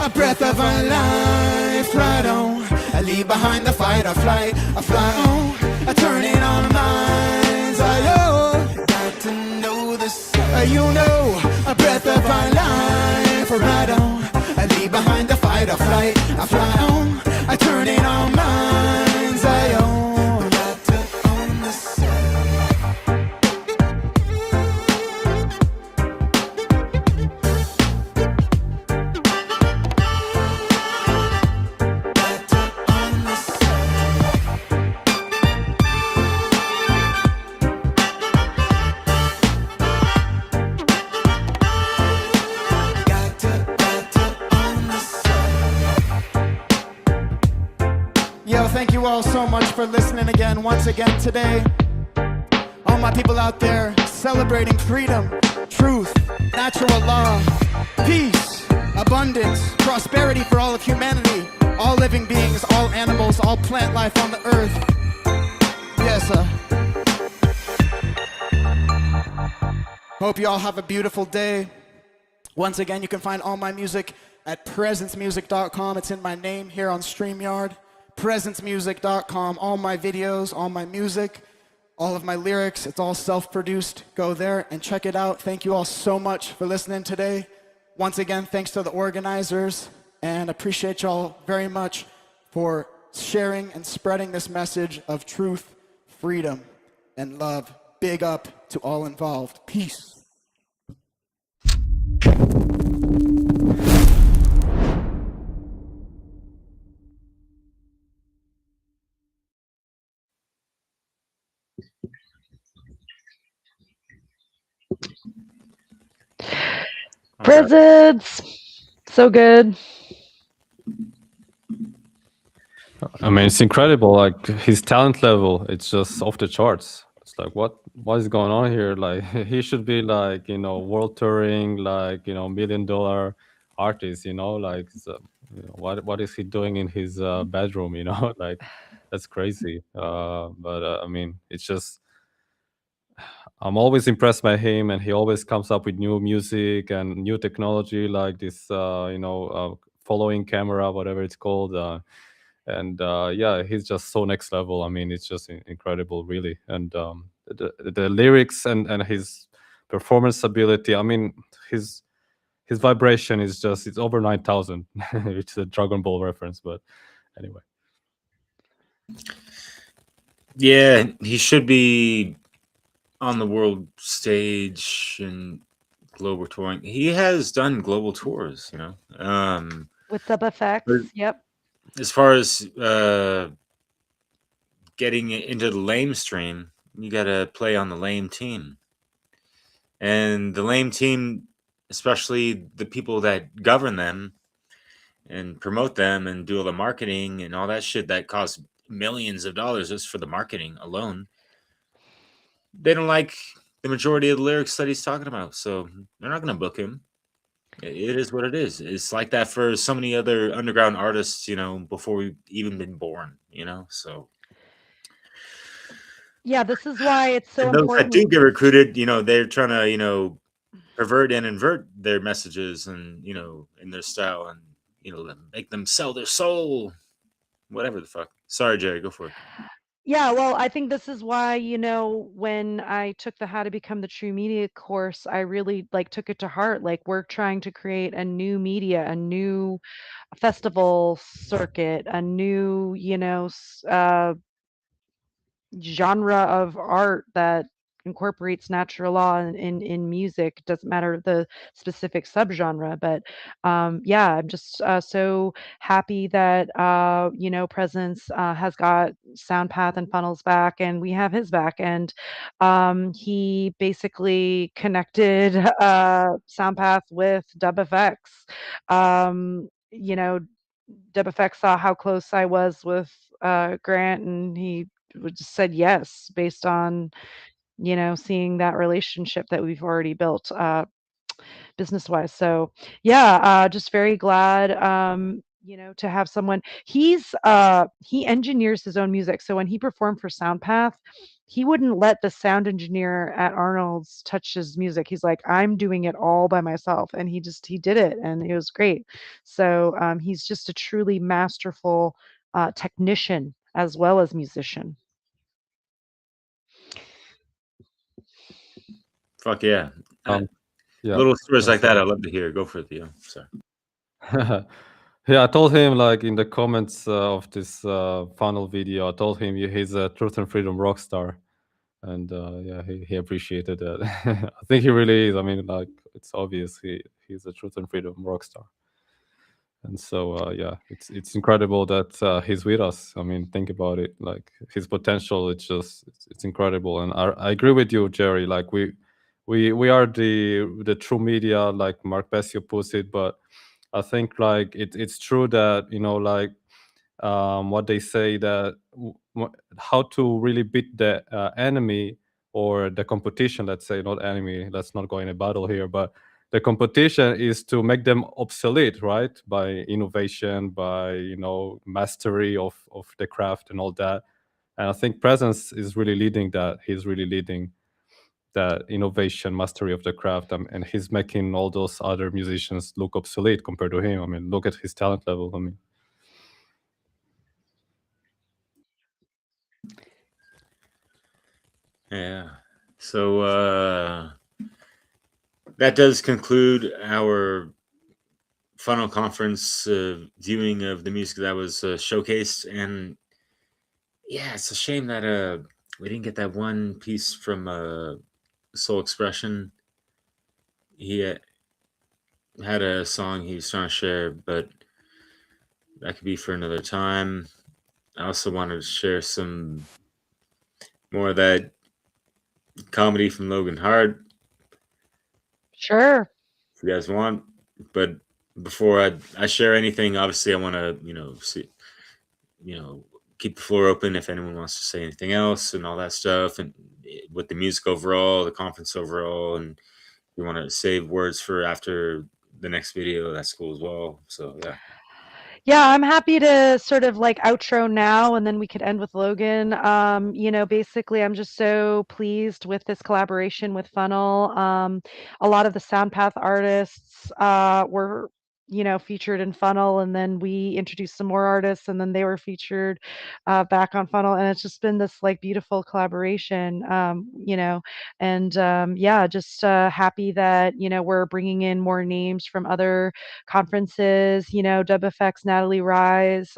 A breath of our life, right on. I leave behind the fight or flight, I fly on. Turning our minds, I know. Got to know this, you know. A breath of our life, right on. I leave behind the fight or flight, I fly on. Turning our minds, I own. Got to own this. Yo, thank you all so much for listening again, once again today. All my people out there celebrating freedom, truth, natural law, peace, abundance, prosperity for all of humanity, all living beings, all animals, all plant life on the earth. Yes, hope you all have a beautiful day. Once again, you can find all my music at presencemusic.com. It's in my name here on StreamYard. presencemusic.com. All my videos, all my music, all of my lyrics, it's all self-produced. Go there and check it out. Thank you all so much for listening today. Once again, thanks to the organizers, and appreciate y'all very much for sharing and spreading this message of truth, freedom, and love. Big up to all involved. Peace.
Presents. So good.
I mean, it's incredible. Like his talent level, it's just off the charts. It's like, what is going on here? Like he should be like, world touring, like, $1 million artist, like, so, what is he doing in his bedroom, like that's crazy. But I mean, it's just I'm always impressed by him, and he always comes up with new music and new technology, like this, following camera, whatever it's called. And yeah, he's just so next level. I mean, it's just incredible, really. And the lyrics and his performance ability. I mean, his his vibration is just it's over 9,000. It's a Dragon Ball reference, but anyway.
Yeah, he should be on the world stage and global touring. He has done global tours, you know.
With Dub FX,
but
yep.
as far as getting into the lame stream, you got to play on the lame team. And the lame team, especially the people that govern them and promote them and do all the marketing and all that shit that costs millions of dollars just for the marketing alone, they don't like the majority of the lyrics that he's talking about. So they're not going to book him. It is what it is. It's like that for so many other underground artists, you know, before we've even been born, you know. So
Yeah, this is why it's so
and those that do
important.
get recruited, you know, they're trying to, you know, pervert and invert their messages and, you know, in their style and, you know, make them sell their soul, whatever the fuck. Sorry, Jerry, go for it.
Yeah, well, I think this is why, you know, when I took the How to Become the True Media course, I really like took it to heart. Like we're trying to create a new media, a new festival circuit, a new, you know, genre of art that incorporates natural law in music. Doesn't matter the specific subgenre, but yeah, I'm just so happy that you know, Presence has got SoundPath and Funnels back, and we have his back. And he basically connected SoundPath with DubFX. You know, WFX saw how close I was with Grant, and he just said yes based on, you know, seeing that relationship that we've already built business wise. So yeah, just very glad, you know, to have someone. He engineers his own music. So when he performed for SoundPath, he wouldn't let the sound engineer at Arnold's touch his music. He's like, I'm doing it all by myself. And he did it, and it was great. So he's just a truly masterful technician as well as musician.
Fuck yeah.
Yeah.
Little stories like that, I
sorry.
love to hear. Go for it, Theo. Sorry.
Yeah, I told him like in the comments of this funnel video, I told him he's a truth and freedom rock star, and yeah, he appreciated that. I think he really is. I mean, like it's obvious he's a truth and freedom rock star, and so yeah, it's incredible that he's with us. I mean, think about it. Like his potential, it's incredible, and I agree with you, Jerry. Like we are the true media, like Mark Bessio puts it, but I think like it's true that like what they say that how to really beat the enemy or the competition. Let's say not enemy. Let's not go in a battle here, but the competition is to make them obsolete, right? By innovation, by mastery of the craft and all that. And I think Presence is really leading that. He's really leading that innovation, mastery of the craft, and he's making all those other musicians look obsolete compared to him. I mean, look at his talent level. I mean,
Yeah. So that does conclude our funnel conference viewing of the music that was showcased. And yeah, it's a shame that we didn't get that one piece from Soul Expression. He had a song he was trying to share, but that could be for another time. I also wanted to share some more of that comedy from Logan Hart.
Sure.
If you guys want. But before I share anything, obviously I want to, see, keep the floor open if anyone wants to say anything else and all that stuff, and with the music overall, the conference overall, and you want to save words for after the next video, that's cool as well. So yeah.
Yeah, I'm happy to sort of like outro now and then we could end with Logan. Basically, I'm just so pleased with this collaboration with Funnel. A lot of the SoundPath artists were, featured in Funnel, and then we introduced some more artists, and then they were featured back on Funnel, and it's just been this like beautiful collaboration. And yeah, just happy that we're bringing in more names from other conferences. DubFX, Natalie Rise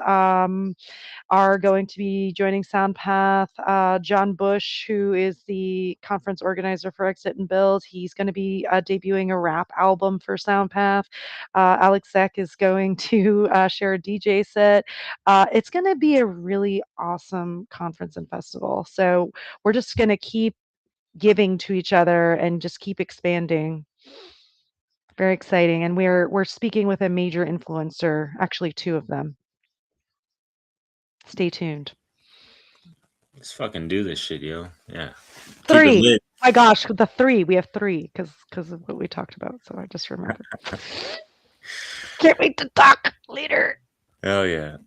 are going to be joining SoundPath. John Bush, who is the conference organizer for Exit and Build, he's going to be debuting a rap album for SoundPath. Alex Zek is going to share a DJ set. It's going to be a really awesome conference and festival. So we're just going to keep giving to each other and just keep expanding. Very exciting, and we're speaking with a major influencer, actually 2 of them. Stay tuned.
Let's fucking do this shit, yo. Yeah. Keep it
3.
lit.
My gosh, the 3. We have 3 because of what we talked about, so I just remembered. Can't wait to talk later.
Oh yeah.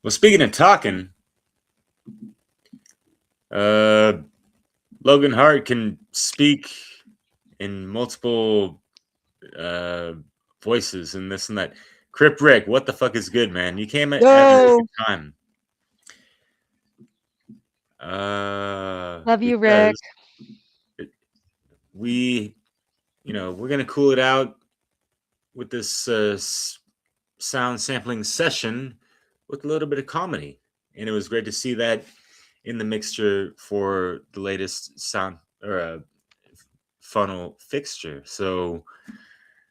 Well, speaking of talking, Logan Hart can speak in multiple voices and this and that. Crip Rick, what the fuck is good, man? You came at a really good time.
Love you, Rick.
We're gonna cool it out with this sound sampling session with a little bit of comedy, and it was great to see that in the mixture for the latest sound or funnel fixture. So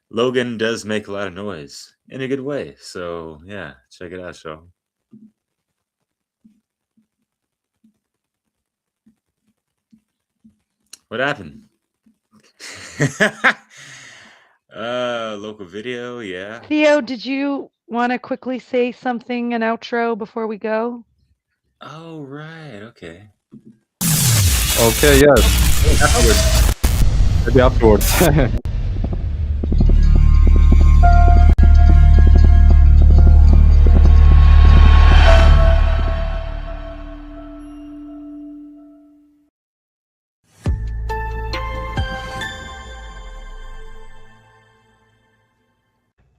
Logan does make a lot of noise in a good way. So yeah, check it out, y'all. What happened? Local video, yeah.
Theo, did you want to quickly say something, an outro before we go?
Oh, right. Okay.
Okay, yes. Maybe afterwards.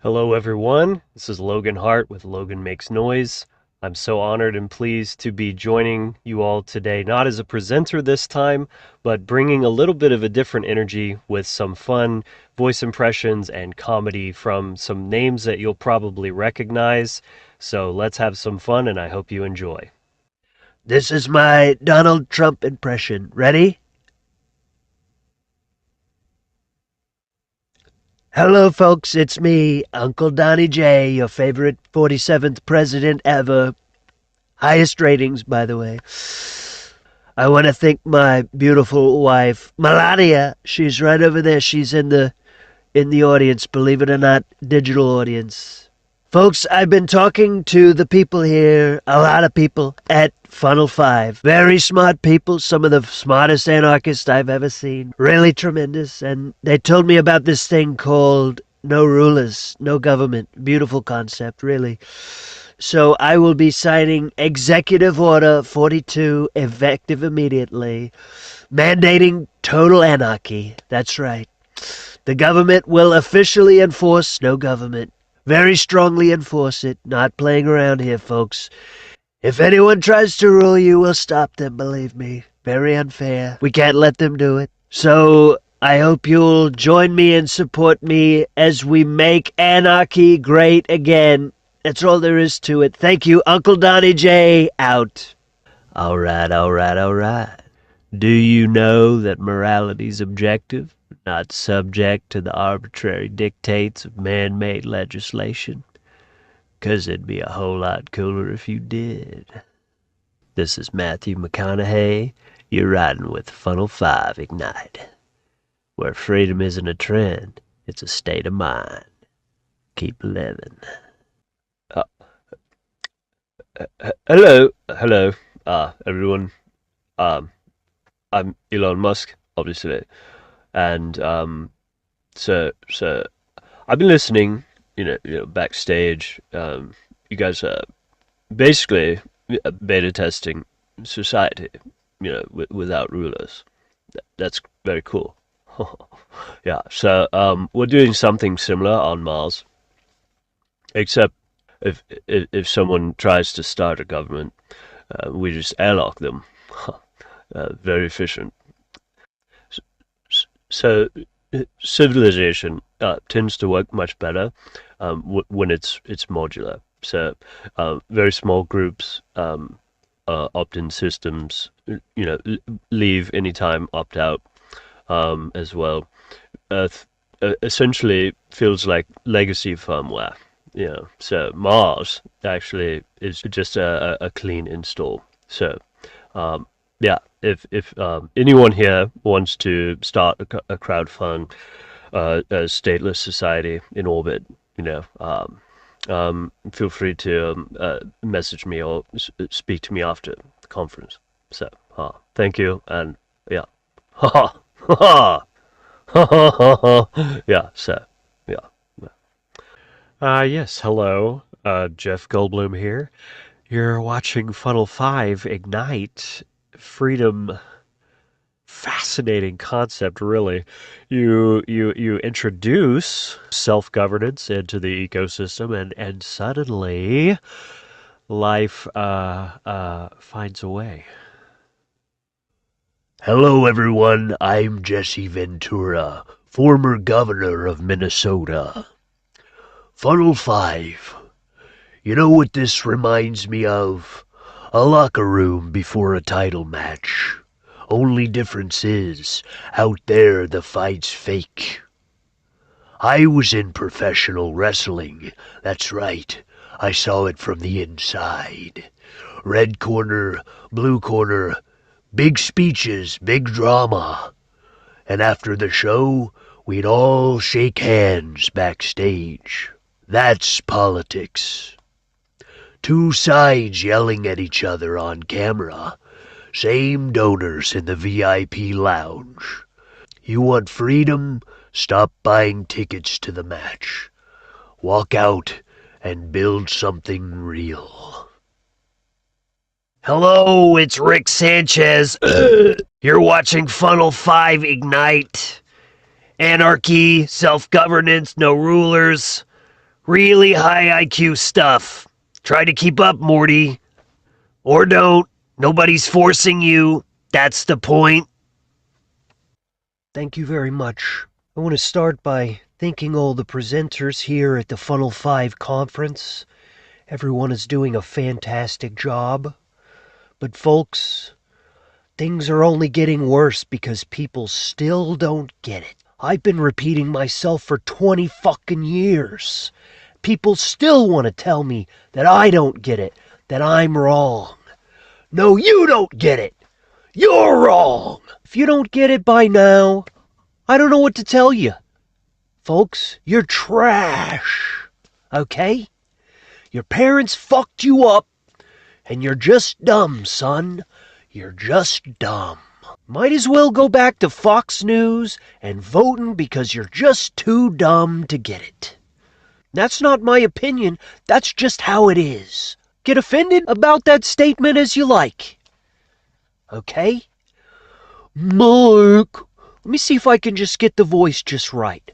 Hello, everyone. This is Logan Hart with Logan Makes Noise. I'm so honored and pleased to be joining you all today, not as a presenter this time, but bringing a little bit of a different energy with some fun voice impressions and comedy from some names that you'll probably recognize. So let's have some fun, and I hope you enjoy.
This is my Donald Trump impression. Ready? Hello, folks. It's me, Uncle Donnie J, your favorite 47th president ever. Highest ratings, by the way. I want to thank my beautiful wife, Melania. She's right over there. She's in the audience, believe it or not, digital audience. Folks, I've been talking to the people here, a lot of people at Funnel 5. Very smart people, some of the smartest anarchists I've ever seen. Really tremendous. And they told me about this thing called no rulers, no government. Beautiful concept, really. So I will be signing Executive Order 42, effective immediately, mandating total anarchy. That's right. The government will officially enforce no government. Very strongly enforce it. Not playing around here, folks. If anyone tries to rule you, we'll stop them, believe me. Very unfair. We can't let them do it. So I hope you'll join me and support me as we make anarchy great again. That's all there is to it. Thank you, Uncle Donnie J, out. All right. Do you know that morality's objective, not subject to the arbitrary dictates of man-made legislation? 'Cause it'd be a whole lot cooler if you did. This is Matthew McConaughey. You're riding with Funnel 5 Ignite, where freedom isn't a trend, it's a state of mind. Keep living. Hello, everyone. I'm Elon Musk, obviously, and so I've been listening
backstage, you guys are basically beta testing society, without rulers. That's very cool. Yeah, so we're doing something similar on Mars, except if someone tries to start a government, we just airlock them. Very efficient. So civilization tends to work much better when it's modular. So very small groups, opt-in systems, leave anytime, opt out as well. Essentially feels like legacy firmware. So Mars actually is just a clean install. So yeah, if anyone here wants to start a crowdfund, a stateless society in orbit, feel free to message me or speak to me after the conference. So thank you, and yeah. Ha ha ha. Yeah, so yeah. Yes, hello. Jeff Goldblum here. You're watching Funnel 5 Ignite. Freedom. Fascinating concept, really. You introduce self-governance into the ecosystem, and suddenly life finds a way. Hello, everyone. I'm Jesse Ventura, former governor of Minnesota. Funnel 5. You know what this reminds me of? A locker room before a title match. Only difference is, out there the fight's fake. I was in professional wrestling. That's right. I saw it from the inside. Red corner, blue corner, big speeches, big drama. And after the show, we'd all shake hands backstage. That's politics. Two sides yelling at each other on camera. Same donors in the VIP lounge. You want freedom? Stop buying tickets to the match. Walk out and build something real. Hello, it's Rick Sanchez. You're watching Funnel 5 Ignite. Anarchy, self-governance, no rulers. Really high IQ stuff. Try to keep up, Morty. Or don't. Nobody's forcing you. That's the point. Thank you very much. I want to start by thanking all the presenters here at the Funnel 5 conference. Everyone is doing a fantastic job. But folks, things are only getting worse because people still don't get it. I've been repeating myself for 20 fucking years. People still want to tell me that I don't get it, that I'm wrong. No, you don't get it. You're wrong. If you don't get it by now, I don't know what to tell you. Folks, you're trash. Okay? Your parents fucked you up, and you're just dumb, son. You're just dumb. Might as well go back to Fox News and voting because you're just too dumb to get it. That's not my opinion. That's just how it is. Get offended about that statement as you like. Okay? Mark. Let me see if I can just get the voice just right.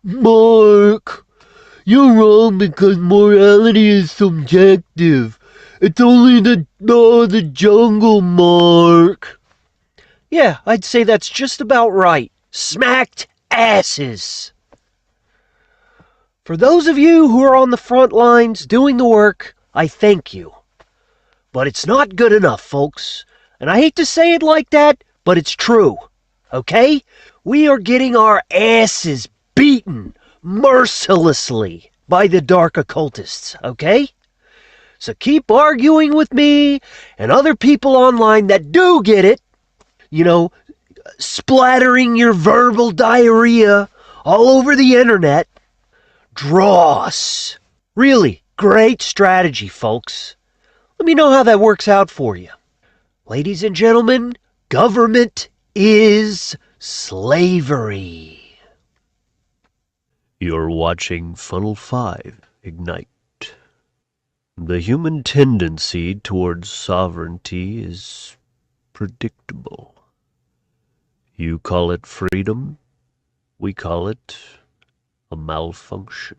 Mark. You're wrong because morality is subjective. It's only the law of the jungle, Mark. Yeah, I'd say that's just about right. Smacked asses. For those of you who are on the front lines doing the work, I thank you. But it's not good enough, folks. And I hate to say it like that, but it's true. Okay? We are getting our asses beaten mercilessly by the dark occultists, okay? So keep arguing with me and other people online that do get it. Splattering your verbal diarrhea all over the internet. Dross. Really great strategy, folks. Let me know how that works out for you. Ladies and gentlemen, government is slavery.
You're watching Funnel 5 Ignite. The human tendency towards sovereignty is predictable. You call it freedom, we call it a malfunction.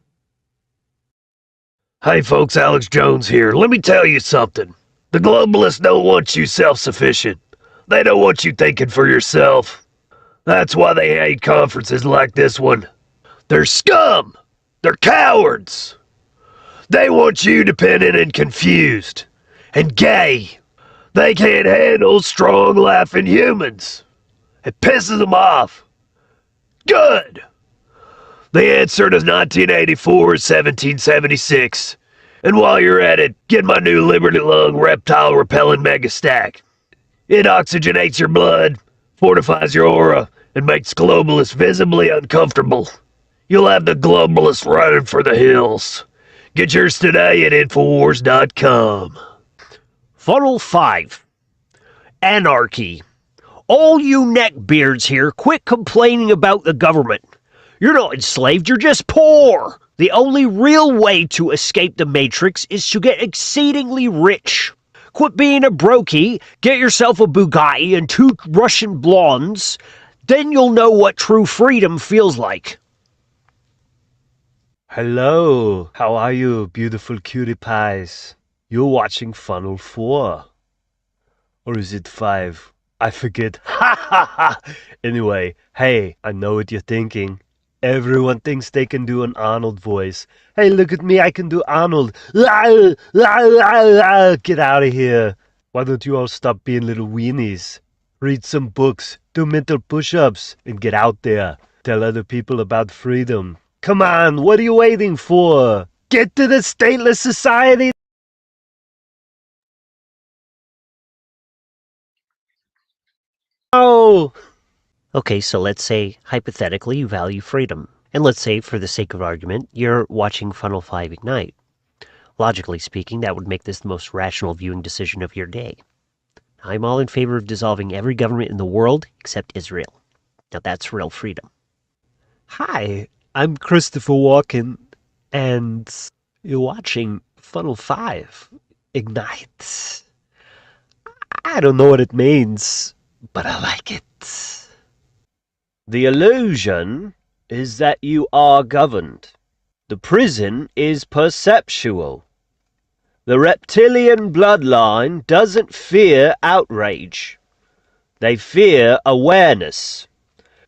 Hey folks, Alex Jones here. Let me tell you something. The globalists don't want you self-sufficient. They don't want you thinking for yourself. That's why they hate conferences like this one. They're scum. They're cowards. They want you dependent and confused. And gay. They can't handle strong, laughing humans. It pisses them off. Good. The answer to 1984 is 1776. And while you're at it, get my new Liberty Lung reptile repellent mega stack. It oxygenates your blood, fortifies your aura, and makes globalists visibly uncomfortable. You'll have the globalists running for the hills. Get yours today at Infowars.com.
Funnel 5. Anarchy. All you neckbeards here, quit complaining about the government. You're not enslaved, you're just poor. The only real way to escape the Matrix is to get exceedingly rich. Quit being a brokey, get yourself a Bugatti and 2 Russian blondes, then you'll know what true freedom feels like.
Hello, how are you, beautiful cutie pies? You're watching Funnel 4. Or is it 5? I forget. Ha ha ha! Anyway, hey, I know what you're thinking. Everyone thinks they can do an Arnold voice. Hey, look at me, I can do Arnold. Get out of here. Why don't you all stop being little weenies? Read some books, do mental push-ups, and get out there. Tell other people about freedom. Come on, what are you waiting for? Get to the stateless society. Oh!
Okay, so let's say, hypothetically, you value freedom. And let's say, for the sake of argument, you're watching Funnel 5 Ignite. Logically speaking, that would make this the most rational viewing decision of your day. I'm all in favor of dissolving every government in the world except Israel. Now that's real freedom.
Hi, I'm Christopher Walken, and you're watching Funnel 5 Ignite. I don't know what it means, but I like it.
The illusion is that you are governed. The prison is perceptual. The reptilian bloodline doesn't fear outrage. They fear awareness,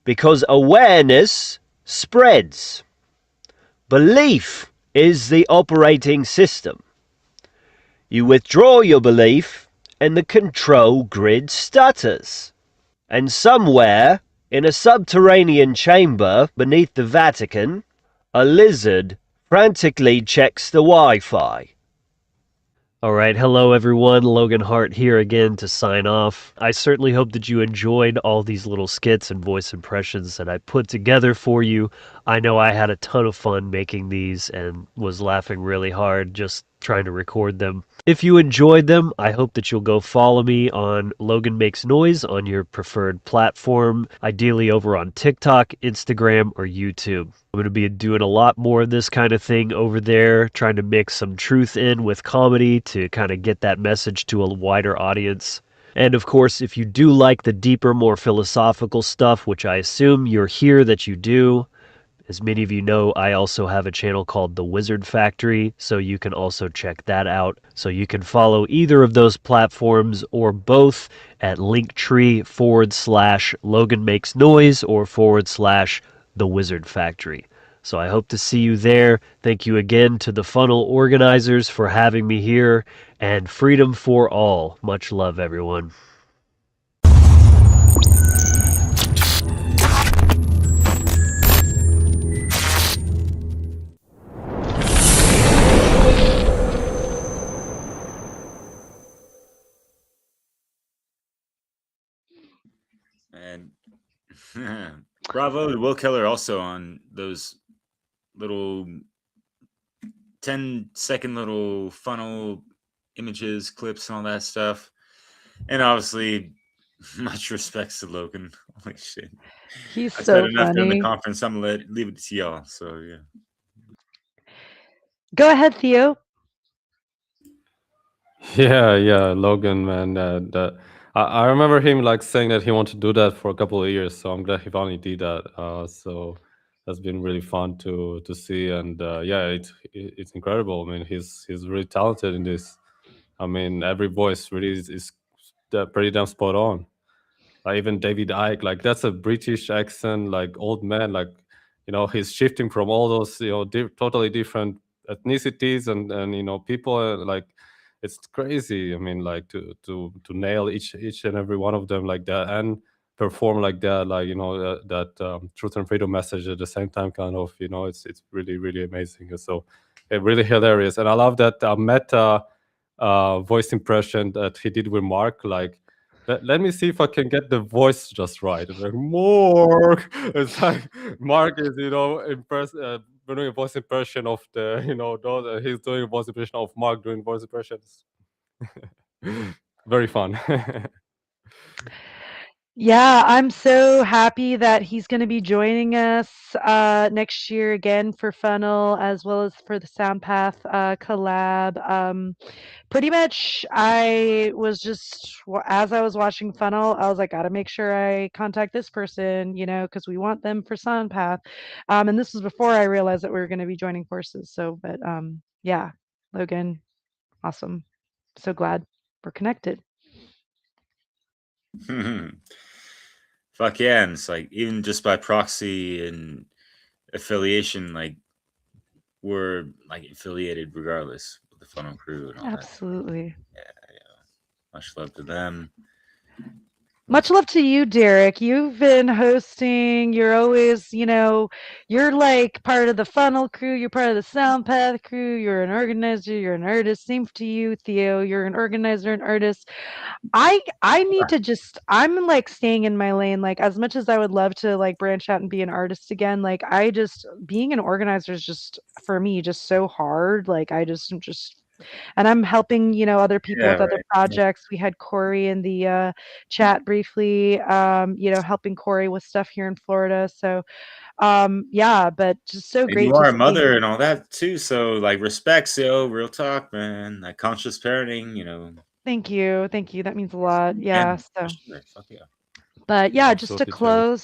because awareness spreads. Belief is the operating system. You withdraw your belief, and the control grid stutters. And somewhere, in a subterranean chamber beneath the Vatican, a lizard frantically checks the Wi-Fi.
Alright, hello everyone, Logan Hart here again to sign off. I certainly hope that you enjoyed all these little skits and voice impressions that I put together for you. I know I had a ton of fun making these and was laughing really hard just trying to record them. If you enjoyed them, I hope that you'll go follow me on Logan Makes Noise on your preferred platform, ideally over on TikTok, Instagram, or YouTube. I'm going to be doing a lot more of this kind of thing over there, trying to mix some truth in with comedy to kind of get that message to a wider audience. And of course, if you do like the deeper, more philosophical stuff, which I assume you're here that you do, as many of you know, I also have a channel called The Wizard Factory, so you can also check that out. So you can follow either of those platforms or both at linktree/Logan Makes Noise or /The Wizard Factory. So I hope to see you there. Thank you again to the funnel organizers for having me here, and freedom for all. Much love, everyone.
And bravo to Will Keller also on those little 10-second little funnel images, clips, and all that stuff. And obviously, Much respects to Logan. Holy shit.
He's
I said
so
enough during the
funny.
conference. I'm gonna leave it to y'all. So yeah.
Go ahead, Theo.
Yeah, Logan, man. I remember him like saying that he wanted to do that for a couple of years. So I'm glad he finally did that. So that's been really fun to see, and yeah, it's incredible. I mean, he's really talented in this. I mean, every voice really is pretty damn spot on. Even David Icke, like that's a British accent, like old man, like he's shifting from all those totally different ethnicities and people like it's crazy. I mean, like to nail each and every one of them like that and perform like that, like that truth and freedom message at the same time, kind of it's really really amazing. And so really hilarious, and I love that meta voice impression that he did with Mark, like. Let me see if I can get the voice just right. It's like Mark. It's like Mark is, doing a voice impression of the, he's doing a voice impression of Mark doing voice impressions. Very fun.
Yeah, I'm so happy that he's going to be joining us next year again for Funnel as well as for the SoundPath collab. Pretty much, I was just, as I was watching Funnel, I was like, gotta make sure I contact this person, because we want them for SoundPath. And this was before I realized that we were going to be joining forces. So, but yeah, Logan, awesome. So glad we're connected.
Fuck yeah, and it's like even just by proxy and affiliation, like we're like affiliated regardless with the Funnel crew and all
Absolutely.
that. Yeah. Much love to them.
Much love to you, Derek. You've been hosting. You're always, you're like part of the Funnel crew. You're part of the SoundPath crew. You're an organizer. You're an artist. Same to you, Theo. You're an organizer and artist. I need to just I'm like staying in my lane. Like as much as I would love to like branch out and be an artist again, like I just being an organizer is just for me just so hard. Like I just am just and I'm helping, other people
Yeah,
with other
right.
projects. We had Corey in the chat briefly, helping Corey with stuff here in Florida. So yeah, but just so
And you
great
are
to
a
see.
mother and all that too. So like respects, real talk, man. Like conscious parenting.
Thank you. Thank you. That means a lot.
Yeah,
Yeah.
for
So
sure. Fuck yeah.
but yeah,
Absolutely, Jared.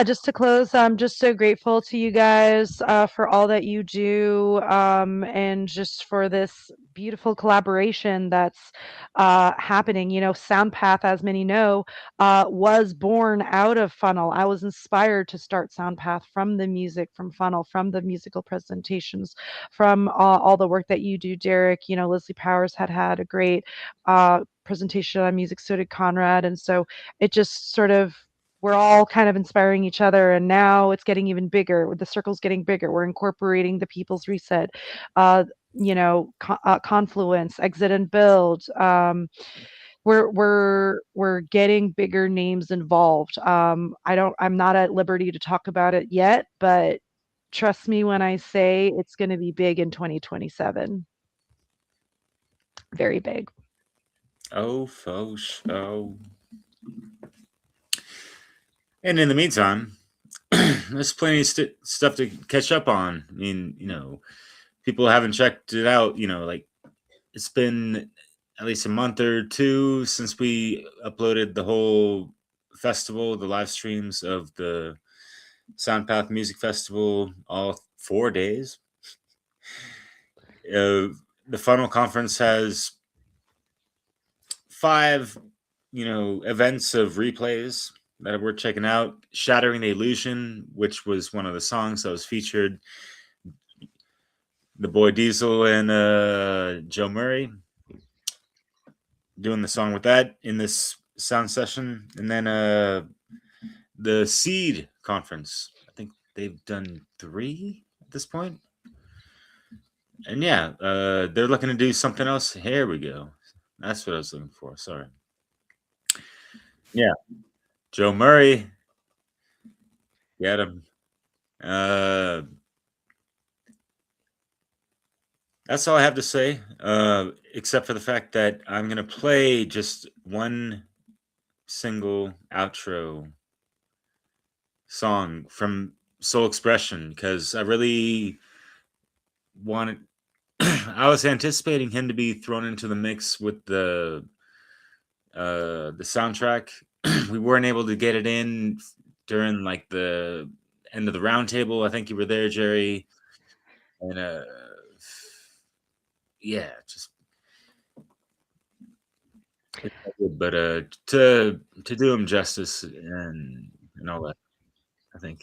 just to close, I'm just so grateful to you guys for all that you do and just for this beautiful collaboration that's happening. SoundPath, as many know, was born out of Funnel. I was inspired to start SoundPath from the music, from Funnel, from the musical presentations, from all the work that you do, Derek. Leslie Powers had a great presentation on music, so did Conrad. And so it just sort of we're all kind of inspiring each other, and now it's getting even bigger. The circle's getting bigger. We're incorporating the People's Reset, Confluence, Exit and Build. We're getting bigger names involved. I'm not at liberty to talk about it yet, but trust me when I say it's going to be big in 2027. Very big.
Oh, faux show. And in the meantime, there's plenty of stuff to catch up on. I mean, people haven't checked it out. Like it's been at least a month or two since we uploaded the whole festival, the live streams of the SoundPath Music Festival, all 4 days. The Funnel Conference has 5, events of replays that we're checking out. Shattering the Illusion, which was one of the songs that was featured. The boy Diesel and Joe Murray doing the song with that in this sound session. And then the Seed Conference. I think they've done 3 at this point. And yeah, they're looking to do something else. Here we go. That's what I was looking for. Sorry. Yeah. Joe Murray. Get him. That's all I have to say, except for the fact that I'm going to play just one single outro song from Soul Expression, because I really wanted I was anticipating him to be thrown into the mix with the soundtrack. We weren't able to get it in during like the end of the roundtable. I think you were there, Jerry, and yeah, just but to do him justice and all that, I think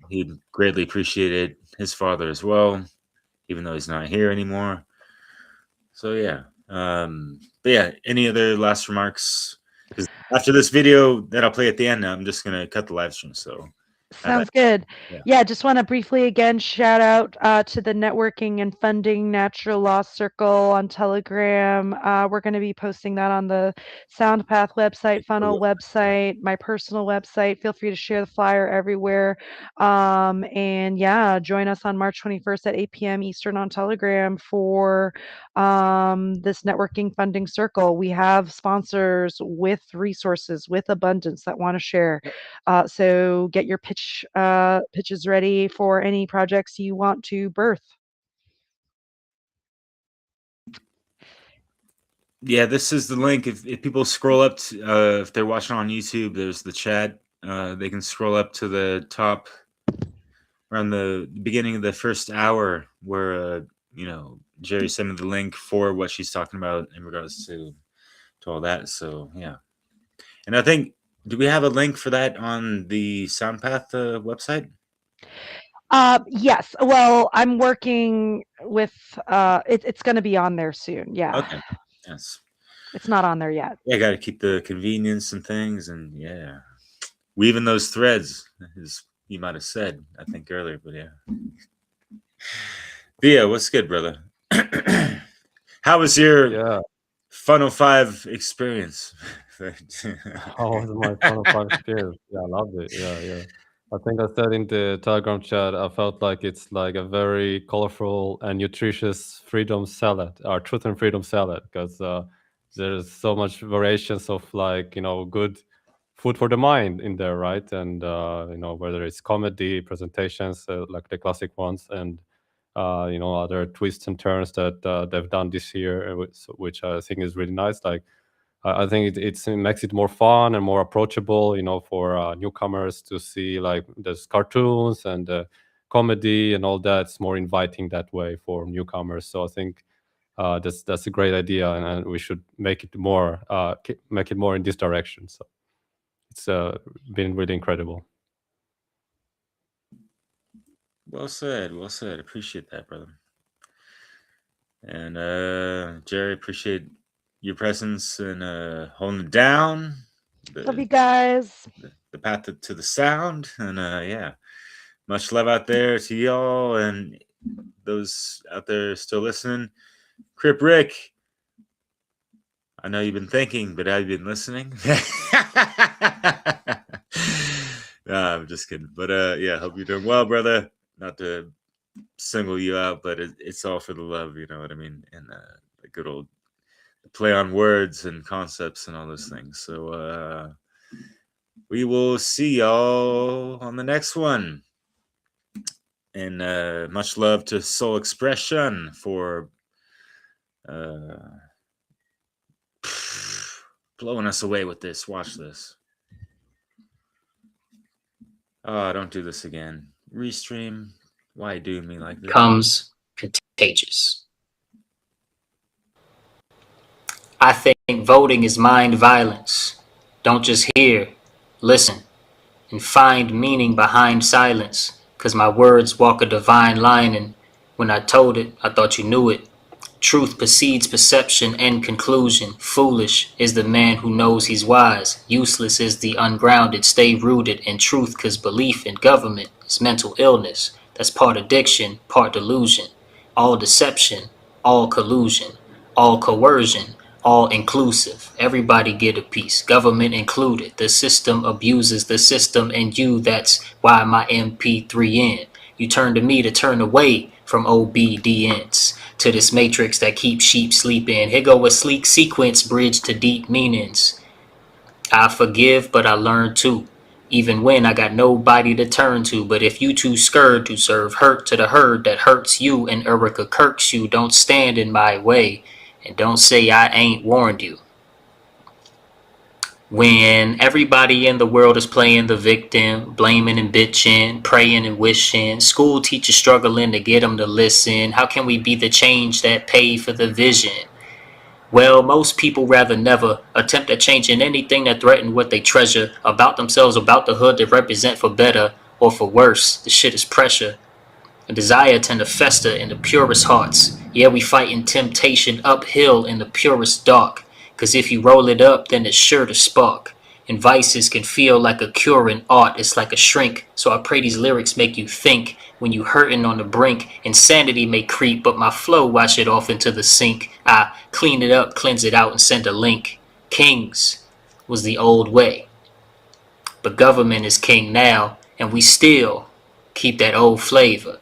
he'd greatly appreciate it. His father as well, even though he's not here anymore. So yeah. But yeah, any other last remarks? Because after this video that I'll play at the end, I'm just gonna cut the live stream. So
Sounds good.
Yeah.
Yeah, just want to briefly again shout out to the Networking and Funding Natural Law Circle on Telegram. We're going to be posting that on the SoundPath website, Funnel website, my personal website. Feel free to share the flyer everywhere. And yeah, join us on March 21st at 8 p.m. Eastern on Telegram for this Networking Funding Circle. We have sponsors with resources, with abundance that want to share. So get your pitches ready for any projects you want to birth.
Yeah, this is the link. If people scroll up, if they're watching on YouTube, there's the chat. They can scroll up to the top around the beginning of the first hour where, Jerry sent me the link for what she's talking about in regards to all that. So, yeah. And I think, do we have a link for that on the SoundPath website?
Yes. Well, I'm working with, it's going to be on there soon. Yeah.
Okay. Yes.
It's not on there yet.
Yeah, got to keep the convenience and things, and yeah, weaving those threads, as you might have said, I think earlier, but yeah. Via, what's good, brother? How was your Funnel 5 experience?
How was my Funnel 5 experience? Yeah, I loved it. Yeah. I think I said in the Telegram chat, I felt like it's like a very colorful and nutritious freedom salad, or truth and freedom salad, because there's so much variations of like, good food for the mind in there, right? And, whether it's comedy, presentations, like the classic ones, and, other twists and turns that they've done this year, which I think is really nice. Like, I think it makes it more fun and more approachable, for newcomers to see like there's cartoons and comedy and all that. It's more inviting that way for newcomers. So I think that's a great idea, and we should make it more in this direction. So it's been really incredible.
Well said. Well said. Appreciate that, brother. And Jerry, appreciate your presence and holding it down.
Love you guys.
The path to the sound. And yeah, much love out there to y'all and those out there still listening. Crip Rick, I know you've been thinking, but have you been listening? Nah, I'm just kidding. But yeah, hope you're doing well, brother. Not to single you out, but it's all for the love, you know what I mean? And the good old play on words and concepts and all those things. So we will see y'all on the next one. And much love to Soul Expression for blowing us away with this. Watch this. Oh, don't do this again. Restream. Why do me like this?
Comes contagious. I think voting is mind violence. Don't just hear, listen, and find meaning behind silence. 'Cause my words walk a divine line, and when I told it, I thought you knew it. Truth precedes perception and conclusion. Foolish is the man who knows he's wise. Useless is the ungrounded. Stay rooted in truth, 'cause belief in government is mental illness. That's part addiction, part delusion. All deception, all collusion, all coercion, all inclusive. Everybody get a piece, government included. The system abuses the system and you. That's why my MP3 in. You turn to me to turn away from obedience to this matrix that keeps sheep sleeping. Here go a sleek sequence bridge to deep meanings. I forgive, but I learn too. Even when I got nobody to turn to. But if you too scared to serve hurt to the herd that hurts you and Erica Kirks you, don't stand in my way and don't say I ain't warned you. When everybody in the world is playing the victim, blaming and bitching, praying and wishing, school teachers struggling to get them to listen, how can we be the change that pay for the vision? Well, most people rather never attempt at changing anything that threaten what they treasure about themselves, about the hood they represent, for better or for worse. The shit is pressure. A desire tend to fester in the purest hearts. Yeah, we fighting temptation uphill in the purest dark. 'Cause if you roll it up, then it's sure to spark. And vices can feel like a cure in art. It's like a shrink. So I pray these lyrics make you think. When you hurting on the brink, insanity may creep, but my flow wash it off into the sink. I clean it up, cleanse it out, and send a link. Kings was the old way. But government is king now, and we still keep that old flavor.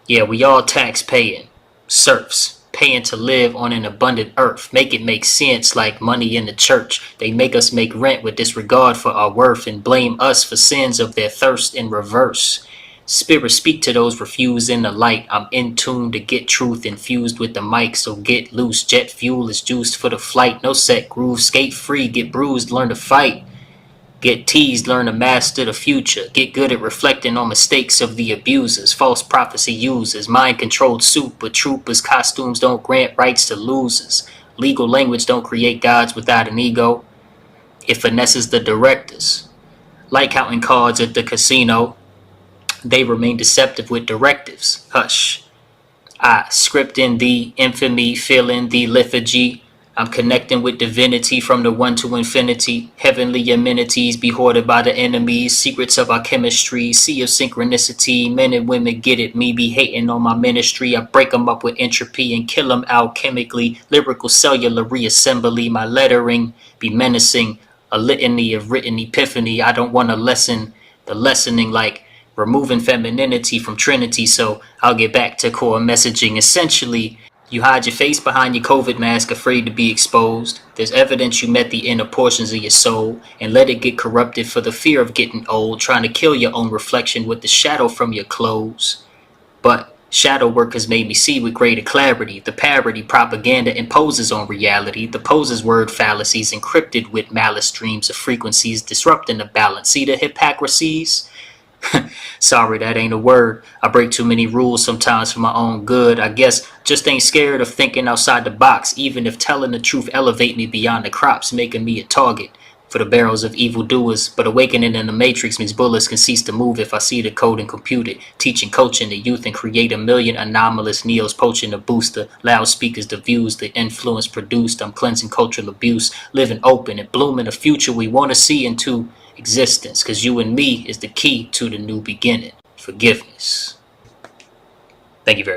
Yeah, we all tax paying, serfs, paying to live on an abundant earth. Make it make sense like money in the church. They make us make rent with disregard for our worth and blame us for sins of their thirst in reverse. Spirit, speak to those refusing the light. I'm in tune to get truth infused with the mic, so get loose. Jet fuel is juiced for the flight. No set groove, skate free, get bruised, learn to fight. Get teased, learn to master the future. Get good at reflecting on mistakes of the abusers. False prophecy users, mind-controlled super troopers. Costumes don't grant rights to losers. Legal language don't create gods without an ego. It finesses the directors. Like counting cards at the casino, they remain deceptive with directives. Hush. I script in the infamy, feeling the lethargy. I'm connecting with divinity from the one to infinity. Heavenly amenities be hoarded by the enemies. Secrets of our chemistry, sea of synchronicity. Men and women get it, me be hating on my ministry. I break them up with entropy and kill them alchemically. Lyrical cellular reassembly, my lettering be menacing. A litany of written epiphany. I don't want to lessen the lessening like removing femininity from Trinity, so I'll get back to core messaging. Essentially, you hide your face behind your COVID mask, afraid to be exposed. There's evidence you met the inner portions of your soul and let it get corrupted for the fear of getting old, trying to kill your own reflection with the shadow from your clothes. But shadow work has made me see with greater clarity. The parody propaganda imposes on reality. The poses word fallacies encrypted with malice dreams of frequencies disrupting the balance. See the hypocrisies? Sorry, that ain't a word. I break too many rules sometimes for my own good. I guess just ain't scared of thinking outside the box, even if telling the truth elevate me beyond the crops, making me a target for the barrels of evildoers. But awakening in the matrix means bullets can cease to move if I see the code and compute it. Teaching, coaching the youth and create a million anomalous neos, poaching the booster. Loudspeakers, the views, the influence produced. I'm cleansing cultural abuse, living open and blooming a future we want to see into existence. Cause you and me is the key to the new beginning. Forgiveness. Thank you very much.